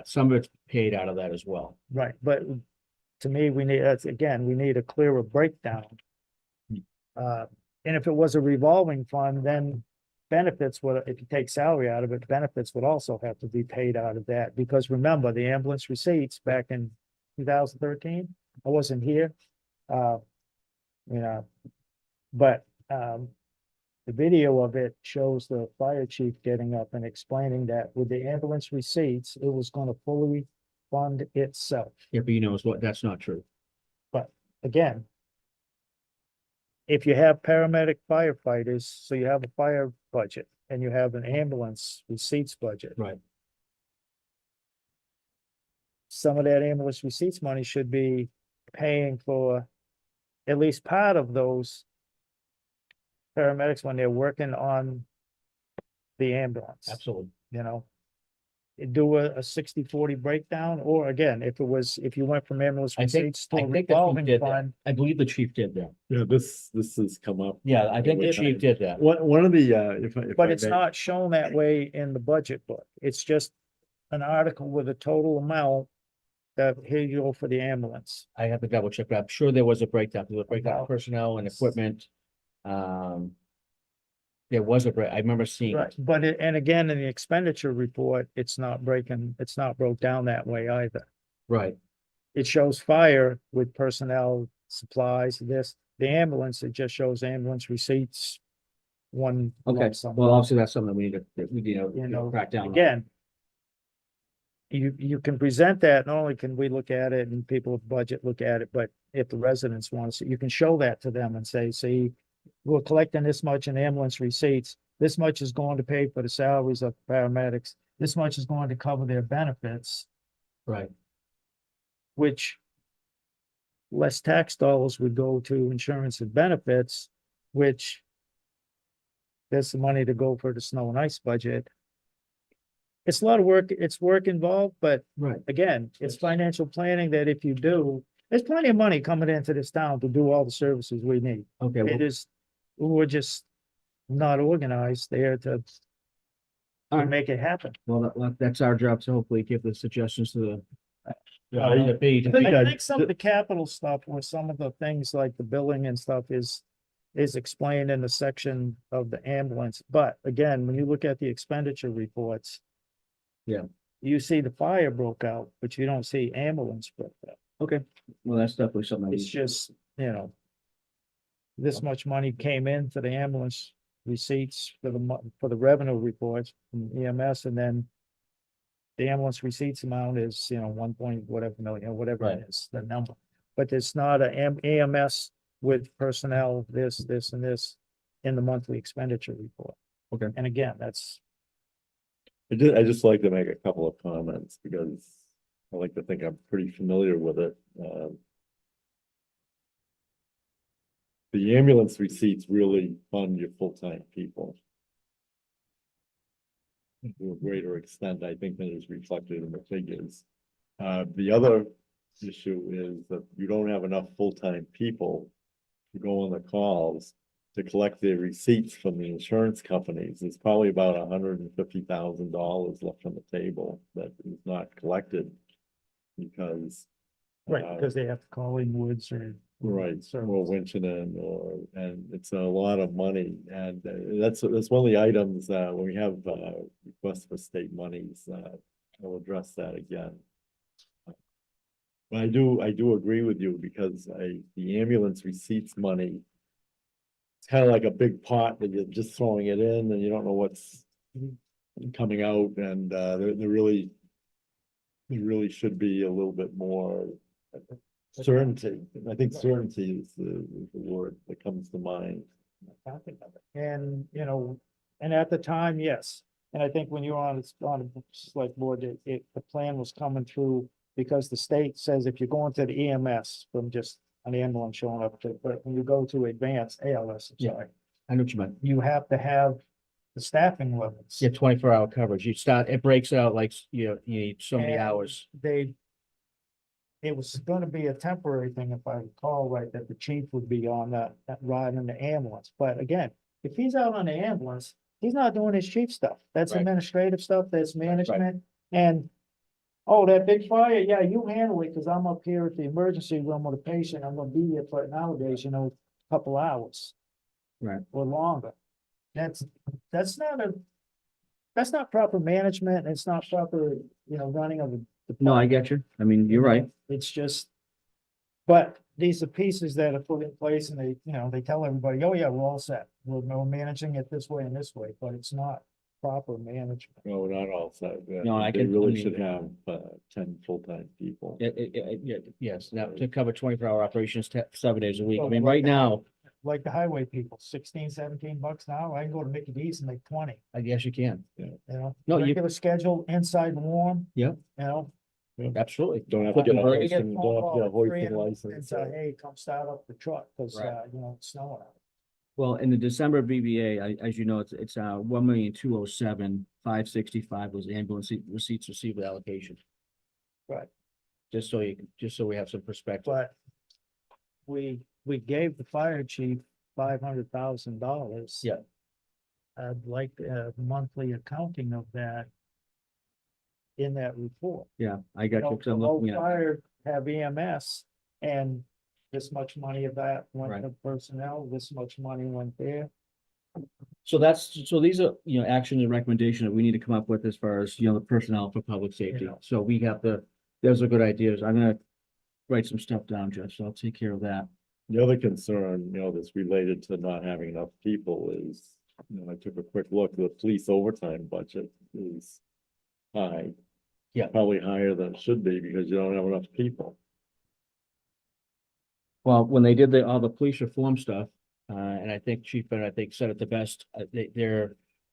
some of it's paid out of that as well. right, but to me, we need, that's, again, we need a clearer breakdown. And if it was a revolving fund, then benefits would, if you take salary out of it, benefits would also have to be paid out of that, because remember, the ambulance receipts back in 2013, I wasn't here. You know, but, the video of it shows the fire chief getting up and explaining that with the ambulance receipts, it was gonna fully fund itself. Yeah, but you know, what, that's not true. But again, if you have paramedic firefighters, so you have a fire budget and you have an ambulance receipts budget. Right. Some of that ambulance receipts money should be paying for at least part of those paramedics when they're working on the ambulance, Absolutely. you know? Do a 60-40 breakdown, or again, if you went from ambulance I think- receipts to I a think the chief revolving did that. fund. I believe the chief did that. Yeah, this has come up. Yeah, I think the Which chief I- did that. One of the, if I But it's may- not shown that way in the budget book. It's just an article with a total amount that here you go for the ambulance. I have to double check, but I'm sure there was a breakdown. There was a breakdown of personnel and equipment. There was I remember seeing Right, it. but and again, in the expenditure report, it's not broke down that way either. Right, It shows fire with personnel, supplies, the ambulance, it just shows ambulance receipts. One. okay. lump sum. Well, obviously, that's something we need to, You know, crack down on. Again. You can present that, not only can we look at it and people with budget look at it, but if the residents want to see, you can show that to them and say, see, we're collecting this much in ambulance receipts. This much is going to pay for the salaries of paramedics. This much is going to cover their benefits, Right, which less tax dollars would go to insurance and benefits, which there's some money to go for the snow and ice budget. It's a lot of work, it's work involved, but right. again, it's financial planning that if you do, there's plenty of money coming into this town to do all the services we need. Okay, It well, is, we're just not organized there to All right. make it happen. well, that's our job to hopefully give the suggestions to the. Yeah, to be- to I think, be- I think some of the capital stuff, or some of the things like the billing and stuff is explained in the section of the ambulance, but again, when you look at the expenditure reports. Yeah. You see the fire broke out, but you don't see ambulance broke out. Okay, well, that's definitely something. It's just, you know. This much money came in for the ambulance receipts for the revenue reports from EMS, and then. The ambulance receipts amount is, 1 point whatever million, whatever Right. it is, the number. But it's not a AMS with personnel, this and this in the monthly expenditure report. Okay. And again, that's, I just like to make a couple of comments because I like to think I'm pretty familiar with it. The ambulance receipts really fund your full-time people. To a greater extent, I think, than is reflected in the figures. The other issue is that you don't have enough full-time people to go on the calls to collect their receipts from the insurance companies. There's probably about $150,000 left on the table that is not collected because. right, because they have to call in Woods or. Right, So- or Winchendon, and it's a lot of money, and that's one of the items, when we have, requests for state monies, I'll address that again. But I do agree with you, because the ambulance receipts money. It's kind of like a big pot that you're just throwing it in and you don't know what's coming out, and, there really should be a little bit more. Certainty, I think certainty is the word that comes to mind. And, and at the time, yes, and I think when you were on the select board, the plan was coming through. Because the state says if you're going to the EMS from just an ambulance showing up to, but when you go to advanced ALS, Yeah. I know what you meant. you have to have the staffing levels. Yeah, 24-hour coverage. It breaks out like, you need so many And hours. They it was gonna be a temporary thing, if I recall right, that the chief would be on that ride in the ambulance. But again, if he's out on the ambulance, he's not doing his chief stuff. That's Right. administrative stuff, that's management. And, oh, that big fire, yeah, you handle it, cause I'm up here at the emergency room with a patient. I'm gonna be here for nowadays, a couple hours. Right. Or longer. That's not proper management. It's not proper, running of a. No, I get you. I mean, you're right. It's just, but these are pieces that are put in place and they tell everybody, oh yeah, we're all set. We're managing it this way and this way, but it's not proper management. No, we're not all set. Yeah, No, I they can- I really mean- should have 10 full-time people. Yes, now to cover 24-hour operations, 7 days a week. I Well, mean, like right now, Like the highway people, 16, 17 bucks an hour. I can go to Mickey D's and make 20, I guess you can. No, you- regular schedule, inside warm. Yep. Absolutely. Don't have to Flip get the a bird. hoist and don't have to get a hoisting license. And say, hey, come start up the truck, cause, Right. it's snowing out. Well, in the December BBA, as you know, it's 1,207,565 was ambulance receipts received with allocation. Right. Just so we have some perspective. But we gave the fire chief $500,000. Yeah. I'd like a monthly accounting of that in that report. Yeah, I got you. 'Cause I'm All looking at, fire have EMS and this much money of that went Right. to personnel, this much money went there. so these are, action and recommendation that we need to come up with as far as, the personnel for public safety. Yeah. So we have those are good ideas. I'm gonna write some stuff down, Jeff, so I'll take care of that. The other concern, that's related to not having enough people is, I took a quick look, the police overtime budget is high. Yeah. Probably higher than it should be because you don't have enough people. Well, when they did all the police reform stuff, and I think Chief Bennett, said it the best,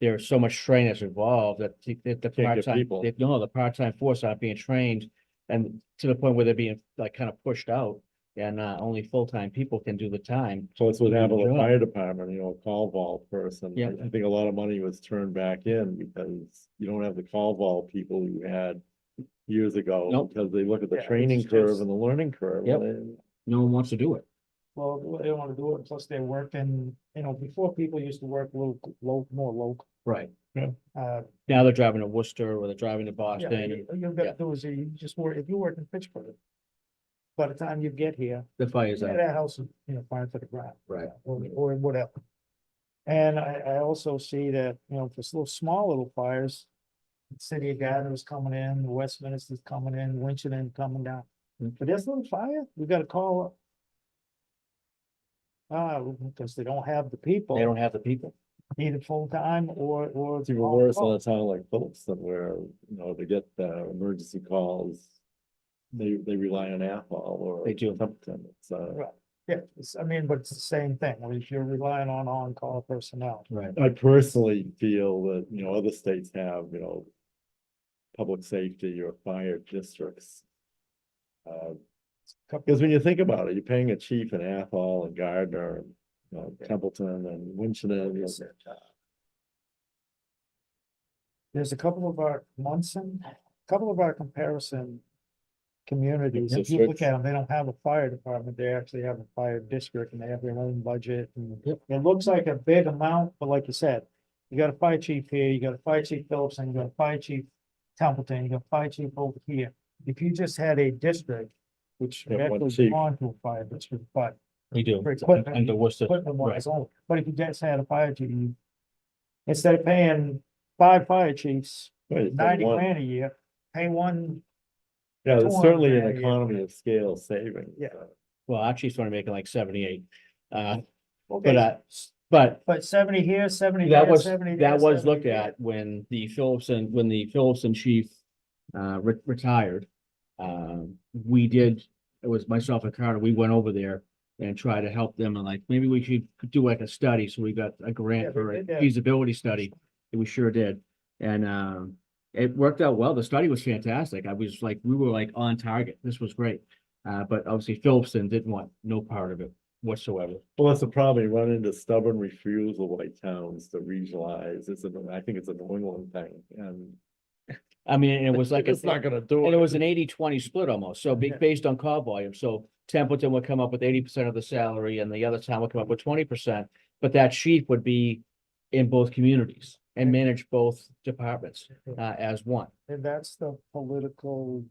there's so much training that's involved that the get part-time, people. the part-time force aren't being trained. And to the point where they're being like kind of pushed out and, only full-time people can do the time. So it's what happened with the Sure. fire department, a call vault person. Yeah. I think a lot of money was turned back in because you don't have the call vault people you had years ago. Nope. Because they look at the Yeah, training it's curve just- and the learning curve. Yep. and No one wants to do it. Well, they don't wanna do it, plus they're working, before people used to work a little more local. Right. Uh, Now they're driving to Worcester or they're driving to yeah, Boston. you've got to do is you just work, if you work in Pittsburgh. By the time you get here, The fire's out. that house is, fire to the ground. Right. Or whatever. And I also see that, for small little fires. City of Gardner's coming in, Westminster's coming in, Winchendon coming down. Mm. But this little fire, we gotta call. Because they don't have the people. They don't have the people. Needed full time or. It's even worse on a town like Phillipston where, to get emergency calls. They rely on AFOL or. They do. Templeton. It's Right. Yeah, but it's the same thing, where if you're relying on on-call personnel. Right. I personally feel that, other states have, public safety or fire districts. Because when you think about it, you're paying a chief in Athol and Gardner, and, Templeton and Winchendon. There's a couple of our couple of our comparison communities, if you look Districts. at them, they don't have a fire department, they actually have a fire district and they have their own budget. And Yep. it looks like a big amount, but like you said, you got a fire chief here, you got a fire chief Phillips, and you got a fire chief Templeton, you got a fire chief over here. If you just had a district, which Yeah, one actually chief. belong to a fire district, but We do. For equipment. And the Worcester. equipment Right. wise only, but if you just had a fire chief, instead of paying 5 fire chiefs Right, it's 90 one- grand a year, pay one. Yeah, there's 200 certainly an grand a year. economy of scale savings. Yeah. Well, our chief's only making like 78. Okay, But but 70 here, 70 that there, was, 70 there, that was 70 looked there. at when the Phillipson chief retired. We did, it was myself and Carter, we went over there and tried to help them and like, maybe we should do like a study. So we got a Yeah, grant for they a did that. feasibility study. And we sure did. And it worked out well. The study was fantastic. We were like on target. This was great. But obviously Phillipson didn't want no part of it whatsoever. Well, that's the problem. You run into stubborn refusal by towns to regionalize. I think it's a New England thing and I mean, and it was like, It's not gonna do and it it. was an 80-20 split almost, so based on call volume, so Templeton would come up with 80% of the salary and the other town would come up with 20%. But that chief would be in both communities and manage both departments as one. And that's the political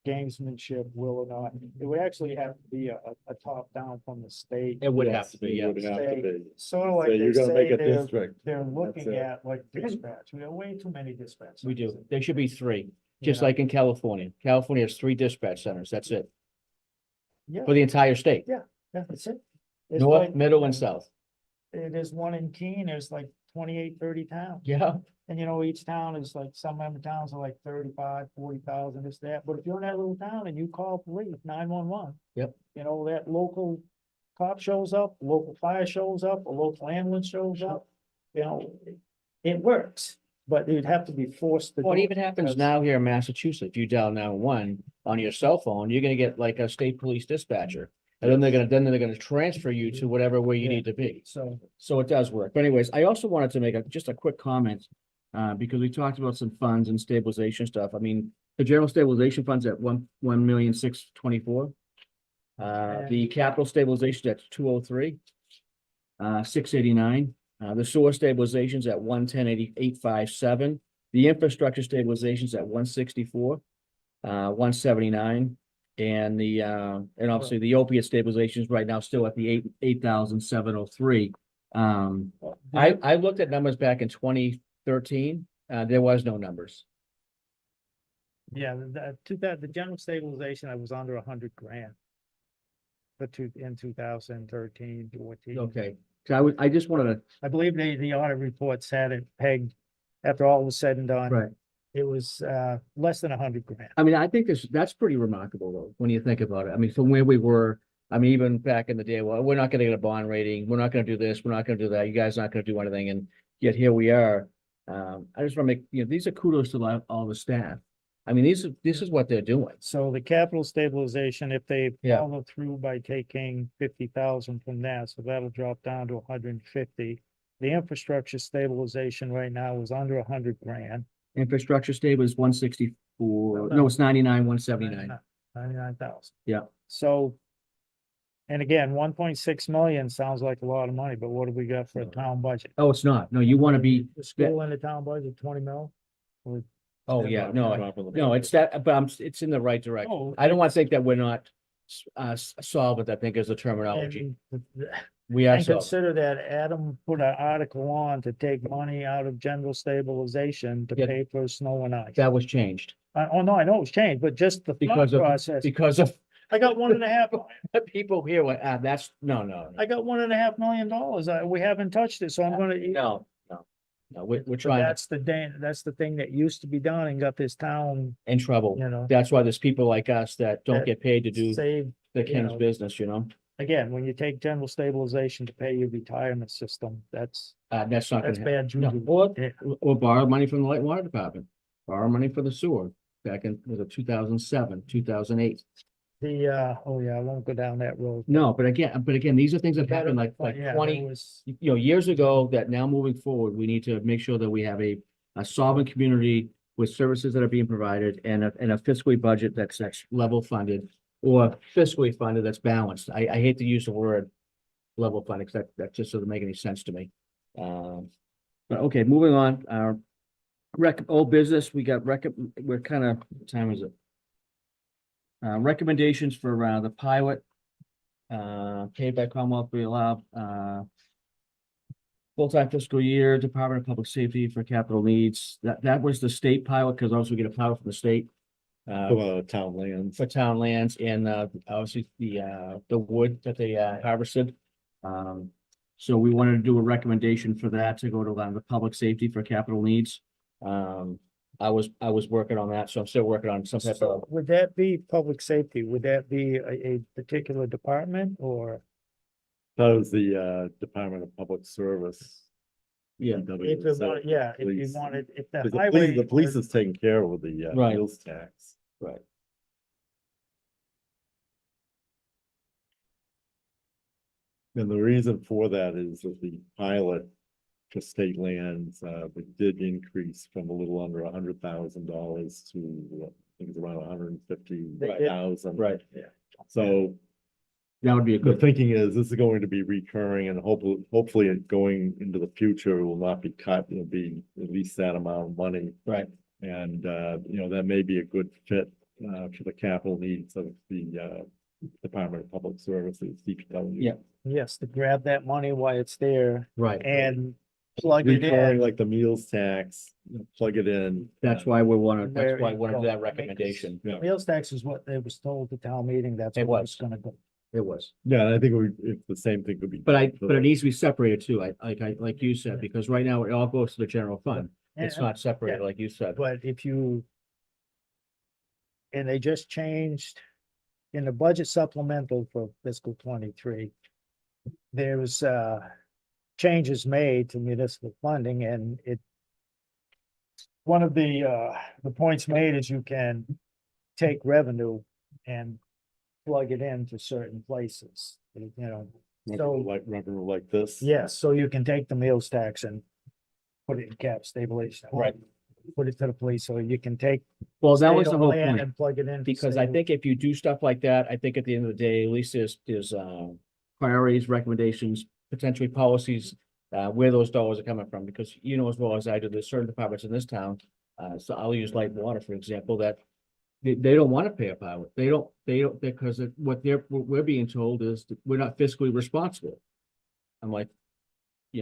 gamesmanship, will or not. It would actually have to be a top down from the state. It would Yes, have to be, it yeah. would have to be. Sort of So like they you're gonna make say a they're, district. they're looking it. at like dispatch. We have way too many dispatch. We do. centers. There should be three, You just know? like in California. California has 3 dispatch centers. That's it Yeah, for the entire state, that's it. It's north, like- middle and south. There's one in Keene, there's like 28, 30 towns. Yeah. And you know, each town is like, some member towns are like 35, 40,000, this, that, but if you're in that little town and you call police, 911. Yep. You know, that local cop shows up, local fire shows up, a local ambulance shows up, you know, it works, but it'd have to be forced to. Well, it do even happens because- now here in Massachusetts. You dial 911 on your cell phone, you're gonna get like a state police dispatcher. And then they're gonna transfer you to whatever way you Yeah. need to be. So, So it does work. But anyways, I also wanted to make just a quick comment. Because we talked about some funds and stabilization stuff. I mean, the general stabilization fund's at 1,624,000. The capital stabilization at 203. 689. The sewer stabilization's at 110,857. The infrastructure stabilization's at 164. 179. And and obviously the opiate stabilization is right now still at the 8,703. I looked at numbers back in 2013. There was no numbers. yeah, the general stabilization, I was under 100 grand. But in 2013, 14. Okay, so I just wanted I believe the audit reports had it pegged, after all was said and to, done. right. It was less than 100 grand. I mean, I think that's pretty remarkable though, when you think about it. I mean, from where we were, I mean, even back in the day, well, we're not gonna get a bond rating. We're not gonna do this. We're not gonna do that. You guys are not gonna do anything. And yet here we are. I just wanna make, these are kudos to all the staff. I mean, this is what they're doing. So the capital stabilization, if they Yeah. follow through by taking 50,000 from that, so that'll drop down to 150. The infrastructure stabilization right now is under 100 grand. Infrastructure stable is 164. No, it's 99, 179. 99,000. Yeah. So. And again, 1.6 million sounds like a lot of money, but what do we got for a town budget? Oh, it's not. No, you wanna be, The school in the town budget, 20 mil? Or- oh, yeah, no, it's that, but it's in the right direction. Oh, I don't wanna think that we're not solvent, I think is the terminology. And We are and solvent. consider that Adam put an article on to take money out of general stabilization to Yeah. pay for snow and ice. That was changed Oh, no, I know it's changed, but just the thought because of, process. because of I got people here, went, that's, no. I got $1.5 million. We haven't touched it, so I'm gonna. No, we're But trying that's the thing that used to be done and got this town, in trouble. you know, That's why there's people like us that don't That get paid to do save. the you king's know. business, Again, when you take general stabilization to pay your retirement system, that's That's not gonna happen. bad No, juju. Yeah. or borrow money from the light water department, borrow money for the sewer back in, was it 2007, 2008? Oh yeah, I won't go down that road. No, but again, these are things that happen like Yeah, there 20, was- years ago, that now moving forward, we need to make sure that we have a solvent community with services that are being provided and a fiscally budget that's level funded or fiscally funded that's balanced. I hate to use the word level funded because that just doesn't make any sense to me. But okay, moving on, old business, we're kind of, what time is it? Recommendations for, the pilot. Paid by Commonwealth, we allow, full-time fiscal year, Department of Public Safety for capital needs. That was the state pilot, because obviously we get a pilot from the state. Town lands. For town lands and, obviously the wood that they, harvested. So we wanted to do a recommendation for that to go to the public safety for capital needs. I was working on that, so I'm still working on some type of, So would that be public safety? Would that be a particular department or? That was the Department of Public Service. yeah, If it wanted, yeah, if you Police. wanted, if the 'Cause the highway. police is taking care of the Right. meals tax. right. And the reason for that is that the pilot for state lands, it did increase from a little under $100,000 to, I think it's around $150,000. Right. So That would be a the good, thinking is this is going to be recurring, and hopefully it going into the future will not be cut. It'll be at least that amount of money. right. And, that may be a good fit, for the capital needs of the, Department of Public Services, DPW. Yeah. Yes, to grab that money while it's there Right. and plug it Recurring in. like the meals tax, plug it in. That's why we want to, Where that's why I it wanted that goes. recommendation. Yeah. Meals tax is what they was told at town meeting, that's It what was. it's gonna go. It was. Yeah, I think if the same thing could be. But done for but it the- needs to be separated too, like you said, because right now it all goes to the general fund. It's And- not separated, like you said. But if you. And they just changed in the budget supplemental for fiscal 23. There was changes made to municipal funding and it. One of the points made is you can take revenue and plug it into certain places, you know. So, Like revenue like this. yes, so you can take the meals tax and put it in cap stabilization. Right. Put it to the police, so you can take. Well, that was state the whole land point, And plug it in. because I think if you do stuff like that, I think at the end of the day, at least there's priorities, recommendations, potentially policies, where those dollars are coming from, because you know as well as I do, there's certain departments in this town. So I'll use light water, for example, that they don't want to pay a pilot. They don't, because what we're being told is that we're not fiscally responsible. I'm like,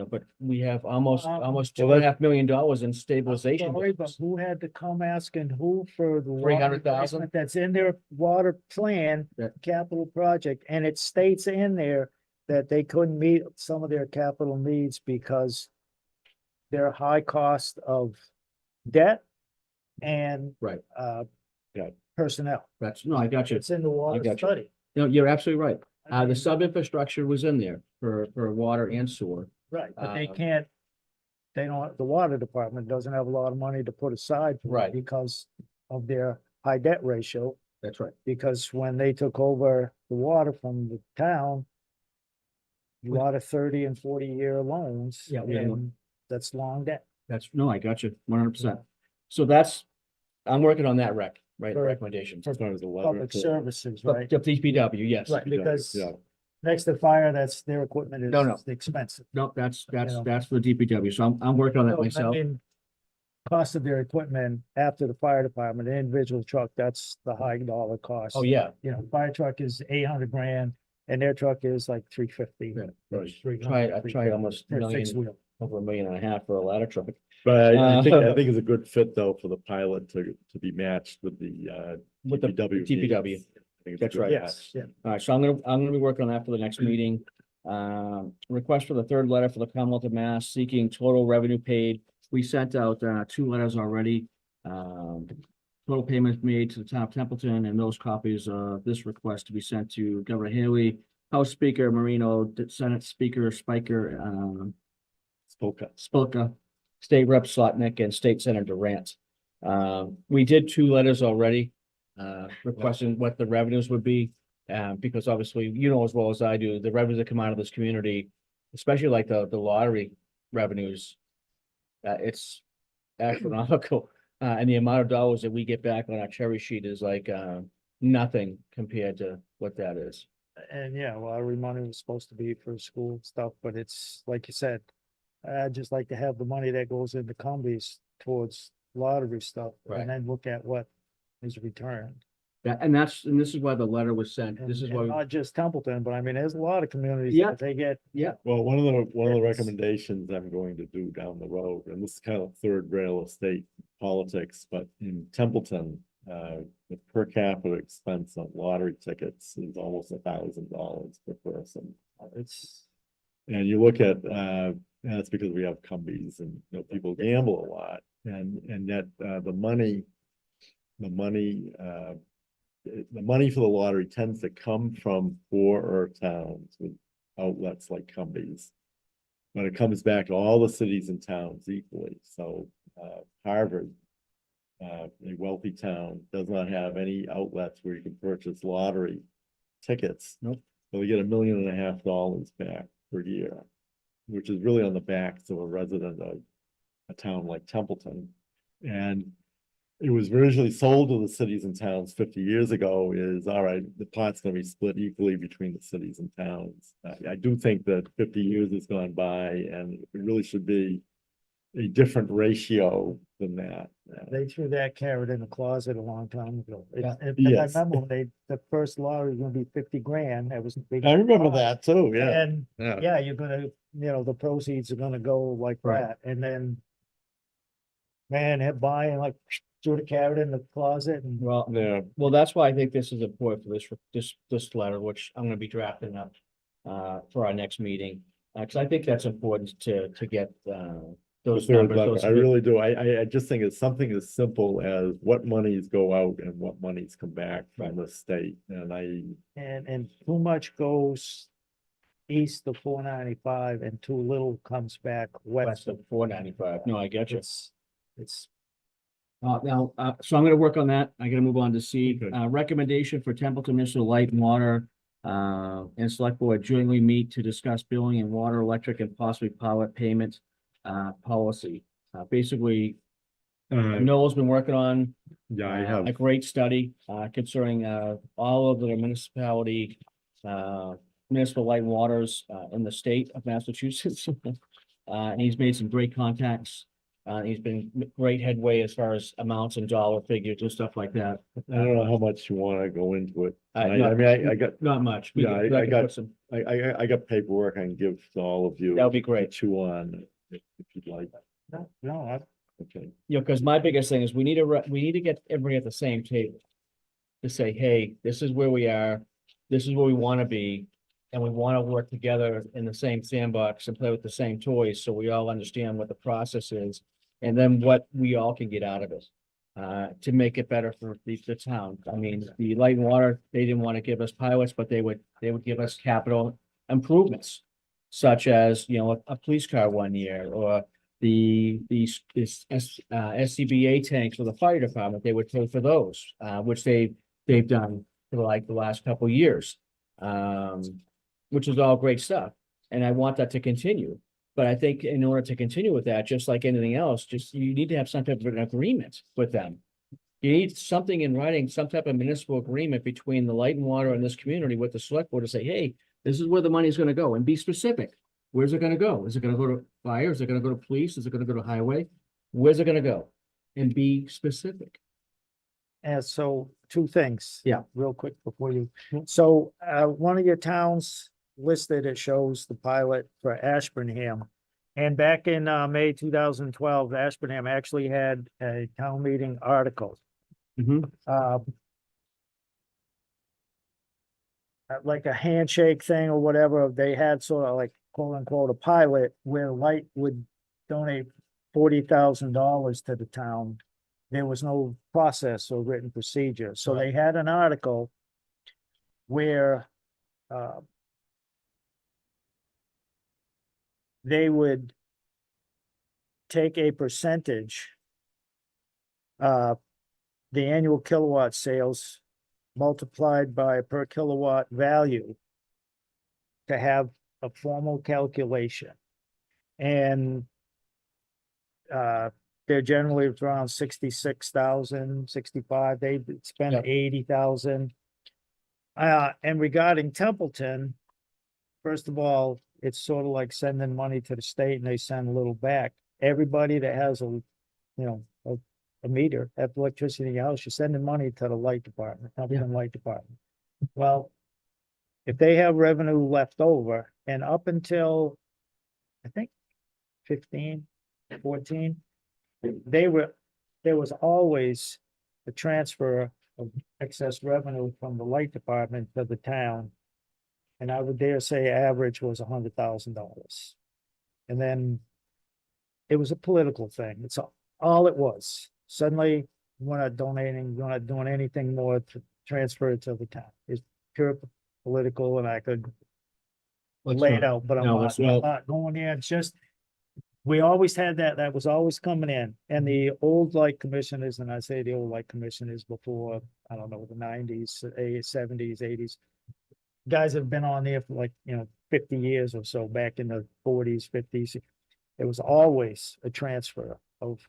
but we have almost Well, $2.5 million in stabilization. Sorry, but budgets. who had to come asking who for the. water 300,000? replacement That's in their water plan, Yeah. capital project, and it states in there that they couldn't meet some of their capital needs because. Their high cost of debt and. Right. Yeah. Personnel. No, I got you. It's in the water got you. study. No, you're absolutely right. I The mean, sub infrastructure was in there for water and sewer. Right, but they uh, can't. They don't, the water department doesn't have a lot of money to put aside. for it Right. Because of their high debt ratio, That's right. because when they took over the water from the town. A lot of 30 and 40-year loans. Yeah, we know. And that's long debt. No, I got you 100%. So I'm working on that right, For- recommendations. As far as the letter. Public to- services, But right? the DPW, yes. Right, because Yeah. next to fire, that's their equipment No, no. is expensive. No, that's know. for the DPW. So I'm working on that So, I myself. mean, cost of their equipment after the fire department, an individual truck, that's the high dollar cost. Oh, yeah. Fire truck is 800 grand and their truck is like 350. Yeah, right. I tried almost For a million, fixed wheel. over $1.5 million for a ladder truck. But I think Uh, it's a good fit though for the pilot to be matched with the With the DPW. DPW. needs. I think it's a That's good right. Yes, match. yeah. All right, so I'm gonna be working on that for the next meeting. Request for the third letter for the Commonwealth of Mass seeking total revenue paid. We sent out 2 letters already. Total payments made to the town of Templeton, and those copies of this request to be sent to Governor Haley, House Speaker Marino, Senate Speaker Spiker, Spilka, State Rep Slotnick, and State Senator Durant. We did 2 letters already, requesting what the revenues would be. Because obviously, as well as I do, the revenues that come out of this community, especially like the lottery revenues. It's astronomical, and the amount of dollars that we get back on our cherry sheet is like, nothing compared to what that is. And yeah, lottery money was supposed to be for school stuff, but it's like you said. I'd just like to have the money that goes into combis towards lottery stuff Right. and then look at what is returned. And this is why the letter was sent. This is And why, not just Templeton, but I mean, there's a lot of communities Yeah. that they get. Well, one of the Yes. recommendations I'm going to do down the road, and this is kind of third rail of state politics, but in Templeton, the per capita expense on lottery tickets is almost $1,000 per person. And you look at, and that's because we have cumbies and, people gamble a lot, and yet, the money for the lottery tends to come from poorer towns with outlets like Cumbies. But it comes back to all the cities and towns equally, so, Harvard, a wealthy town, does not have any outlets where you can purchase lottery tickets. Nope. So we get $1.5 million back per year. which is really on the backs of a resident of a town like Templeton. And it was originally sold to the cities and towns 50 years ago is, all right, the pot's gonna be split equally between the cities and towns. I do think that 50 years has gone by and it really should be a different ratio than that. They threw that carrot in the closet a long time ago. Yeah. I Yes. remember when the first law was gonna be 50 grand, that was. a big I remember law. that too, yeah. And, Yeah. yeah, you're gonna, the proceeds are gonna go like Right. that, and then. Man, hit by and like threw the carrot in the closet and. Well, Yeah, well, that's why I think this is important for this letter, which I'm gonna be drafting up for our next meeting. Cause I think that's important to get those the third numbers. level, those I really do. I just think it's something as simple as what monies go out and what monies come back from the state. And And too much goes east of 495 and too little comes back West west. of 495. No, I get you. It's, Now, so I'm gonna work on that. I gotta move on to C. Okay. Recommendation for Templeton Municipal Light and Water. And Select Board jointly meet to discuss billing and water, electric, and possibly power payment policy. Basically, Noel's been working on yeah, I have. a great study concerning all of the municipality municipal light and waters in the state of Massachusetts. And he's made some great contacts. He's been great headway as far as amounts and dollar figures and stuff like that. I don't know how much you want to go into it. I- I no, mean, I got, Not much. Yeah, I can got- put some- I got paperwork I can give to all of you. That would be great. to chew on if you'd like. no, Okay. Because my biggest thing is we need to get everybody at the same table. To say, hey, this is where we are, this is where we want to be, and we want to work together in the same sandbox and play with the same toys, so we all understand what the process is. And then what we all can get out of it, to make it better for the town. I mean, the light and water, they didn't want to give us pilots, but they would give us capital improvements. Such as, a police car one year, or this SCBA tanks for the fire department, they would pay for those, which they've done for like the last couple of years. Which is all great stuff, and I want that to continue. But I think in order to continue with that, just like anything else, you need to have some type of an agreement with them. You need something in writing, some type of municipal agreement between the light and water and this community with the select board to say, hey, this is where the money is gonna go, and be specific. Where's it gonna go? Is it gonna go to fire? Is it gonna go to police? Is it gonna go to highway? Where's it gonna go? And be specific. and so two things. Yeah. Real quick before you, so, one of your towns listed, it shows the pilot for Ashburnham. And back in, May 2012, Ashburnham actually had a town meeting article. Like a handshake thing or whatever, they had sort of like quote unquote a pilot where Light would donate $40,000 to the town. There was no process or written procedure, so they had an article where they would take a percentage the annual kilowatt sales multiplied by per kilowatt value to have a formal calculation. And they're generally around 66,000, 65, they spend Yep. 80,000. And regarding Templeton, first of all, it's sort of like sending money to the state and they send a little back. Everybody that has a meter, have electricity in your house, you're sending money to the light department, Templeton Light Department. Well, if they have revenue left over, and up until, I think, 15, 14, there was always a transfer of excess revenue from the light department to the town. And I would dare say average was $100,000. And then it was a political thing. It's all it was. Suddenly, we're not donating, we're not doing anything more to transfer it to the town. It's pure political, and I could lay it out, but I'm no, not going there. It's just, we always had that. That was always coming in. And the old light commissioners, and I say the old light commissioners before, I don't know, the 90s, 70s, 80s, guys have been on there for like, 50 years or so, back in the 40s, 50s, it was always a transfer of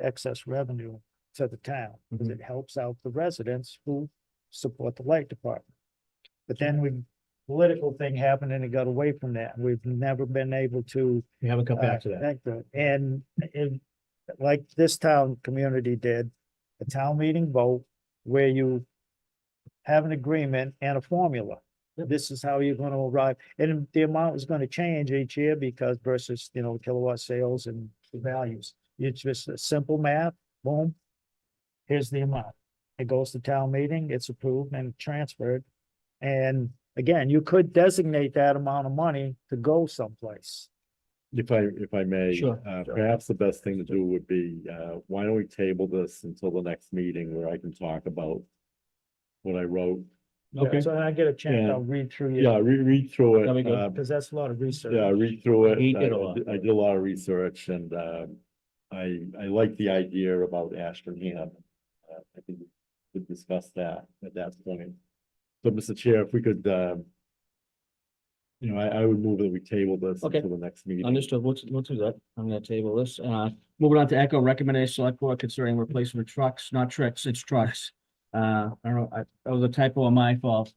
excess revenue to the town, because it helps out the residents who support the light department. But then we, political thing happened and it got away from that. We've never been able to We haven't come back to that. thank you. And like this town community did, a town meeting vote where you have an agreement and a formula. This is how you're gonna arrive, and the amount is gonna change each year because versus, kilowatt sales and the values. It's just a simple math, boom. Here's the amount. It goes to town meeting, it's approved and transferred. And again, you could designate that amount of money to go someplace. If I may, Sure. perhaps the best thing to do would be, why don't we table this until the next meeting where I can talk about what I wrote? Okay. So when I get a chance, Yeah. I'll read through Yeah, you, read through That'd be good. it. because that's a lot of research. Yeah, read through it. He did a lot. I did a lot of research and, I like the idea about Ashburnham. I think we could discuss that at that point. So, Mr. Chair, if we could, I would move that we table this Okay. until the next meeting. Understood. We'll do that. I'm gonna table this. Moving on to Echo recommendation select board considering replacement of trucks, not tricks, it's trucks. I don't know, that was a typo on my fault.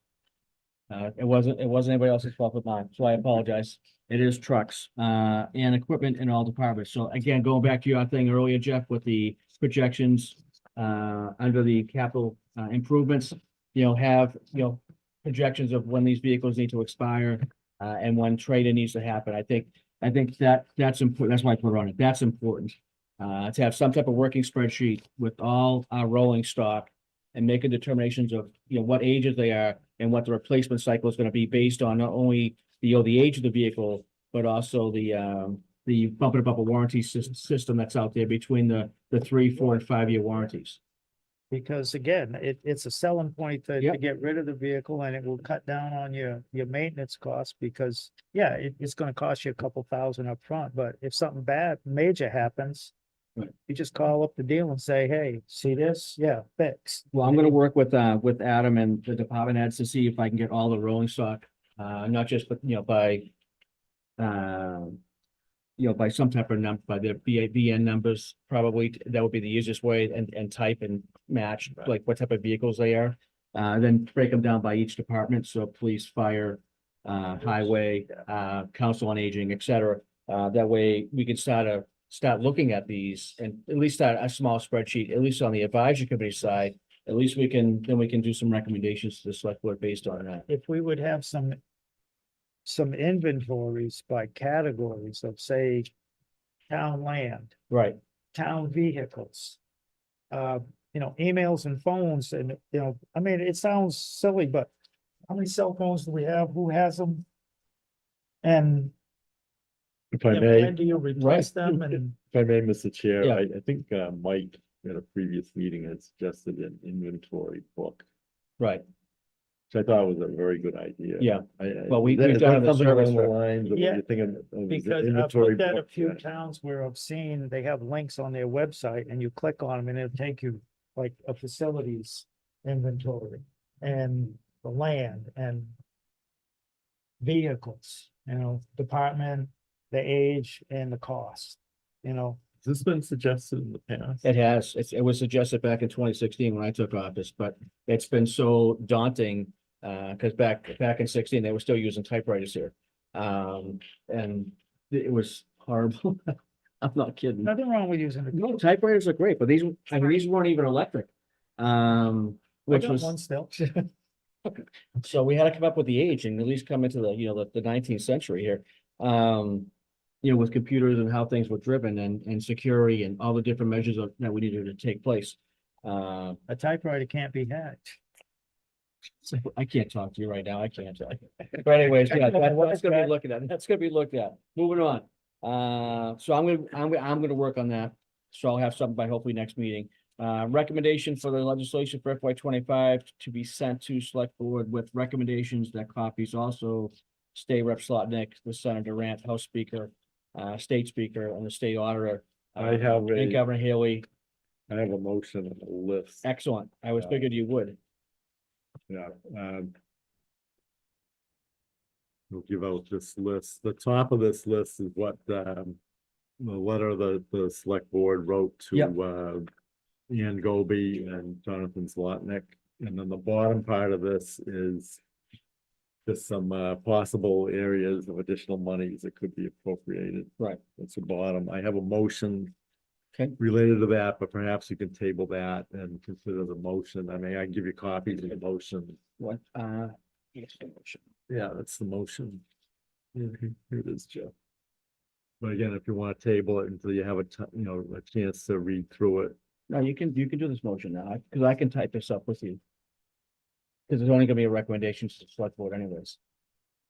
It wasn't anybody else's fault but mine, so I apologize. It is trucks, and equipment in all departments. So again, going back to your thing earlier, Jeff, with the projections, under the capital, improvements, have, projections of when these vehicles need to expire, and when trade-in needs to happen. I think that's important. That's why I put it on it. That's important. To have some type of working spreadsheet with all our rolling stock and making determinations of, what ages they are and what the replacement cycle is going to be based on not only the age of the vehicle, but also the bumper to bumper warranty system that's out there between the 3, 4, and 5 year warranties. Because again, it's a selling point to Yep. get rid of the vehicle, and it will cut down on your maintenance costs, because, yeah, it's gonna cost you a couple thousand up front, but if something bad, major happens, Right. you just call up the deal and say, hey, see this? Yeah, fix. Well, I'm gonna work with Adam and the department heads to see if I can get all the rolling stock, not just, but, by by some type of number, by their VN numbers, probably, that would be the easiest way, and type and match, Right. like what type of vehicles they are. Then break them down by each department, so police, fire, highway, council on aging, et cetera. That way we can start looking at these and at least start a small spreadsheet, at least on the advisory committee side. At least we can do some recommendations to the select board based on that. If we would have some inventories by categories of, say, town land, Right. town vehicles. Emails and phones, and, I mean, it sounds silly, but how many cell phones do we have? Who has them? And If I may, when do you replace them? And Mr. Chair, Yeah. I think, Mike at a previous meeting had suggested an inventory book, Right. which I thought was a very good idea. Yeah. I- Well, we've is that done the something service along the for- lines of what Yeah, you're thinking of the because I've inventory looked at a book? few Yeah. towns where I've seen, they have links on their website, and you click on them and it'll take you like a facilities inventory and the land and vehicles, department, the age and the cost, Has this been suggested in the past? It has. It was suggested back in 2016 when I took office, but it's been so daunting. Because back in 16, they were still using typewriters here. And it was horrible. I'm not kidding. nothing wrong with using it. No, typewriters are great, but these weren't even electric. I Which got was, one still. so we had to come up with the age and at least come into the 19th century here. With computers and how things were driven and security and all the different measures that we needed to take place. A typewriter can't be hacked. So I can't talk to you right now. I can't. But anyways, yeah, that's gonna be looked at. That's gonna be looked at. Moving on. So I'm gonna work on that. So I'll have something by hopefully next meeting. Recommendation for the legislation for FY25 to be sent to select board with recommendations that copies also State Rep Slotnick, the Senator Durant, House Speaker, State Speaker, and the State Auditor. I have and Governor Haley. I have a motion on the list. Excellent. I was figured you would. Yeah. we'll give out this list. The top of this list is what, the letter the select board wrote to, Yep. Ian Goby and Jonathan Zlotnick. And then the bottom part of this is just some, possible areas of additional monies that could be appropriated. Right. That's the bottom. I have a motion Okay. related to that, but perhaps you can table that and consider the motion. I mean, I can give you copies of the motion. What, yes, the motion. Yeah, that's the motion. Yeah, here it is, Jeff. But again, if you want to table it until you have a a chance to read through it. No, you can do this motion now, because I can type this up with you. Because there's only gonna be a recommendation to the select board anyways.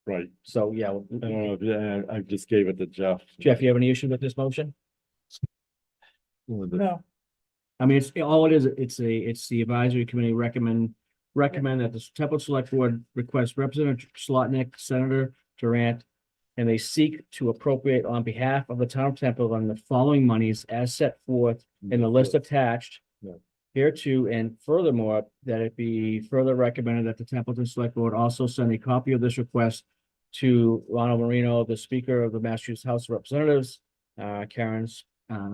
Right. So, yeah, I don't know, yeah, I just gave it to Jeff. Jeff, you have any issue with this motion? No, I mean, all it is, it's the advisory committee recommend that the Templeton Select Board request Representative Zlotnick, Senator Durant, and they seek to appropriate on behalf of the town of Templeton the following monies as set forth in the list attached Yeah. hereto, and furthermore, that it be further recommended that the Templeton Select Board also send a copy of this request to Ronald Marino, the Speaker of the Massachusetts House of Representatives, Karen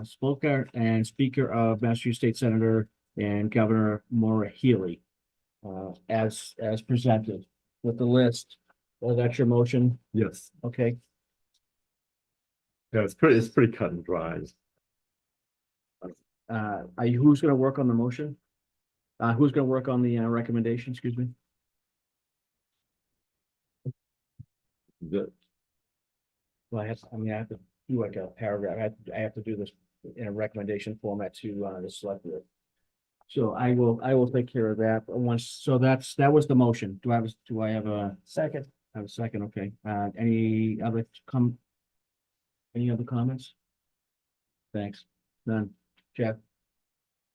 Spolker, and Speaker of Massachusetts State Senator and Governor Maura Healy, as presented with the list. Well, that's your motion, Yes, okay? yeah, it's pretty cut and dry. Who's gonna work on the motion? Who's gonna work on the recommendation, excuse me? The- Well, I have to do like a paragraph, I have to do this in a recommendation format to, the select board. So I will take care of that, but that was the motion, do I have a second, second, okay, any other comments? Thanks, none, Jeff,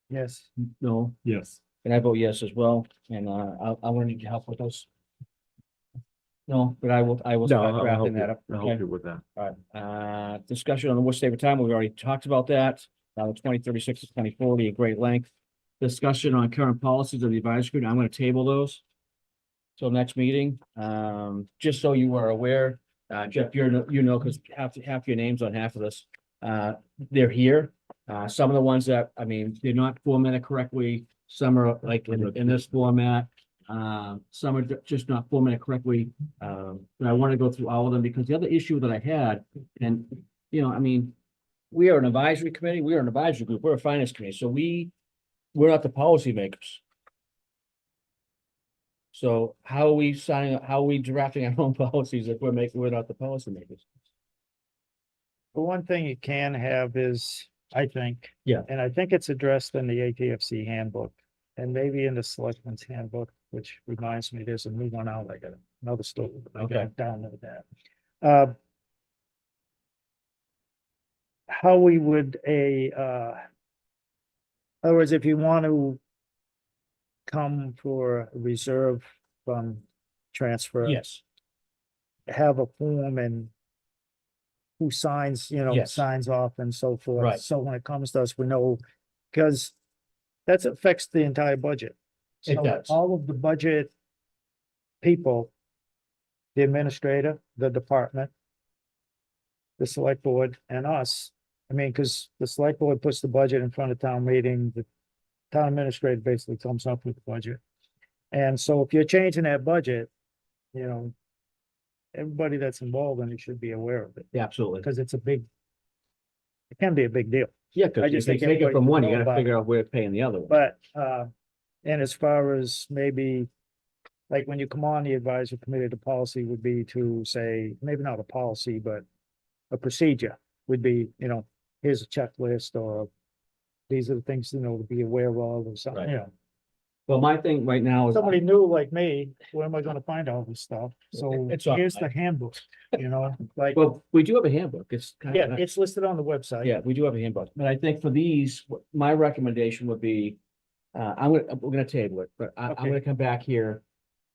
yes. no, Yes, and I vote yes as well, and, I want to need your help with those. No, but I will no, start I'll help drafting you, that up. I'll Okay. help you with that. All right, discussion on the Worcester State Retirement, we already talked about that. The 2036 to 2040 at great length. Discussion on current policies of the advisory committee, I'm gonna table those. So next meeting, just so you are aware, Jeff, because half your names on half of this, they're here. Some of the ones that, I mean, they're not formatted correctly, some are like in this format. Some are just not formatted correctly. But I want to go through all of them because the other issue that I had, and, I mean, we are an advisory committee, we are an advisory group, we're a finance committee, so we're not the policymakers. So how are we how are we drafting our own policies if we're not the policymakers? The one thing you can have is, I think. Yeah. And I think it's addressed in the ATFC handbook and maybe in the selectmen's handbook, which reminds me, there's a new one out, I got another story. I Okay. gotta download that. How we would in other words, if you want to come for a reserve fund transfer. Yes, Have a form and who signs, Yes. signs off and so forth. Right. So when it comes to us, we know, because that affects the entire budget. It So does. all of the budget people, the administrator, the department, the select board and us. I mean, because the select board puts the budget in front of town meeting, the town administrator basically comes up with the budget. And so if you're changing that budget, everybody that's involved in it should be aware of it, yeah, absolutely. because it can be a big deal. Yeah, I because if just they think take it everybody from should one, you know gotta about figure out where to pay in the other one. But, and as far as maybe, like when you come on the advisory committee, the policy would be to say, maybe not a policy, but a procedure would be, here's a checklist, or these are the things, to be aware of or something, Right. Well, my thing right now is. Somebody new like me, where am I gonna find all this stuff? So It's on- here's the handbook, like, Well, we do have a handbook. It's kind yeah, of, it's listed on the website. yeah, we do have a handbook, but I think for these, my recommendation would be. we're gonna table it, but I'm Okay. gonna come back here.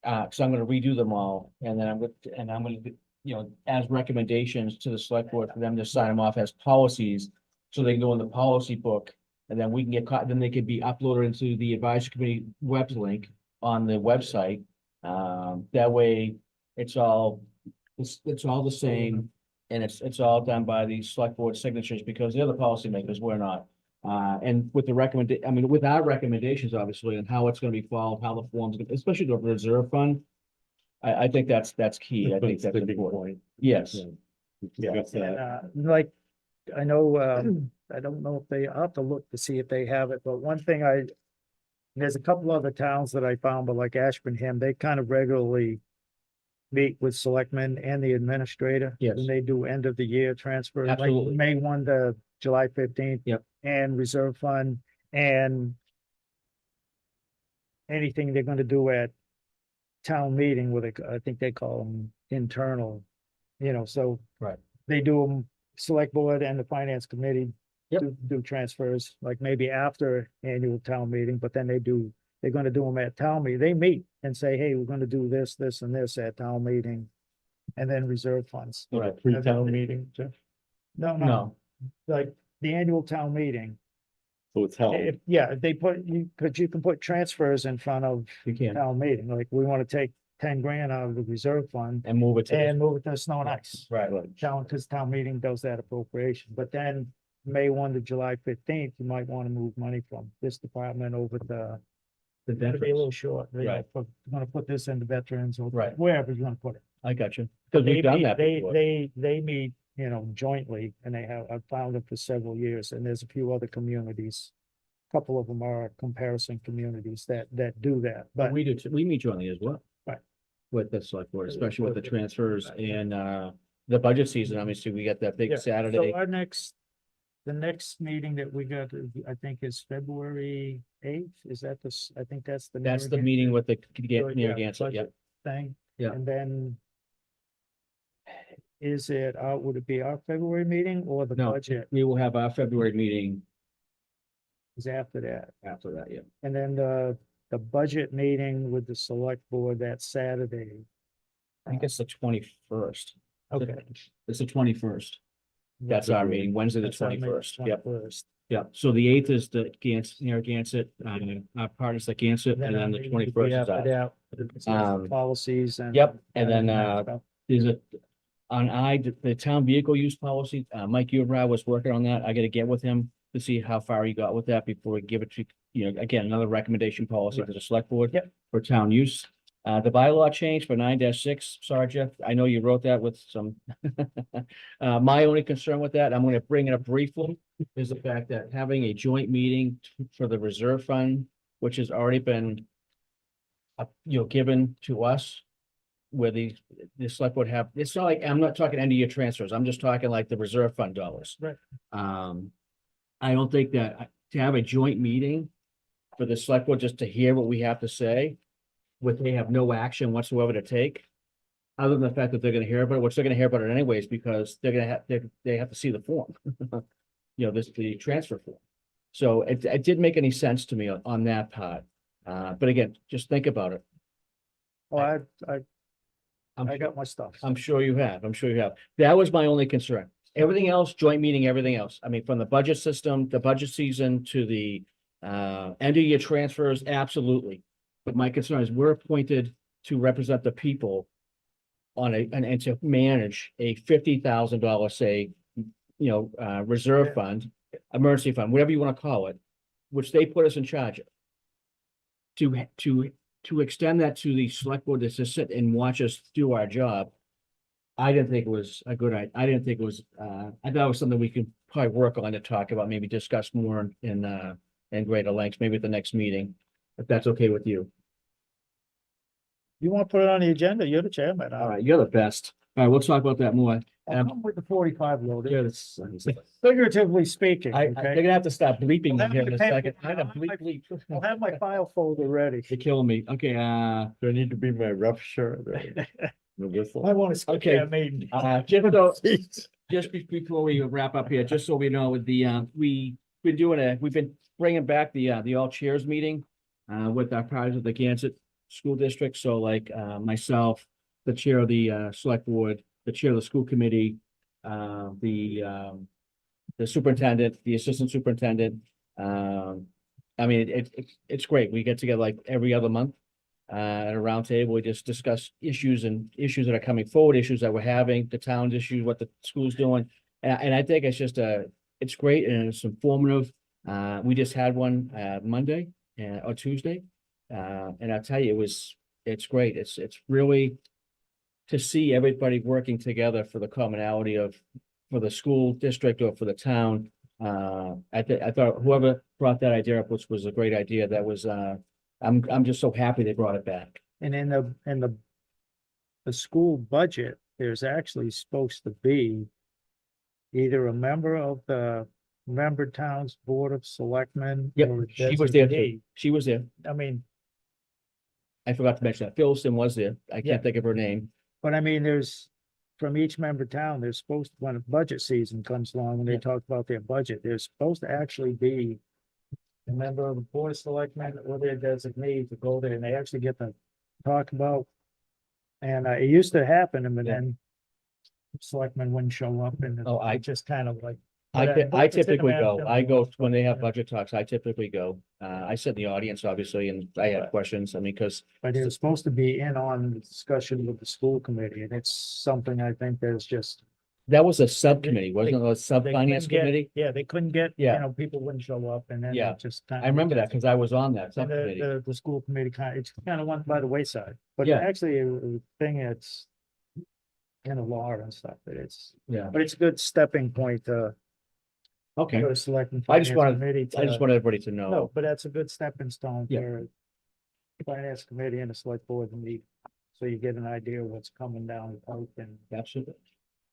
So I'm gonna redo them all, and then I'm gonna, as recommendations to the select board for them to sign them off as policies. So they can go in the policy book, and then we can get caught, then they could be uploaded into the advisory committee web link on the website. That way, it's all It's all the same, and it's all done by the select board signatures, because they're the policymakers, we're not. And with the with our recommendations, obviously, and how it's gonna be followed, how the forms, especially the reserve fund. I think that's key, I think that's Sticking important, point. yes, We Yeah. discussed And, that. like, I know, I don't know if I'll have to look to see if they have it, but one thing there's a couple other towns that I found, but like Ashburnham, they kind of regularly meet with selectmen and the administrator. Yes. And they do end of the year transfers, like Absolutely. May 1 to July 15th. Yep. And reserve fund and anything they're gonna do at town meeting with I think they call them internal, so. Right. They do them, select board and the finance committee. Yep. Do transfers, like maybe after annual town meeting, but then they're gonna do them at town meeting. They meet and say, hey, we're gonna do this, this and this at town meeting. And then reserve funds. Like a pre-town meeting, Jeff, No, no, like the annual town meeting. so it's held. If they put, you can put transfers in front of you can't, town meeting, like we wanna take 10 grand out of the reserve fund and move it to. and move it to snow and ice. Right, Because town meeting does that appropriation, but then May 1 to July 15th, you might want to move money from this department over to. the It'd be a veterans, little short, Right. You're gonna put this into veterans or Right. wherever you wanna put it. I got you, because we've done that before. They meet, jointly, and I've found them for several years, and there's a few other communities. A couple of them are comparison communities that do that, But but we do, we meet jointly as well. Right. With the select board, especially with the transfers Right. and, the budget season, obviously, we got that big Yeah, Saturday. so the next meeting that we got, I think is February 8th, is that I think that's the. That's the Narragansett meeting with the, Yeah, Narragansett, yeah. budget Thing. Yeah. And then. Would it be our February meeting or the No, budget we will have our February meeting is after that? after that, yeah. And then the budget meeting with the select board that Saturday. I think it's the 21st. Okay. It's the 21st. That's our meeting, Wednesday, the That's our meeting, 21st. Yep, 21st. yep. So the 8th is the Narragansett, our partners at Gansett, and then the 21st is ours. Policies and. Yep, and then, there's the town vehicle use policy, Mike Ubrow was working on that. I gotta get with him to see how far he got with that before we give it to, again, another recommendation policy to the select board. Yep. For town use. The bylaw change for 9-6, sorry, Jeff, I know you wrote that with some. My only concern with that, I'm gonna bring it up briefly, is the fact that having a joint meeting for the reserve fund, which has already been. Given to us. Where the select board have, it's not like, I'm not talking end of year transfers, I'm just talking like the reserve fund dollars. Right. I don't think that, to have a joint meeting. For the select board just to hear what we have to say. With they have no action whatsoever to take. Other than the fact that they're gonna hear about it, which they're gonna hear about it anyways, because they're gonna have, they have to see the form. The transfer form. So it didn't make any sense to me on that part. But again, just think about it. Oh, I'm I got my stuff. I'm sure you have. That was my only concern. Everything else, joint meeting, everything else. I mean, from the budget system, the budget season to the end of year transfers, absolutely. But my concern is we're appointed to represent the people on and to manage a $50,000, say, reserve Yeah. fund, emergency fund, whatever you want to call it, which they put us in charge of. To extend that to the select board to just sit and watch us do our job. I didn't think it was a good idea. I didn't think it was, I thought it was something we could probably work on to talk about, maybe discuss more in greater lengths, maybe at the next meeting, if that's okay with you. You want to put it on the agenda? You're the chairman. All right, you're the best. All right, we'll talk about that more. I'll come with the 45 load. You're the- Figuratively speaking, they're okay? gonna have to stop bleeping Well, in here in a that- second. I I'll got bleep, bleep. I'll have my file folder ready. You're killing me. Okay, Do I need to be my rough shirt? or The whistle? I want to skip Okay. that meeting. just before we wrap up here, just so we know, with the, we've been bringing back the all chairs meeting. With our partners of the Gansett School District, so like, myself, the chair of the, select board, the chair of the school committee. The superintendent, the assistant superintendent. I mean, it's great, we get together like every other month. At a roundtable, we just discuss issues that are coming forward, issues that we're having, the town's issues, what the school's doing. And I think it's just it's great and it's informative. We just had one, Monday, or Tuesday. And I'll tell you, it's great. It's really to see everybody working together for the commonality for the school district or for the town. I thought whoever brought that idea up, which was a great idea, that was, I'm just so happy they brought it back. And in the school budget, there's actually supposed to be either a member of the member town's Board of Selectmen. Yep, or a she was there too. designee. She was there. I mean, I forgot to mention that. Philston was there. I Yeah. can't think of her name. but I mean, from each member town, there's supposed, when budget season comes along, when they Yeah. talk about their budget, there's supposed to actually be a member of the Board of Selectmen or their designee to go there and they actually get to talk about. And it used to happen, and Yeah. then selectmen wouldn't show up and Oh, I- it just kind of like. I but, I it's in the typically mass go. general I go laws, when they have yeah. budget talks. I typically go. I sit in the audience, obviously, and I have Right. questions. I mean, because But it's supposed to be in on the discussion with the school committee, and it's something I think there's just. that was a subcommittee, wasn't it? A they sub-finance couldn't get- committee? Yeah, they couldn't get, Yeah. people wouldn't show up and then Yeah. it just. kind I remember that because I was on that And subcommittee. the school committee it's kind of went by the wayside, but Yeah. actually a thing that's. In a law and stuff, Yeah, but it's a good stepping point to okay. go to selectmen. I just finance wanted- committee I just to- want everybody to No, know. but that's a good stepping stone Yeah. for finance committee and the select board to meet. So you get an idea of what's coming down the pipe and Absolutely.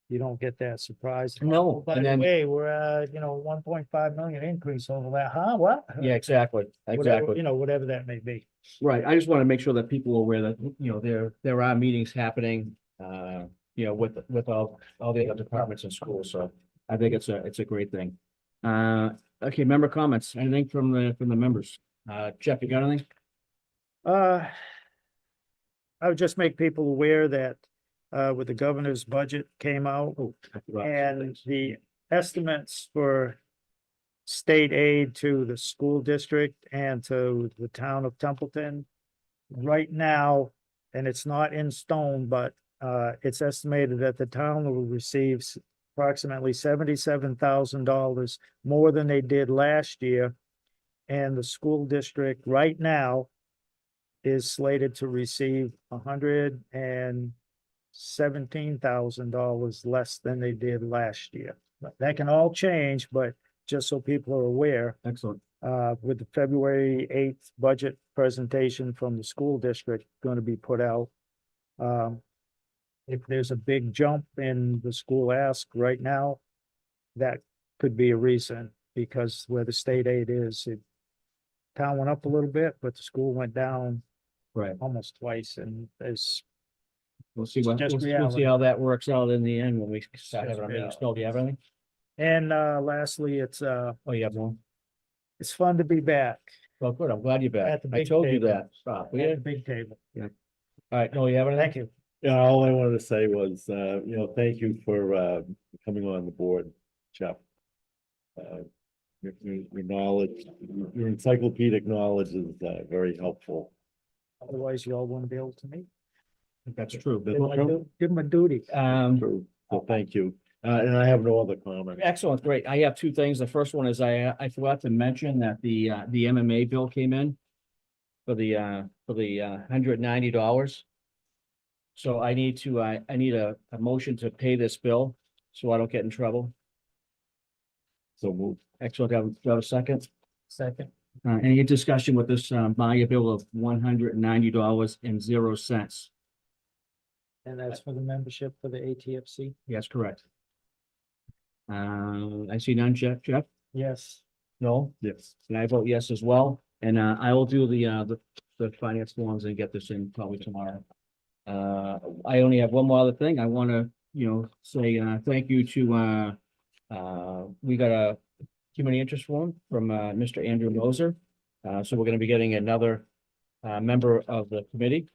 you don't get that surprise. No, Oh, by and the then- way, we're 1.5 million increase over that, huh? What? Yeah, exactly. Whatever, Exactly. whatever that may be. Right. I just want to make sure that people are aware that, there are meetings happening, with all the other departments in school. So I think it's a great thing. Okay, member comments, anything from the members? Jeff, you got anything? I would just make people aware that with the governor's budget came out Oh, I forgot. and the estimates for state aid to the school district and to the town of Templeton right now, and it's not in stone, but it's estimated that the town will receive approximately $77,000 more than they did last year. And the school district right now is slated to receive $117,000 less than they did last year. That can all change, but just so people are aware, Excellent. with the February 8th budget presentation from the school district going to be put out. If there's a big jump in the school ask right now, that could be a reason, because where the state aid is, town went up a little bit, but the school went down Right. almost twice, and there's. We'll see It's just we'll see reality. how that works out in the end when we start just having our meetings. reality. Phil, do you have anything? And lastly, it's Oh, you have one? fun to be back Well, good. I'm glad you're back. At the I big told you table. that. Stop. at will you? the big table. All right. No, you have anything? Thank you. Yeah, all I wanted to say was, thank you for coming on the board, Jeff. Your knowledge, your encyclopedic knowledge is very helpful. Otherwise, you all wouldn't be able to meet. That's true. Give them a duty. True. So thank you. And I have no other comment. Excellent, great. I have two things. The first one is I forgot to mention that the MMA bill came in for the $190. So I need a motion to pay this bill so I don't get in trouble. So move. Excellent. Do I have a second? Second. Any discussion with this Maya bill of $190.00? And that's for the membership for the ATFC? Yes, correct. I see none, Jeff. Yes. No? Yes. And I vote yes as well, and I will do the finance forms and get this in probably tomorrow. I only have one more other thing. I want to, say thank you to we got a community interest form from Mr. Andrew Moser. So we're going to be getting another member of the committee.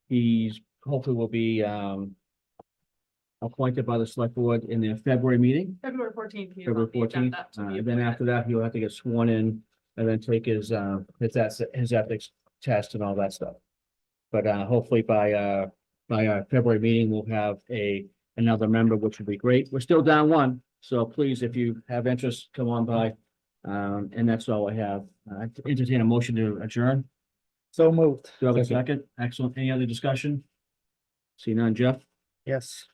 He's hopefully will be appointed by the select board in their February meeting. February 14th. February 14th. Then after that, he'll have to get sworn in and then take his ethics test and all that stuff. But hopefully by our February meeting, we'll have another member, which would be great. We're still down one, so please, if you have interest, come on by. And that's all I have. I entertain a motion to adjourn. So moved. Do I have a Second. second? Excellent. Any other discussion? See none, Jeff, Yes.